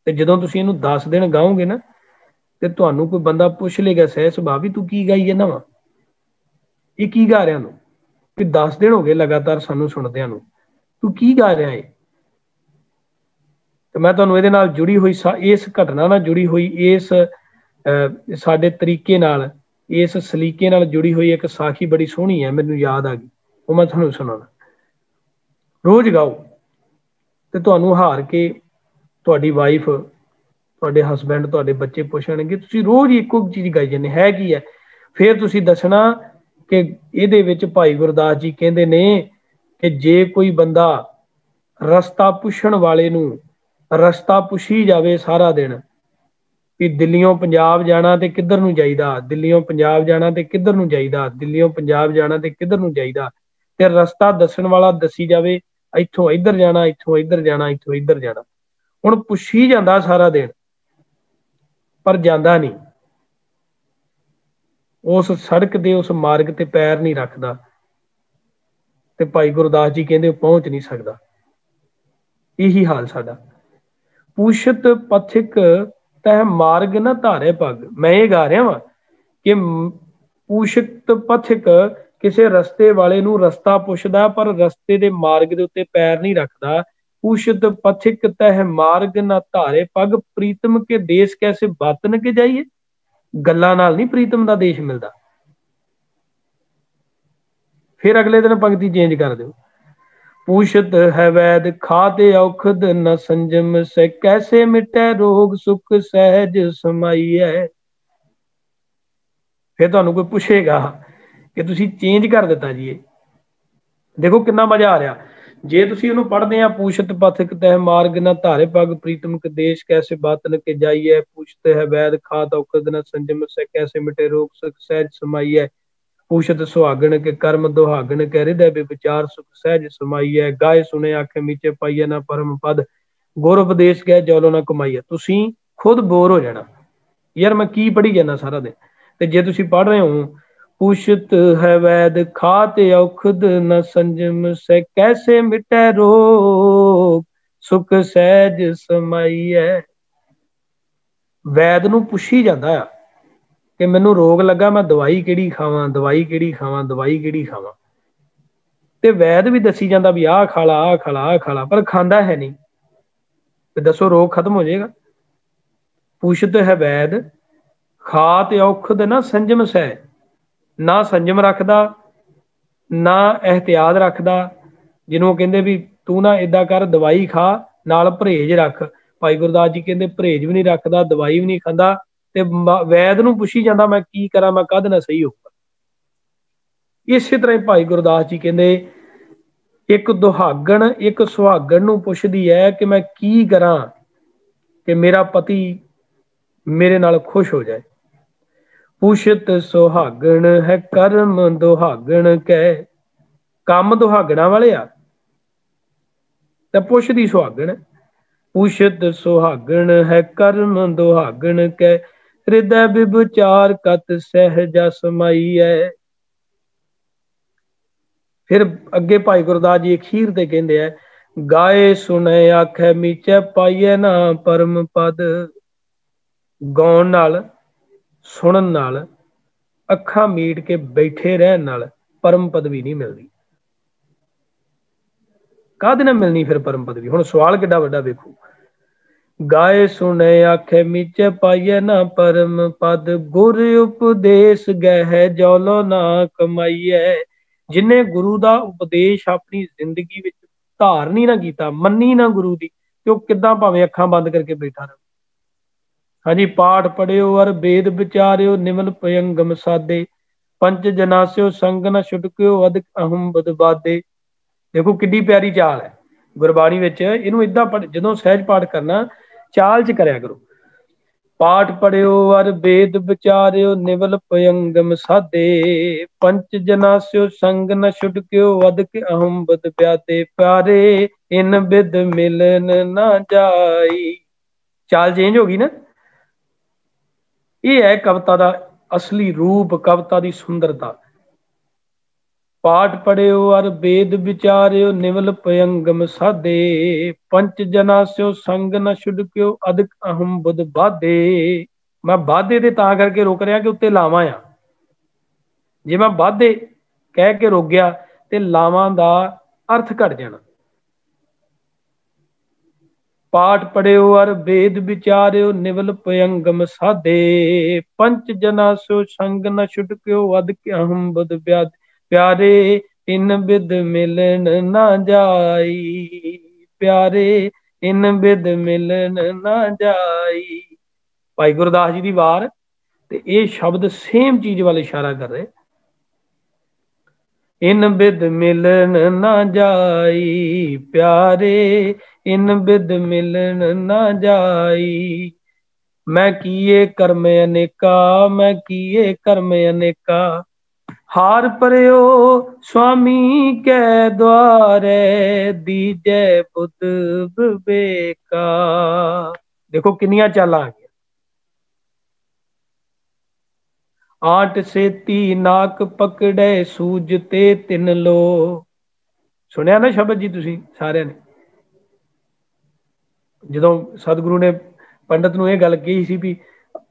ਤੇ ਜਦੋਂ ਤੁਸੀਂ ਇਹਨੂੰ 10 ਦਿਨ ਗਾਓਗੇ ਨਾ, ਤੇ ਤੁਹਾਨੂੰ ਕੋਈ ਬੰਦਾ ਪੁੱਛ ਲੇਗਾ ਸਹਿ ਸੁਭਾਅ ਵੀ ਤੂੰ ਕੀ ਗਾਈ ਜਾਂਦਾ ਵਾ, ਇਹ ਕੀ ਗਾ ਰਿਹਾ ਨੂੰ? ਕਿ 10 ਦਿਨ ਹੋ ਗਏ ਲਗਾਤਾਰ ਸਾਨੂੰ ਸੁਣਦਿਆਂ ਨੂੰ, ਤੂੰ ਕੀ ਗਾ ਰਿਹਾ ਹੈ? ਤੇ ਮੈਂ ਤੁਹਾਨੂੰ ਇਹਦੇ ਨਾਲ ਜੁੜੀ ਹੋਈ ਇਸ ਘਟਨਾ ਨਾਲ ਜੁੜੀ ਹੋਈ, ਇਸ ਸਾਡੇ ਤਰੀਕੇ ਨਾਲ, ਇਸ ਸਲੀਕੇ ਨਾਲ ਜੁੜੀ ਹੋਈ ਇੱਕ ਸਾਖੀ ਬੜੀ ਸੋਹਣੀ ਹੈ, ਮੈਨੂੰ ਯਾਦ ਆ ਗਈ, ਉਹ ਮੈਂ ਤੁਹਾਨੂੰ ਸੁਣਾਉਣਾ। ਰੋਜ਼ ਗਾਓ ਤੇ ਤੁਹਾਨੂੰ ਹਾਰ ਕੇ ਤੁਹਾਡੀ ਵਾਈਫ, ਤੁਹਾਡੇ ਹਸਬੈਂਡ, ਤੁਹਾਡੇ ਬੱਚੇ ਪੁੱਛਣਗੇ ਤੁਸੀਂ ਰੋਜ਼ ਇੱਕੋ ਚੀਜ਼ ਗਾਈ ਜਾਂਦੇ, ਹੈ ਕੀ ਹੈ? ਫਿਰ ਤੁਸੀਂ ਦੱਸਣਾ ਕਿ ਇਹਦੇ ਵਿੱਚ ਭਾਈ ਗੁਰਦਾਸ ਜੀ ਕਹਿੰਦੇ ਨੇ ਕਿ ਜੇ ਕੋਈ ਬੰਦਾ ਰਸਤਾ ਪੁੱਛਣ ਵਾਲੇ ਨੂੰ ਰਸਤਾ ਪੁੱਛੀ ਜਾਵੇ ਸਾਰਾ ਦਿਨ ਵੀ ਦਿੱਲੀੋਂ ਪੰਜਾਬ ਜਾਣਾ ਤੇ ਕਿੱਧਰ ਨੂੰ ਜਾਈਦਾ, ਦਿੱਲੀੋਂ ਪੰਜਾਬ ਜਾਣਾ ਤੇ ਕਿੱਧਰ ਨੂੰ ਜਾਈਦਾ, ਦਿੱਲੀੋਂ ਪੰਜਾਬ ਜਾਣਾ ਤੇ ਕਿੱਧਰ ਨੂੰ ਜਾਈਦਾ, ਤੇ ਰਸਤਾ ਦੱਸਣ ਵਾਲਾ ਦੱਸੀ ਜਾਵੇ ਇੱਥੋਂ ਇੱਧਰ ਜਾਣਾ, ਇੱਥੋਂ ਇੱਧਰ ਜਾਣਾ, ਇੱਥੋਂ ਇੱਧਰ ਜਾਣਾ। ਹੁਣ ਪੁੱਛੀ ਜਾਂਦਾ ਸਾਰਾ ਦਿਨ ਪਰ ਜਾਂਦਾ ਨਹੀਂ, ਉਸ ਸੜਕ ਦੇ ਉਸ ਮਾਰਗ ਤੇ ਪੈਰ ਨਹੀਂ ਰੱਖਦਾ, ਤੇ ਭਾਈ ਗੁਰਦਾਸ ਜੀ ਕਹਿੰਦੇ ਪਹੁੰਚ ਨਹੀਂ ਸਕਦਾ। ਇਹੀ ਹਾਲ ਸਾਡਾ। ਪੁਸ਼ਤ ਪਥਿਕ ਤਹਿ ਮਾਰਗ ਨਾ ਧਾਰੇ ਪੱਗ। ਮੈਂ ਇਹ ਗਾ ਰਿਹਾ ਵਾਂ ਕਿ ਪੁਸ਼ਤ ਪਥਿਕ ਕਿਸੇ ਰਸਤੇ ਵਾਲੇ ਨੂੰ ਰਸਤਾ ਪੁੱਛਦਾ ਪਰ ਰਸਤੇ ਦੇ ਮਾਰਗ ਦੇ ਉੱਤੇ ਪੈਰ ਨਹੀਂ ਰੱਖਦਾ। ਪੁਸ਼ਤ ਪਥਿਕ ਤਹਿ ਮਾਰਗ ਨਾ ਧਾਰੇ ਪੱਗ, ਪ੍ਰੀਤਮ ਕੇ ਦੇਸ਼ ਕੈਸੇ ਬਾਤਨ ਕੇ ਜਾਈਏ। ਗੱਲਾਂ ਨਾਲ ਨਹੀਂ ਪ੍ਰੀਤਮ ਦਾ ਦੇਸ਼ ਮਿਲਦਾ। ਫਿਰ ਅਗਲੇ ਦਿਨ ਪੰਕਤੀ ਚੇਂਜ ਕਰ ਦਿਓ। ਪੁਸ਼ਤ ਹੈ ਵੈਦ ਖਾਤੇ ਔਖਦ ਨ ਸੰਜਮ ਸੇ, ਕੈਸੇ ਮਿਟੈ ਰੋਗ ਸੁਖ ਸਹਿਜ ਸਮਾਈਐ। ਫਿਰ ਤੁਹਾਨੂੰ ਕੋਈ ਪੁੱਛੇਗਾ ਕਿ ਤੁਸੀਂ ਚੇਂਜ ਕਰ ਦਿੱਤਾ ਜੀ। ਇਹ ਦੇਖੋ ਕਿੰਨਾ ਮਜ਼ਾ ਆ ਰਿਹਾ। ਜੇ ਤੁਸੀਂ ਉਹਨੂੰ ਪੜ੍ਹਦੇ ਆ, ਪੂਛਤ ਪਥਿਕ ਤਹਿ ਮਾਰਗ ਨਾ ਧਾਰੇ ਪਗ ਪ੍ਰੀਤਮ ਕੇ ਦੇਸ਼ ਕੈਸੇ ਬਾਤਨ ਕੇ ਜਾਈਏ, ਪੂਛਤ ਹੈ ਵੈਦ ਖਾਤ ਔਖਦ ਨਾ ਸੰਜਮ ਸੇ ਕੈਸੇ ਮਿਟੇ ਰੋਗ ਸੁਖ ਸਹਿਜ ਸਮਾਈਐ, ਪੂਛਤ ਸੁਹਾਗਣ ਕੇ ਕਰਮ ਦੁਹਾਗਣ ਕੇ ਹਿਰਦੈ ਵਿਚਾਰ ਸੁਖ ਸਹਿਜ ਸਮਾਈਐ, ਗਾਏ ਸੁਣੇ ਆਖੇ ਮੀਚੇ ਪਾਈਏ ਨਾ ਪਰਮ ਪਦ, ਗੁਰ ਉਪਦੇਸ਼ ਗਏ ਜੋਲੋ ਨਾ ਕਮਾਈਐ। ਤੁਸੀਂ ਖੁਦ ਬੋਰ ਹੋ ਜਾਣਾ ਯਾਰ ਮੈਂ ਕੀ ਪੜ੍ਹੀ ਜਾਂਦਾ ਸਾਰਾ ਦਿਨ। ਤੇ ਜੇ ਤੁਸੀਂ ਪੜ੍ਹ ਰਹੇ ਹੋ ਪੂਛਤ ਹੈ ਵੈਦ ਖਾਤ ਔਖਦ ਨ ਸੰਜਮ ਸੇ ਕੈਸੇ ਮਿਟੈ ਰੋਗ ਸੁਖ ਸਹਿਜ ਸਮਾਈਐ। ਵੈਦ ਨੂੰ ਪੁੱਛੀ ਜਾਂਦਾ ਆ ਕਿ ਮੈਨੂੰ ਰੋਗ ਲੱਗਾ, ਮੈਂ ਦਵਾਈ ਕਿਹੜੀ ਖਾਵਾਂ, ਦਵਾਈ ਕਿਹੜੀ ਖਾਵਾਂ, ਦਵਾਈ ਕਿਹੜੀ ਖਾਵਾਂ। ਤੇ ਵੈਦ ਵੀ ਦੱਸੀ ਜਾਂਦਾ ਵੀ ਆਹ ਖਾ ਲਾ, ਆਹ ਖਾ ਲਾ, ਆਹ ਖਾ ਲਾ, ਪਰ ਖਾਂਦਾ ਹੈ ਨਹੀਂ। ਤੇ ਦੱਸੋ ਰੋਗ ਖਤਮ ਹੋ ਜਾਏਗਾ? ਪੁੱਛਤ ਹੈ ਵੈਦ ਖਾਤ ਔਖਦ ਨਾ ਸੰਜਮ ਸਹਿ, ਨਾ ਸੰਜਮ ਰੱਖਦਾ, ਨਾ ਇਹਤਿਆਤ ਰੱਖਦਾ। ਜਿਹਨੂੰ ਕਹਿੰਦੇ ਵੀ ਤੂੰ ਨਾ ਏਦਾਂ ਕਰ, ਦਵਾਈ ਖਾ ਨਾਲ ਪਰਹੇਜ ਰੱਖ। ਭਾਈ ਗੁਰਦਾਸ ਜੀ ਕਹਿੰਦੇ ਪਰਹੇਜ ਵੀ ਨਹੀਂ ਰੱਖਦਾ, ਦਵਾਈ ਵੀ ਨਹੀਂ ਖਾਂਦਾ, ਤੇ ਵੈਦ ਨੂੰ ਪੁੱਛੀ ਜਾਂਦਾ ਮੈਂ ਕੀ ਕਰਾਂ, ਮੈਂ ਕਦ ਨਾ ਸਹੀ ਹੋਊਗਾ। ਇਸੇ ਤਰ੍ਹਾਂ ਹੀ ਭਾਈ ਗੁਰਦਾਸ ਜੀ ਕਹਿੰਦੇ ਇੱਕ ਦੁਹਾਗਣ ਇੱਕ ਸੁਹਾਗਣ ਨੂੰ ਪੁੱਛਦੀ ਹੈ ਕਿ ਮੈਂ ਕੀ ਕਰਾਂ ਕਿ ਮੇਰਾ ਪਤੀ ਮੇਰੇ ਨਾਲ ਖੁਸ਼ ਹੋ ਜਾਏ। ਪੁੱਛਤ ਸੁਹਾਗਣ ਹੈ ਕਰਮ ਦੁਹਾਗਣ ਕਹਿ, ਕੰਮ ਦੁਹਾਗਣਾ ਵਾਲੇ ਆ ਤਾਂ ਪੁੱਛਦੀ ਸੁਹਾਗਣ। ਪੁੱਛਤ ਸੁਹਾਗਣ ਹੈ ਕਰਮ ਦੁਹਾਗਣ ਕਹਿ, ਹਿਰਦੈ ਵਿਚਾਰ ਕਤ ਸਹਿਜਾ ਸਮਾਈਐ। ਫਿਰ ਅੱਗੇ ਭਾਈ ਗੁਰਦਾਸ ਜੀ ਅਖੀਰ ਤੇ ਕਹਿੰਦੇ ਆ, ਗਾਏ ਸੁਣੇ ਆਖੇ ਮੀਚੈ ਪਾਈਐ ਨਾ ਪਰਮ ਪਦ। ਗਾਉਣ ਨਾਲ, ਸੁਣਨ ਨਾਲ, ਅੱਖਾਂ ਮੀਟ ਕੇ ਬੈਠੇ ਰਹਿਣ ਨਾਲ ਪਰਮ ਪਦਵੀ ਨਹੀਂ ਮਿਲਦੀ। ਕਾਹਦੇ ਨਾਲ ਮਿਲਣੀ ਫਿਰ ਪਰਮ ਪਦਵੀ? ਹੁਣ ਸਵਾਲ ਕਿੱਡਾ ਵੱਡਾ ਵੇਖੋ। ਗਾਏ ਸੁਣੇ ਆਖੇ ਮੀਚੈ ਪਾਈਐ ਨਾ ਪਰਮ ਪਦ, ਗੁਰ ਉਪਦੇਸ਼ ਗਹਿ ਜੋਲੋ ਨਾ ਕਮਾਈਐ। ਜਿਹਨੇ ਗੁਰੂ ਦਾ ਉਪਦੇਸ਼ ਆਪਣੀ ਜ਼ਿੰਦਗੀ ਵਿੱਚ ਧਾਰਨ ਹੀ ਨਾ ਕੀਤਾ, ਮੰਨੀ ਨਾ ਗੁਰੂ ਦੀ, ਤੇ ਉਹ ਕਿੱਦਾਂ ਭਾਵੇਂ ਅੱਖਾਂ ਬੰਦ ਕਰਕੇ ਬੈਠਾ ਰਹੇ। ਹਾਂਜੀ, ਪਾਠ ਪੜਿਓ ਅਰ ਵੇਦ ਵਿਚਾਰਿਓ, ਨਿਮਲ ਭਯੰਗਮ ਸਾਦੇ, ਪੰਚ ਜਨਾਸਿਓ ਸੰਗ ਨਾ ਛੁਟਕਿਓ, ਅਦਿਕ ਅਹੰ ਬਦ ਬਾਦੇ। ਦੇਖੋ ਕਿੱਡੀ ਪਿਆਰੀ ਚਾਲ ਹੈ ਗੁਰਬਾਣੀ ਵਿੱਚ। ਇਹਨੂੰ ਏਦਾਂ ਜਦੋਂ ਸਹਿਜ ਪਾਠ ਕਰਨਾ ਚਾਲ ਚ ਕਰਿਆ ਕਰੋ। ਪਾਠ ਪੜਿਓ ਅਰ ਵੇਦ ਵਿਚਾਰਿਓ, ਨਿਵਲ ਭਯੰਗਮ ਸਾਦੇ, ਪੰਚ ਜਨਾਸਿਓ ਸੰਗ ਨ ਛੁਟਕਿਓ, ਅਦਿਕ ਅਹੰ ਬਦ ਬਿਆਦੇ, ਪਿਆਰੇ ਇਨ ਬਿਦ ਮਿਲਨ ਨਾ ਜਾਈ। ਚਾਲ ਚੇਂਜ ਹੋ ਗਈ ਨਾ। ਇਹ ਹੈ ਕਵਿਤਾ ਦਾ ਅਸਲੀ ਰੂਪ, ਕਵਿਤਾ ਦੀ ਸੁੰਦਰਤਾ। ਪਾਠ ਪੜਿਓ ਅਰ ਵੇਦ ਵਿਚਾਰਿਓ, ਨਿਵਲ ਭਯੰਗਮ ਸਾਦੇ, ਪੰਚ ਜਨਾਸਿਓ ਸੰਗ ਨ ਛੁਡਕਿਓ, ਅਦਿਕ ਅਹੰ ਬੁਧ ਬਾਧੇ। ਮੈਂ ਬਾਧੇ ਤੇ ਤਾਂ ਕਰਕੇ ਰੁਕ ਰਿਹਾ ਕਿ ਉੱਤੇ ਲਾਵਾਂ ਆ। ਜੇ ਮੈਂ ਬਾਧੇ ਕਹਿ ਕੇ ਰੁਕ ਗਿਆ ਤੇ ਲਾਵਾਂ ਦਾ ਅਰਥ ਘਟ ਜਾਣਾ। ਪਾਠ ਪੜਿਓ ਅਰ ਵੇਦ ਵਿਚਾਰਿਓ, ਨਿਵਲ ਭਯੰਗਮ ਸਾਦੇ, ਪੰਚ ਜਨਾਸਿਓ ਸੰਗ ਨ ਛੁਟਕਿਓ, ਅਦਿਕ ਅਹੰ ਬੁਧ ਬਿਆਦ, ਪਿਆਰੇ ਇਨ ਬਿਦ ਮਿਲਨ ਨਾ ਜਾਈ, ਪਿਆਰੇ ਇਨ ਬਿਦ ਮਿਲਨ ਨਾ ਜਾਈ। ਭਾਈ ਗੁਰਦਾਸ ਜੀ ਦੀ ਵਾਰ ਤੇ ਇਹ ਸ਼ਬਦ ਸੇਮ ਚੀਜ਼ ਵੱਲ ਇਸ਼ਾਰਾ ਕਰ ਰਹੇ। ਇਨ ਬਿਦ ਮਿਲਨ ਨਾ ਜਾਈ, ਪਿਆਰੇ ਇਨ ਬਿਦ ਮਿਲਨ ਨਾ ਜਾਈ। ਮੈਂ ਕੀਏ ਕਰਮ ਅਨੇਕਾ, ਮੈਂ ਕੀਏ ਕਰਮ ਅਨੇਕਾ, ਹਾਰ ਪਰਿਓ ਸੁਆਮੀ ਕੈ ਦੁਆਰੇ, ਦੀਜੈ ਬੁੱਧ ਵਿਵੇਕਾ। ਦੇਖੋ ਕਿੰਨੀਆਂ ਚਾਲਾਂ ਆ ਗਈਆਂ। ਆਟ ਸੇਤੀ ਨਾਕ ਪਕੜੇ, ਸੂਝ ਤੇ ਤਿੰਨ ਲੋ। ਸੁਣਿਆ ਨਾ ਸ਼ਬਦ ਜੀ ਤੁਸੀਂ ਸਾਰਿਆਂ ਨੇ? ਜਦੋਂ ਸਤਿਗੁਰੂ ਨੇ ਪੰਡਤ ਨੂੰ ਇਹ ਗੱਲ ਕਹੀ ਸੀ ਵੀ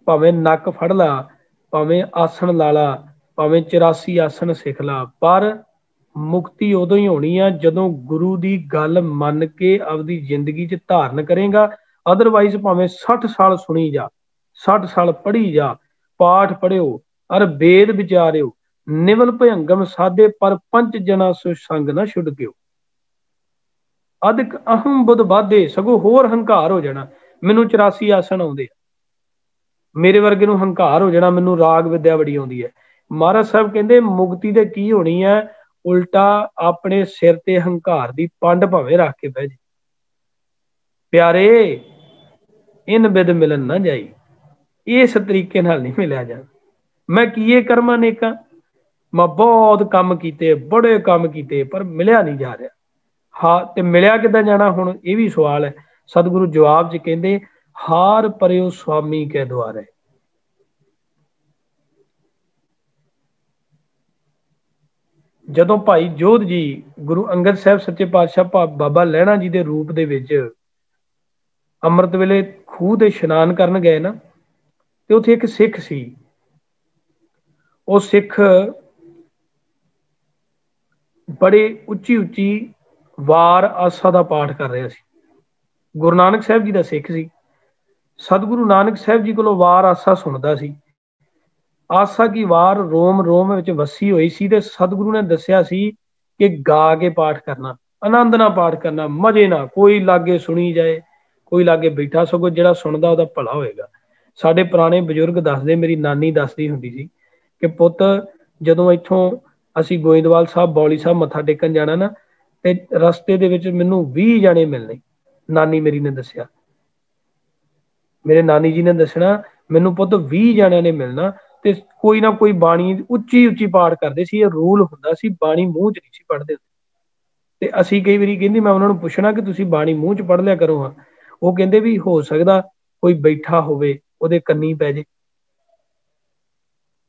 ਭਾਵੇਂ ਨੱਕ ਫੜ ਲਾ, ਭਾਵੇਂ ਆਸਣ ਲਾ ਲਾ, ਭਾਵੇਂ 84 ਆਸਣ ਸਿੱਖ ਲਾ, ਪਰ ਮੁਕਤੀ ਉਦੋਂ ਹੀ ਹੋਣੀ ਆ ਜਦੋਂ ਗੁਰੂ ਦੀ ਗੱਲ ਮੰਨ ਕੇ ਆਪਦੀ ਜ਼ਿੰਦਗੀ 'ਚ ਧਾਰਨ ਕਰੇਗਾ। ਅਦਰਵਾਈਜ਼ ਭਾਵੇਂ 60 ਸਾਲ ਸੁਣੀ ਜਾ, 60 ਸਾਲ ਪੜ੍ਹੀ ਜਾ, ਪਾਠ ਪੜ੍ਹਿਓ ਅਰ ਵੇਦ ਵਿਚਾਰਿਓ, ਨਿਵਲ ਭਯੰਗਮ ਸਾਧੇ, ਪਰ ਪੰਚ ਜਨਾ ਸੋ ਸੰਗ ਨਾ ਛੁਡਕਿਓ, ਅਦਿਕ ਅਹੰ ਬੁਧ ਬਾਧੇ। ਸਗੋਂ ਹੋਰ ਹੰਕਾਰ ਹੋ ਜਾਣਾ, ਮੈਨੂੰ 84 ਆਸਣ ਆਉਂਦੇ ਆ, ਮੇਰੇ ਵਰਗੇ ਨੂੰ ਹੰਕਾਰ ਹੋ ਜਾਣਾ, ਮੈਨੂੰ ਰਾਗ ਵਿਦਿਆ ਬੜੀ ਆਉਂਦੀ ਹੈ। ਮਹਾਰਾਜ ਸਾਹਿਬ ਕਹਿੰਦੇ ਮੁਕਤੀ ਤੇ ਕੀ ਹੋਣੀ ਹੈ? उल्टा अपने सिर ते हंकार दी पंड भावें रख के बह जाए। प्यारे इन बिद मिलन ना जाई, इस तरीके नाल नहीं मिलिया जाना। मैं किए कर्म अनेका, मैं बहुत काम किए, बड़े काम किए, पर मिलिया नहीं जा रहा। हाँ, तो मिलिया किदां जाना? हुण ये भी सवाल है। सतगुरु जवाब च कहते हार परियो स्वामी के द्वारे। ਜਦੋਂ ਭਾਈ ਜੋਧ ਜੀ ਗੁਰੂ ਅੰਗਦ ਸਾਹਿਬ ਸੱਚੇ ਪਾਤਸ਼ਾਹ ਬਾਬਾ ਲਹਿਣਾ ਜੀ ਦੇ ਰੂਪ ਦੇ ਵਿੱਚ ਅੰਮ੍ਰਿਤ ਵੇਲੇ ਖੂਹ ਤੇ ਇਸ਼ਨਾਨ ਕਰਨ ਗਏ ਨਾ, ਤੇ ਉੱਥੇ ਇੱਕ ਸਿੱਖ ਸੀ। ਉਹ ਸਿੱਖ ਬੜੇ ਉੱਚੀ ਉੱਚੀ ਵਾਰ ਆਸਾ ਦਾ ਪਾਠ ਕਰ ਰਿਹਾ ਸੀ। ਗੁਰੂ ਨਾਨਕ ਸਾਹਿਬ ਜੀ ਦਾ ਸਿੱਖ ਸੀ। ਸਤਿਗੁਰੂ ਨਾਨਕ ਸਾਹਿਬ ਜੀ ਕੋਲੋਂ ਵਾਰ ਆਸਾ ਸੁਣਦਾ ਸੀ। ਆਸਾ ਕੀ ਵਾਰ ਰੋਮ ਰੋਮ ਵਿੱਚ ਵਸੀ ਹੋਈ ਸੀ, ਤੇ ਸਤਿਗੁਰੂ ਨੇ ਦੱਸਿਆ ਸੀ ਕਿ ਗਾ ਕੇ ਪਾਠ ਕਰਨਾ, ਆਨੰਦ ਨਾਲ ਪਾਠ ਕਰਨਾ, ਮਜ਼ੇ ਨਾਲ, ਕੋਈ ਲਾਗੇ ਸੁਣੀ ਜਾਏ, ਕੋਈ ਲਾਗੇ ਬੈਠਾ, ਸਗੋਂ ਜਿਹੜਾ ਸੁਣਦਾ ਉਹਦਾ ਭਲਾ ਹੋਏਗਾ। ਸਾਡੇ ਪੁਰਾਣੇ ਬਜ਼ੁਰਗ ਦੱਸਦੇ, ਮੇਰੀ ਨਾਨੀ ਦੱਸਦੀ ਹੁੰਦੀ ਸੀ ਕਿ ਪੁੱਤ ਜਦੋਂ ਇੱਥੋਂ ਅਸੀਂ ਗੋਇੰਦਵਾਲ ਸਾਹਿਬ, ਬੌਲੀ ਸਾਹਿਬ ਮੱਥਾ ਟੇਕਣ ਜਾਣਾ ਨਾ, ਤੇ ਰਸਤੇ ਦੇ ਵਿੱਚ ਮੈਨੂੰ 20 ਜਾਣੇ ਮਿਲਣੇ। ਨਾਨੀ ਮੇਰੀ ਨੇ ਦੱਸਿਆ, ਮੇਰੇ ਨਾਨੀ ਜੀ ਨੇ ਦੱਸਣਾ, ਮੈਨੂੰ ਪੁੱਤ 20 ਜਾਣਿਆਂ ਨੇ ਮਿਲਣਾ, ਤੇ ਕੋਈ ਨਾ ਕੋਈ ਬਾਣੀ ਉੱਚੀ ਉੱਚੀ ਪਾਠ ਕਰਦੇ ਸੀ। ਇਹ ਰੂਲ ਹੁੰਦਾ ਸੀ, ਬਾਣੀ ਮੂੰਹ 'ਚ ਨਹੀਂ ਸੀ ਪੜ੍ਹਦੇ। ਤੇ ਅਸੀਂ ਕਈ ਵਾਰੀ ਕਹਿੰਦੀ, ਮੈਂ ਉਹਨਾਂ ਨੂੰ ਪੁੱਛਣਾ ਕਿ ਤੁਸੀਂ ਬਾਣੀ ਮੂੰਹ 'ਚ ਪੜ੍ਹ ਲਿਆ ਕਰੋ। ਹਾਂ, ਉਹ ਕਹਿੰਦੇ ਵੀ ਹੋ ਸਕਦਾ ਕੋਈ ਬੈਠਾ ਹੋਵੇ ਉਹਦੇ ਕੰਨੀ ਪੈ ਜੇ,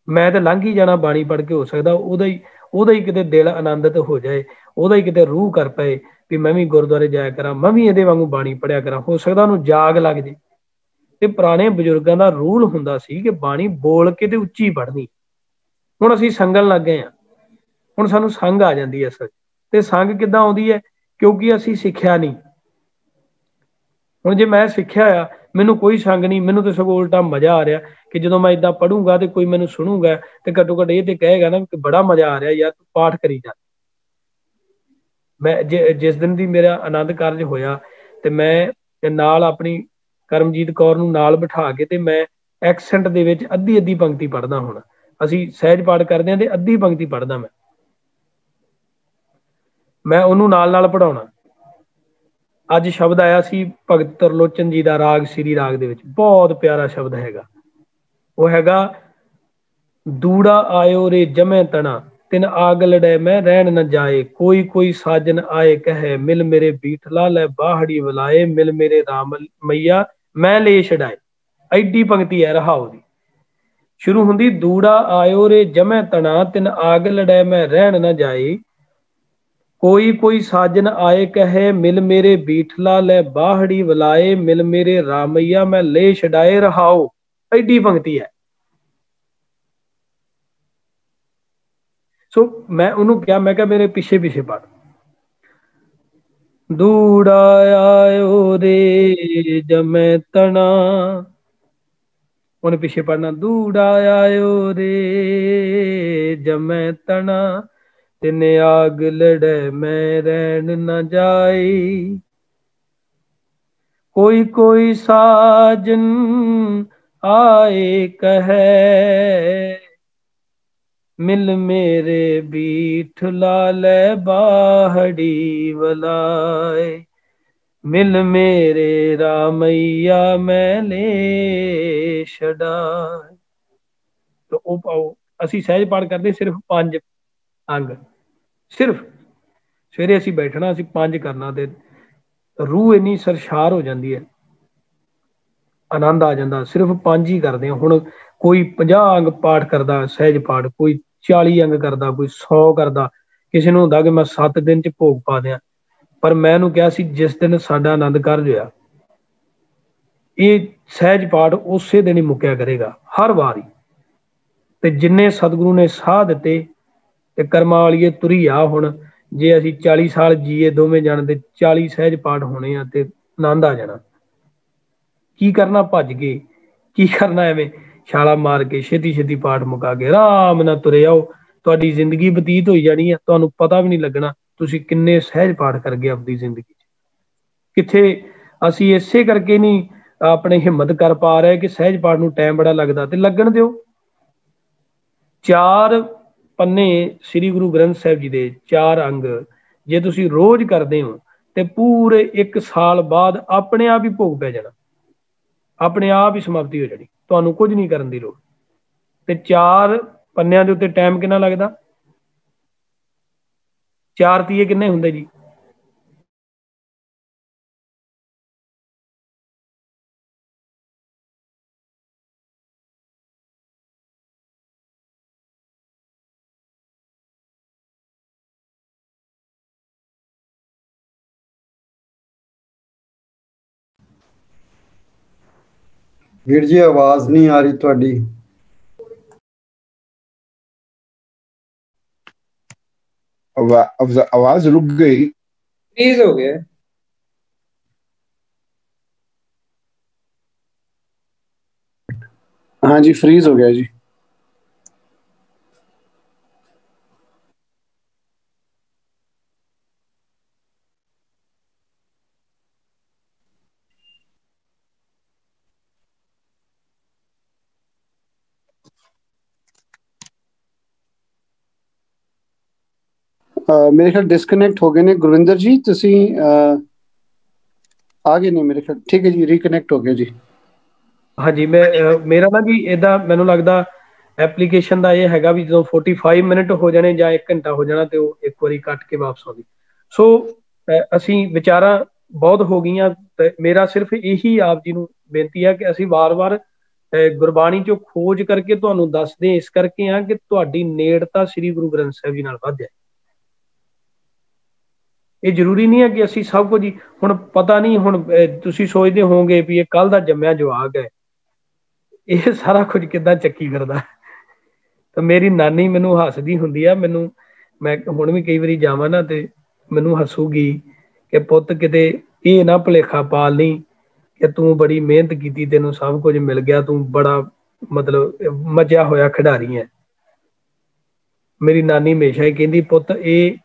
ਮੈਂ ਤਾਂ ਲੰਘ ਹੀ ਜਾਣਾ ਬਾਣੀ ਪੜ੍ਹ ਕੇ, ਹੋ ਸਕਦਾ ਉਹਦਾ ਹੀ ਕਿਤੇ ਦਿਲ ਆਨੰਦਿਤ ਹੋ ਜਾਏ, ਉਹਦਾ ਹੀ ਕਿਤੇ ਰੂਹ ਕਰ ਪਏ ਵੀ ਮੈਂ ਵੀ ਗੁਰਦੁਆਰੇ ਜਾਇਆ ਕਰਾਂ, ਮੈਂ ਵੀ ਇਹਦੇ ਵਾਂਗੂ ਬਾਣੀ ਪੜ੍ਹਿਆ ਕਰਾਂ, ਹੋ ਸਕਦਾ ਉਹਨੂੰ ਜਾਗ ਲੱਗ ਜੇ। ਤੇ ਪੁਰਾਣੇ ਬਜ਼ੁਰਗਾਂ ਦਾ ਰੂਲ ਹੁੰਦਾ ਸੀ ਕਿ ਬਾਣੀ ਬੋਲ ਕੇ ਤੇ ਉੱਚੀ ਪੜ੍ਹਨੀ। ਹੁਣ ਅਸੀਂ ਸੰਗਣ ਲੱਗ ਗਏ ਹਾਂ, ਹੁਣ ਸਾਨੂੰ ਸੰਗ ਆ ਜਾਂਦੀ ਹੈ ਅਸਲ। ਤੇ ਸੰਗ ਕਿੱਦਾਂ ਆਉਂਦੀ ਹੈ? ਕਿਉਂਕਿ ਅਸੀਂ ਸਿੱਖਿਆ ਨਹੀਂ। ਹੁਣ ਜੇ ਮੈਂ ਸਿੱਖਿਆ ਆ, ਮੈਨੂੰ ਕੋਈ ਸੰਗ ਨਹੀਂ, ਮੈਨੂੰ ਤਾਂ ਸਗੋਂ ਉਲਟਾ ਮਜ਼ਾ ਆ ਰਿਹਾ ਕਿ ਜਦੋਂ ਮੈਂ ਇਦਾਂ ਪੜ੍ਹੂੰਗਾ ਤੇ ਕੋਈ ਮੈਨੂੰ ਸੁਣੂਗਾ ਤੇ ਘੱਟੋ ਘੱਟ ਇਹ ਤੇ ਕਹੇਗਾ ਨਾ ਕਿ ਬੜਾ ਮਜ਼ਾ ਆ ਰਿਹਾ ਯਾਰ, ਤੂੰ ਪਾਠ ਕਰੀ ਜਾ। ਮੈਂ ਜਿਸ ਦਿਨ ਦੀ ਮੇਰਾ ਆਨੰਦ ਕਾਰਜ ਹੋਇਆ, ਤੇ ਮੈਂ ਨਾਲ ਆਪਣੀ ਕਰਮਜੀਤ ਕੌਰ ਨੂੰ ਨਾਲ ਬਿਠਾ ਕੇ ਤੇ ਮੈਂ ਐਕਸੈਂਟ ਦੇ ਵਿੱਚ ਅੱਧੀ ਅੱਧੀ ਪੰਕਤੀ ਪੜ੍ਹਦਾ। ਹੁਣ ਅਸੀਂ ਸਹਿਜ ਪਾਠ ਕਰਦੇ ਹਾਂ ਤੇ ਅੱਧੀ ਪੰਕਤੀ ਪੜ੍ਹਦਾ ਮੈਂ ਉਹਨੂੰ ਨਾਲ ਪੜ੍ਹਾਉਣਾ। ਅੱਜ ਸ਼ਬਦ ਆਇਆ ਸੀ ਭਗਤ ਤਰਲੋਚਨ ਜੀ ਦਾ, ਰਾਗ ਸ੍ਰੀ ਰਾਗ ਦੇ ਵਿੱਚ, ਬਹੁਤ ਪਿਆਰਾ ਸ਼ਬਦ ਹੈਗਾ। ਉਹ ਹੈਗਾ, ਦੂੜਾ ਆਇਓ ਰੇ ਜਮੈ ਤਣਾ, ਤਿਨ ਆਗ ਲੜੈ ਮੈਂ ਰਹਿਣ ਨ ਜਾਏ, ਕੋਈ ਕੋਈ ਸਾਜਨ ਆਏ ਕਹੇ, ਮਿਲ ਮੇਰੇ ਬੀਠਲਾ ਲੈ ਬਾਹੜੀ ਵਲਾਏ, ਮਿਲ ਮੇਰੇ ਰਾਮ ਮਈਆ ਮੈਂ ਲੈ ਛਡਾਏ। ਐਡੀ ਪੰਕਤੀ ਹੈ ਰਹਾਉ ਦੀ। ਸ਼ੁਰੂ ਹੁੰਦੀ ਦੂੜਾ ਆਇਓ ਰੇ ਜਮੈ ਤਣਾ, ਤਿਨ ਆਗ ਲੜੈ ਮੈਂ ਰਹਿਣ ਨ ਜਾਏ, ਕੋਈ ਕੋਈ ਸਾਜਨ ਆਏ ਕਹੇ, ਮਿਲ ਮੇਰੇ ਬੀਠਲਾ ਲੈ ਬਾਹੜੀ ਵਲਾਏ, ਮਿਲ ਮੇਰੇ ਰਾਮਈਆ ਮੈਂ ਲੈ ਛਡਾਏ। ਰਹਾਉ ਐਡੀ ਪੰਕਤੀ ਹੈ। ਸੋ ਮੈਂ ਉਹਨੂੰ ਕਿਹਾ, ਮੈਂ ਕਿਹਾ ਮੇਰੇ ਪਿੱਛੇ ਪਿੱਛੇ ਪੜ, ਦੂੜਾ ਆਇਓ ਰੇ ਜਮੈ ਤਣਾ, ਉਹਨੇ ਪਿੱਛੇ ਪੜਨਾ, ਦੂੜਾ ਆਇਓ ਰੇ ਜਮੈ ਤਣਾ, ਤਿਨ ਆਗ ਲੜੈ ਮੈਂ ਰਹਿਣ ਨ ਜਾਈ, ਕੋਈ ਕੋਈ ਸਾਜਨ ਆਏ ਕਹੈ, ਮਿਲ ਮੇਰੇ ਬੀਠਲਾ ਲੈ ਬਾਹੜੀ ਵਲਾਏ, ਮਿਲ ਮੇਰੇ ਰਾਮਈਆ ਮੈਂ ਲੈ ਛਡਾਏ। ਉਹ ਪਾਓ, ਅਸੀਂ ਸਹਿਜ ਪਾਠ ਕਰਦੇ ਸਿਰਫ 5 ਅੰਗ, ਸਿਰਫ ਸਵੇਰੇ ਅਸੀਂ ਬੈਠਣਾ, ਅਸੀਂ 5 ਕਰਨਾ, ਤੇ ਰੂਹ ਇੰਨੀ ਸਰਸ਼ਾਰ ਹੋ ਜਾਂਦੀ ਹੈ, ਆਨੰਦ ਆ ਜਾਂਦਾ। ਸਿਰਫ 5 ਹੀ ਕਰਦੇ ਹਾਂ। ਹੁਣ ਕੋਈ 50 ਅੰਗ ਪਾਠ ਕਰਦਾ ਸਹਿਜ ਪਾਠ, ਕੋਈ 40 ਅੰਗ ਕਰਦਾ, ਕੋਈ 100 ਕਰਦਾ, ਕਿਸੇ ਨੂੰ ਹੁੰਦਾ ਕਿ ਮੈਂ 7 ਦਿਨ 'ਚ ਭੋਗ ਪਾ ਦਿਆਂ। ਪਰ ਮੈਂ ਉਹਨੂੰ ਕਿਹਾ ਸੀ, ਜਿਸ ਦਿਨ ਸਾਡਾ ਆਨੰਦ ਕਾਰਜ ਹੋਇਆ, ਇਹ ਸਹਿਜ ਪਾਠ ਉਸੇ ਦਿਨ ਹੀ ਮੁੱਕਿਆ ਕਰੇਗਾ, ਹਰ ਵਾਰ ਹੀ। ਤੇ ਜਿੰਨੇ ਸਤਿਗੁਰੂ ਨੇ ਸਾਹ ਦਿੱਤੇ, ਤੇ ਕਰਮਾਂ ਵਾਲੀਏ ਤੁਰੀ ਆ। ਹੁਣ ਜੇ ਅਸੀਂ 40 ਸਾਲ ਜੀਏ ਦੋਵੇਂ ਜਾਣ, ਤੇ 40 ਸਹਿਜ ਪਾਠ ਹੋਣੇ ਆ, ਤੇ ਆਨੰਦ ਆ ਜਾਣਾ। ਕੀ ਕਰਨਾ ਭੱਜ ਕੇ, ਕੀ ਕਰਨਾ ਐਵੇਂ ਛਾਲਾ ਮਾਰ ਕੇ, ਛੇਤੀ ਛੇਤੀ ਪਾਠ ਮੁਕਾ ਕੇ ਆਰਾਮ ਨਾਲ ਤੁਰੇ ਆਓ। ਤੁਹਾਡੀ ਜ਼ਿੰਦਗੀ ਬਤੀਤ ਹੋਈ ਜਾਣੀ ਹੈ, ਤੁਹਾਨੂੰ ਪਤਾ ਵੀ ਨਹੀਂ ਲੱਗਣਾ ਤੁਸੀਂ ਕਿੰਨੇ ਸਹਿਜ ਪਾਠ ਕਰ ਗਏ ਆਪਣੀ ਜ਼ਿੰਦਗੀ 'ਚ। ਕਿੱਥੇ ਅਸੀਂ ਇਸੇ ਕਰਕੇ ਨਹੀਂ ਆਪਣੇ ਹਿੰਮਤ ਕਰ ਪਾ ਰਹੇ ਕਿ ਸਹਿਜ ਪਾਠ ਨੂੰ ਟਾਈਮ ਬੜਾ ਲੱਗਦਾ, ਤੇ ਲੱਗਣ ਦਿਓ। 4 ਪੰਨੇ ਸ੍ਰੀ ਗੁਰੂ ਗ੍ਰੰਥ ਸਾਹਿਬ ਜੀ ਦੇ 4 ਅੰਗ ਜੇ ਤੁਸੀਂ ਰੋਜ਼ ਕਰਦੇ ਹੋ ਤੇ ਪੂਰੇ 1 ਸਾਲ ਬਾਅਦ ਆਪਣੇ ਆਪ ਹੀ ਭੋਗ ਪੈ ਜਾਣਾ, ਆਪਣੇ ਆਪ ਹੀ ਸਮਾਪਤੀ ਹੋ ਜਾਣੀ, ਤੁਹਾਨੂੰ ਕੁਝ ਨਹੀਂ ਕਰਨ ਦੀ ਲੋੜ। ਤੇ 4 ਪੰਨਿਆਂ ਦੇ ਉੱਤੇ ਟਾਈਮ ਕਿੰਨਾ ਲੱਗਦਾ? 4 ਤੀਏ ਕਿੰਨੇ ਹੁੰਦੇ ਜੀ? ਵੀਰ ਜੀ ਆਵਾਜ਼ ਨਹੀਂ ਆ ਰਹੀ ਤੁਹਾਡੀ। आवाज रुक गई, फ्रीज हो गया। हाँ जी फ्रीज हो गया जी। मेरे ख्याल डिस्कनेक्ट हो गए ने गुरविंदर जी, तुसी आ गए नहीं मेरे ख्याल। ठीक है जी, रिकनेक्ट हो गया जी। हाँ जी, मैं मेरा ना जी इदा मैनू लगता एप्लीकेशन का यह हैगा भी जो 45 मिनट हो जाने या 1 घंटा हो जाना तो एक बारी कट के वापस आउंदी। सो असी विचारा बहुत हो गई। मेरा सिर्फ यही आप जी नूं बेनती है कि असी वार वार गुरबाणी चो खोज करके तुहानूं दसदे इस करके हाँ कि तुहाडी नेड़ता श्री गुरु ग्रंथ साहिब जी नाल वध जाए। ये जरूरी नहीं है कि असी सब कुछ ही हुण पता नहीं। हुण तुसीं सोचदे होवोगे भी ये कल दा जम्मिया जवाक है, ये सारा कुछ किद्दां चक्की फिरदा। तो मेरी नानी मैनू हसदी हुंदी आ, मैनू मैं हुण भी कई वारी जावां ना ते मैनू हसूगी कि पुत्त किते ये ना भुलेखा पाल नहीं कि तू बड़ी मेहनत की, तेनों सब कुछ मिल गया, तू बड़ा मतलब मचा होया खिडारी है। मेरी नानी हमेशा ही कहती पुत्त ये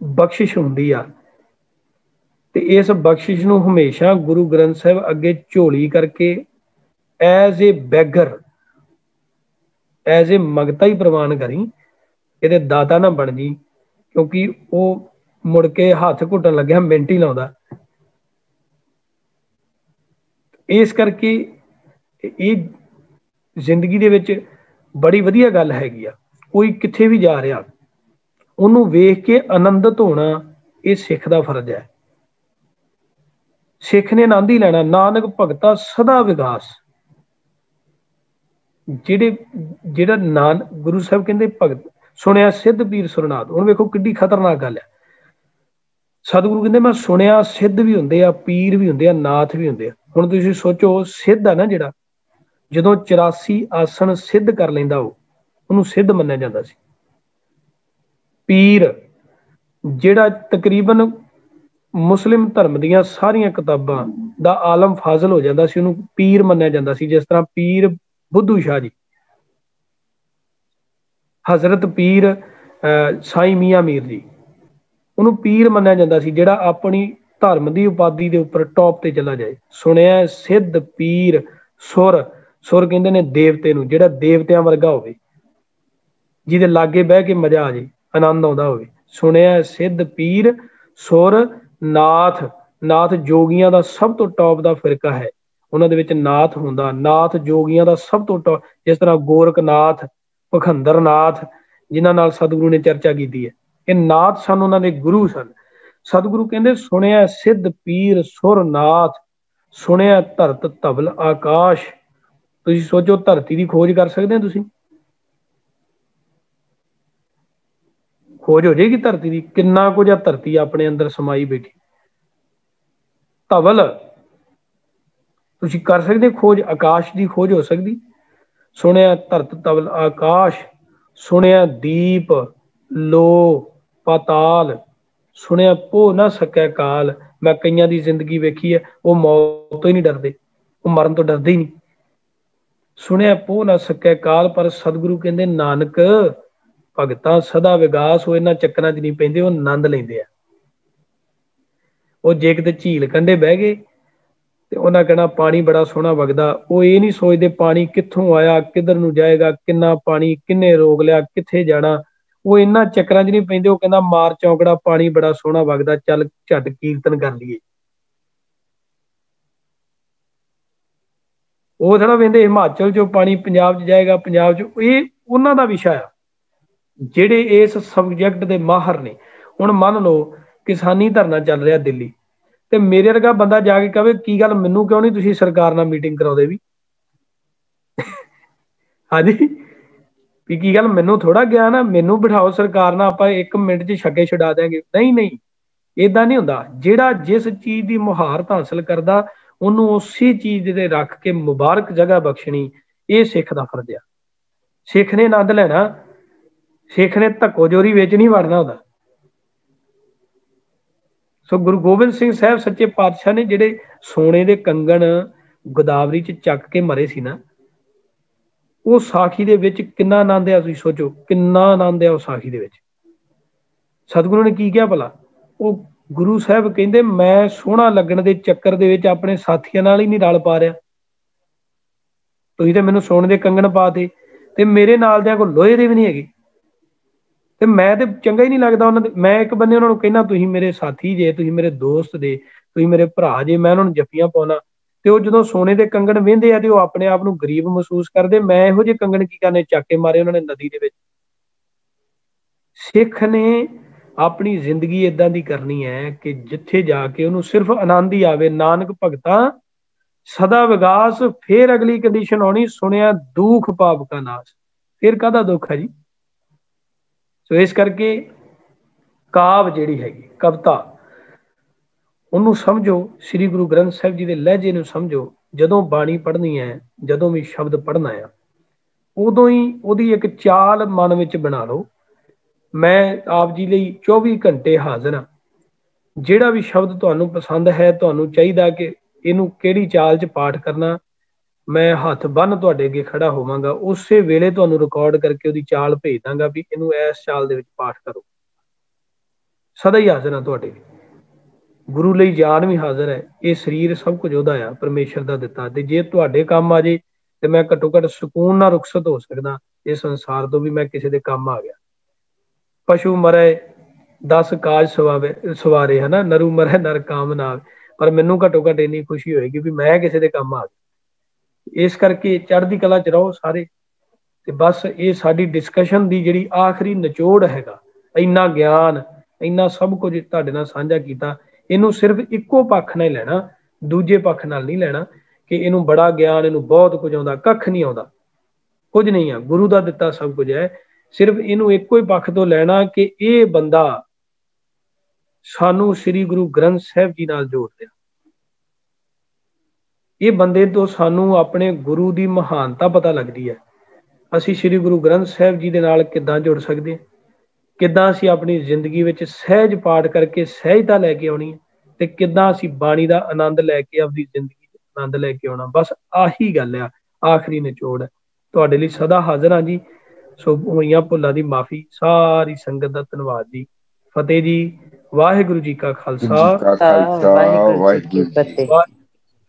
बख्शिश हुंदी आ ते इस बख्शिश नूं हमेशा गुरु ग्रंथ साहिब अगे झोली करके as a beggar, as a मंगता ही प्रवान करी, ये दाता ना बन जी, क्योंकि वो मुड़ के हाथ घुटन लग्या मिंट ही लाउंदा। इस करके ये जिंदगी दे विच बड़ी वधिया गल हैगी आ। कोई किथे भी जा रहा उन्होंने वेख के आनंदित होना, ये सिख का फर्ज है। सिख ने आनंद ही लेना। नानक भगता सदा विकास, जिहड़ा नान गुरु साहब कहते भगत सुनिया सिद्ध पीर सुरनाथ। हुण वेखो किड्डी खतरनाक गल है। सतगुरु कहते मैं सुनिया सिद्ध भी हुंदे आ, पीर भी हुंदे आ, नाथ भी हुंदे आ। हुण तुसीं सोचो सिद्ध है ना जिहड़ा, जदों 84 आसन सिद्ध कर लैंदा उहनूं सिद्ध मन्निया जांदा सी। पीर जिहड़ा तकरीबन मुस्लिम धर्म दीयां सारियां किताबां दा आलम फाजल हो जाता सी, उहनूं पीर मन्निया जाता सी। जिस तरह पीर बुद्धू शाह जी, हजरत पीर साईं मियां मीर जी, उन्होंने पीर मन्निया जाता सी जिहड़ा अपनी धर्म की उपाधि के उपर टॉप ते चला जाए। सुनिया सिद्ध पीर सुर, सुर कहते ने देवते नूं, जिहड़ा देवतियां वर्गा होवे, जिहदे लागे बह के मजा आ जाए, आनंद आउंदा होवे। सुनिया सिद्ध पीर सुर नाथ, नाथ जोगियां दा सब तो टॉप का फिरका है। उन्हां दे विच नाथ हुंदा, नाथ जोगियां दा सब तो टॉप। जिस तरह गोरखनाथ, भखंदर नाथ, जिन्हां नाल सतगुरु ने चर्चा की है, ये नाथ सन, उन्हां दे गुरु सन। सतगुरु कहंदे सुनिया सिद्ध पीर सुर नाथ, सुनिया धरत धवल आकाश। तुसीं सोचो धरती की खोज कर सकते हैं, तुसीं खोज हो जाएगी धरती की, किन्ना कुछ आ धरती अपने अंदर समाई बैठी। धवल तुसीं कर सकते खोज, आकाश की खोज हो सकती। सुनिया धरत धवल आकाश, सुनिया दीप लो पाताल, सुनिया भो ना सकै काल। मैं कईयां दी जिंदगी वेखी है, वो मौत तो ही नहीं डरते, वो मरण तो डरते ही नहीं। सुनिया भो ना सकै काल, पर सतगुरु कहंदे नानक भगतां सदा विगास। वो इन्हां चक्करां च नहीं पैंदे, वो आनंद लैंदे आ। वो जे किते झील कंढे बह गए ਤੇ ਉਹਨਾਂ ਕਹਿਣਾ ਪਾਣੀ ਬੜਾ ਸੋਹਣਾ ਵਗਦਾ। ਉਹ ਇਹ ਨਹੀਂ ਸੋਚਦੇ ਪਾਣੀ ਕਿੱਥੋਂ ਆਇਆ, ਕਿੱਧਰ ਨੂੰ ਜਾਏਗਾ, ਕਿੰਨਾ ਪਾਣੀ ਕਿੰਨੇ ਰੋਕ ਲਿਆ, ਕਿੱਥੇ ਜਾਣਾ। ਉਹ ਇਹਨਾਂ ਚੱਕਰਾਂ 'ਚ ਨਹੀਂ ਪੈਂਦੇ। ਉਹ ਕਹਿੰਦਾ ਮਾਰ ਚੌਂਕੜਾ, ਪਾਣੀ ਬੜਾ ਸੋਹਣਾ ਵਗਦਾ, ਚੱਲ ਝੱਟ ਕੀਰਤਨ ਕਰ ਲਈਏ। ਉਹ ਥੋੜਾ ਕਹਿੰਦੇ ਹਿਮਾਚਲ 'ਚੋਂ ਪਾਣੀ ਪੰਜਾਬ 'ਚ ਜਾਏਗਾ, ਪੰਜਾਬ 'ਚ। ਇਹ ਉਹਨਾਂ ਦਾ ਵਿਸ਼ਾ ਆ ਜਿਹੜੇ ਇਸ ਸਬਜੈਕਟ ਦੇ ਮਾਹਰ ਨੇ। ਹੁਣ ਮੰਨ ਲਓ ਕਿਸਾਨੀ ਧਰਨਾ ਚੱਲ ਰਿਹਾ ਦਿੱਲੀ, ਤੇ ਮੇਰੇ ਵਰਗਾ ਬੰਦਾ ਜਾ ਕੇ ਕਹੇ ਕੀ ਗੱਲ ਮੈਨੂੰ ਕਿਉਂ ਨਹੀਂ ਤੁਸੀਂ ਸਰਕਾਰ ਨਾਲ ਮੀਟਿੰਗ ਕਰਾਉਂਦੇ ਵੀ? ਹਾਂਜੀ, ਵੀ ਕੀ ਗੱਲ ਮੈਨੂੰ ਥੋੜਾ ਗਿਆ ਨਾ, ਮੈਨੂੰ ਬਿਠਾਓ ਸਰਕਾਰ ਨਾਲ, ਆਪਾਂ 1 ਮਿੰਟ 'ਚ ਛੱਕੇ ਛੁਡਾ ਦਿਆਂਗੇ। ਨਹੀਂ ਨਹੀਂ, ਏਦਾਂ ਨਹੀਂ ਹੁੰਦਾ। ਜਿਹੜਾ ਜਿਸ ਚੀਜ਼ ਦੀ ਮੁਹਾਰਤ ਹਾਸਲ ਕਰਦਾ ਉਹਨੂੰ ਉਸੇ ਚੀਜ਼ ਦੇ ਰੱਖ ਕੇ ਮੁਬਾਰਕ ਜਗ੍ਹਾ ਬਖਸ਼ਣੀ, ਇਹ ਸਿੱਖ ਦਾ ਫਰਜ਼ ਆ। ਸਿੱਖ ਨੇ ਆਨੰਦ ਲੈਣਾ, ਸਿੱਖ ਨੇ ਧੱਕੋ ਜੋਰੀ ਵਿੱਚ ਨਹੀਂ ਵੜਨਾ ਉਹਦਾ। ਸੋ ਗੁਰੂ ਗੋਬਿੰਦ ਸਿੰਘ ਸਾਹਿਬ ਸੱਚੇ ਪਾਤਸ਼ਾਹ ਨੇ ਜਿਹੜੇ ਸੋਨੇ ਦੇ ਕੰਗਣ ਗੋਦਾਵਰੀ 'ਚ ਚੱਕ ਕੇ ਮਰੇ ਸੀ ਨਾ, ਉਹ ਸਾਖੀ ਦੇ ਵਿੱਚ ਕਿੰਨਾ ਆਨੰਦ ਆ। ਤੁਸੀਂ ਸੋਚੋ ਕਿੰਨਾ ਆਨੰਦ ਆ ਉਹ ਸਾਖੀ ਦੇ ਵਿੱਚ। ਸਤਿਗੁਰੂ ਨੇ ਕੀ ਕਿਹਾ ਭਲਾ? ਉਹ ਗੁਰੂ ਸਾਹਿਬ ਕਹਿੰਦੇ ਮੈਂ ਸੋਹਣਾ ਲੱਗਣ ਦੇ ਚੱਕਰ ਦੇ ਵਿੱਚ ਆਪਣੇ ਸਾਥੀਆਂ ਨਾਲ ਹੀ ਨਹੀਂ ਰਲ ਪਾ ਰਿਹਾ। ਤੁਸੀਂ ਤੇ ਮੈਨੂੰ ਸੋਨੇ ਦੇ ਕੰਗਣ ਪਾ ਤੇ ਮੇਰੇ ਨਾਲ ਦਿਆਂ ਕੋਲ ਲੋਹੇ ਦੇ ਵੀ ਨਹੀਂ ਹੈਗੇ, ਤੇ ਮੈਂ ਤੇ ਚੰਗਾ ਹੀ ਨਹੀਂ ਲੱਗਦਾ ਉਹਨਾਂ ਦੇ। ਮੈਂ ਇੱਕ ਬੰਨੇ ਉਹਨਾਂ ਨੂੰ ਕਹਿੰਦਾ ਤੁਸੀਂ ਮੇਰੇ ਸਾਥੀ ਜੇ, ਤੁਸੀਂ ਮੇਰੇ ਦੋਸਤ ਦੇ, ਤੁਸੀਂ ਮੇਰੇ ਭਰਾ ਜੇ, ਮੈਂ ਉਹਨਾਂ ਨੂੰ ਜੱਫੀਆਂ ਪਾਉਣਾ, ਤੇ ਉਹ ਜਦੋਂ ਸੋਨੇ ਦੇ ਕੰਗਣ ਵਹਿੰਦੇ ਆ ਤੇ ਉਹ ਆਪਣੇ ਆਪ ਨੂੰ ਗਰੀਬ ਮਹਿਸੂਸ ਕਰਦੇ। ਮੈਂ ਇਹੋ ਜਿਹੇ ਕੰਗਣ ਕੀ ਕਰਨੇ, ਚੱਕ ਕੇ ਮਾਰੇ ਉਹਨਾਂ ਨੇ ਨਦੀ ਦੇ ਵਿੱਚ। ਸਿੱਖ ਨੇ ਆਪਣੀ ਜ਼ਿੰਦਗੀ ਏਦਾਂ ਦੀ ਕਰਨੀ ਹੈ ਕਿ ਜਿੱਥੇ ਜਾ ਕੇ ਉਹਨੂੰ ਸਿਰਫ ਆਨੰਦ ਹੀ ਆਵੇ। ਨਾਨਕ ਭਗਤਾ ਸਦਾ ਵਿਗਾਸ, ਫੇਰ ਅਗਲੀ ਕੰਡੀਸ਼ਨ ਆਉਣੀ ਸੁਣਿਆ ਦੁੱਖ ਪਾਪ ਕਾ ਨਾਸ਼। ਫਿਰ ਕਾਹਦਾ ਦੁੱਖ ਹੈ ਜੀ? ਸੋ ਇਸ ਕਰਕੇ ਕਾਵ ਜਿਹੜੀ ਹੈਗੀ ਕਵਿਤਾ, ਉਹਨੂੰ ਸਮਝੋ, ਸ੍ਰੀ ਗੁਰੂ ਗ੍ਰੰਥ ਸਾਹਿਬ ਜੀ ਦੇ ਲਹਿਜੇ ਨੂੰ ਸਮਝੋ। ਜਦੋਂ ਬਾਣੀ ਪੜ੍ਹਨੀ ਹੈ, ਜਦੋਂ ਵੀ ਸ਼ਬਦ ਪੜ੍ਹਨਾ ਆ, ਉਦੋਂ ਹੀ ਉਹਦੀ ਇੱਕ ਚਾਲ ਮਨ ਵਿੱਚ ਬਣਾ ਲਓ। ਮੈਂ ਆਪ ਜੀ ਲਈ 24 ਘੰਟੇ ਹਾਜ਼ਰ ਹਾਂ। ਜਿਹੜਾ ਵੀ ਸ਼ਬਦ ਤੁਹਾਨੂੰ ਪਸੰਦ ਹੈ, ਤੁਹਾਨੂੰ ਚਾਹੀਦਾ ਕਿ ਇਹਨੂੰ ਕਿਹੜੀ ਚਾਲ 'ਚ ਪਾਠ ਕਰਨਾ, ਮੈਂ ਹੱਥ ਬੰਨ ਤੁਹਾਡੇ ਅੱਗੇ ਖੜਾ ਹੋਵਾਂਗਾ। ਉਸੇ ਵੇਲੇ ਤੁਹਾਨੂੰ ਰਿਕਾਰਡ ਕਰਕੇ ਉਹਦੀ ਚਾਲ ਭੇਜ ਦਾਂਗਾ ਵੀ ਇਹਨੂੰ ਇਸ ਚਾਲ ਦੇ ਵਿੱਚ ਪਾਠ ਕਰੋ। ਸਦਾ ਹੀ ਹਾਜ਼ਰ ਹਾਂ ਤੁਹਾਡੇ ਲਈ। ਗੁਰੂ ਲਈ ਜਾਨ ਵੀ ਹਾਜ਼ਰ ਹੈ। ਇਹ ਸਰੀਰ ਸਭ ਕੁਝ ਉਹਦਾ ਆ, ਪਰਮੇਸ਼ਰ ਦਾ ਦਿੱਤਾ। ਤੇ ਜੇ ਤੁਹਾਡੇ ਕੰਮ ਆ ਜੇ ਤੇ ਮੈਂ ਘੱਟੋ ਘੱਟ ਸਕੂਨ ਨਾਲ ਰੁਖਸਤ ਹੋ ਸਕਦਾ ਇਸ ਸੰਸਾਰ ਤੋਂ, ਵੀ ਮੈਂ ਕਿਸੇ ਦੇ ਕੰਮ ਆ ਗਿਆ। ਪਸ਼ੂ ਮਰੇ 10 ਕਾਜ ਸਵਾਰੇ, ਹਨਾ, ਨਰੂ ਮਰੇ ਨਰ ਕਾਮ ਨਾਲ, ਪਰ ਮੈਨੂੰ ਘੱਟੋ ਘੱਟ ਇੰਨੀ ਖੁਸ਼ੀ ਹੋਏਗੀ ਵੀ ਮੈਂ ਕਿਸੇ ਦੇ ਕੰਮ ਆ ਗਿਆ। ਇਸ ਕਰਕੇ ਚੜ੍ਹਦੀ ਕਲਾ 'ਚ ਰਹੋ ਸਾਰੇ। ਤੇ ਬਸ ਇਹ ਸਾਡੀ ਡਿਸਕਸ਼ਨ ਦੀ ਜਿਹੜੀ ਆਖਰੀ ਨਿਚੋੜ ਹੈਗਾ। ਇੰਨਾ ਗਿਆਨ, ਇੰਨਾ ਸਭ ਕੁਝ ਤੁਹਾਡੇ ਨਾਲ ਸਾਂਝਾ ਕੀਤਾ। ਇਹਨੂੰ ਸਿਰਫ ਇੱਕੋ ਪੱਖ ਨਾਲ ਲੈਣਾ, ਦੂਜੇ ਪੱਖ ਨਾਲ ਨਹੀਂ ਲੈਣਾ ਕਿ ਇਹਨੂੰ ਬੜਾ ਗਿਆਨ, ਇਹਨੂੰ ਬਹੁਤ ਕੁਝ ਆਉਂਦਾ। ਕੱਖ ਨਹੀਂ ਆਉਂਦਾ, ਕੁਝ ਨਹੀਂ ਆ। ਗੁਰੂ ਦਾ ਦਿੱਤਾ ਸਭ ਕੁਝ ਹੈ। ਸਿਰਫ ਇਹਨੂੰ ਇੱਕੋ ਹੀ ਪੱਖ ਤੋਂ ਲੈਣਾ ਕਿ ਇਹ ਬੰਦਾ ਸਾਨੂੰ ਸ੍ਰੀ ਗੁਰੂ ਗ੍ਰੰਥ ਸਾਹਿਬ ਜੀ ਨਾਲ ਜੋੜ ਰਿਹਾ। ਇਹ ਬੰਦੇ ਤੋਂ ਸਾਨੂੰ ਆਪਣੇ ਗੁਰੂ ਦੀ ਮਹਾਨਤਾ ਪਤਾ ਲੱਗਦੀ ਹੈ। ਅਸੀਂ ਸ੍ਰੀ ਗੁਰੂ ਗ੍ਰੰਥ ਸਾਹਿਬ ਜੀ ਦੇ ਨਾਲ ਕਿੱਦਾਂ ਜੁੜ ਸਕਦੇ ਹਾਂ, ਕਿੱਦਾਂ ਅਸੀਂ ਆਪਣੀ ਜ਼ਿੰਦਗੀ ਵਿੱਚ ਸਹਿਜ ਪਾਠ ਕਰਕੇ ਸਹਿਜਤਾ ਲੈ ਕੇ ਆਉਣੀ ਹੈ, ਤੇ ਕਿੱਦਾਂ ਅਸੀਂ ਬਾਣੀ ਦਾ ਆਨੰਦ ਲੈ ਕੇ ਆਪਣੀ ਜ਼ਿੰਦਗੀ ਚ ਆਨੰਦ ਲੈ ਕੇ ਆਉਣਾ। ਬਸ ਆਹੀ ਗੱਲ ਆ, ਆਖਰੀ ਨਿਚੋੜ ਹੈ। ਤੁਹਾਡੇ ਲਈ ਸਦਾ ਹਾਜ਼ਰ ਹਾਂ ਜੀ। ਸੋ ਹੋਈਆਂ ਭੁੱਲਾਂ ਦੀ ਮਾਫੀ। ਸਾਰੀ ਸੰਗਤ ਦਾ ਧੰਨਵਾਦ ਜੀ। ਫਤਿਹ ਜੀ। ਵਾਹਿਗੁਰੂ ਜੀ ਕਾ ਖਾਲਸਾ, ਵਾਹਿਗੁਰੂ ਜੀ ਕੀ ਫਤਿਹ।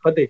ਫਤਿਹ।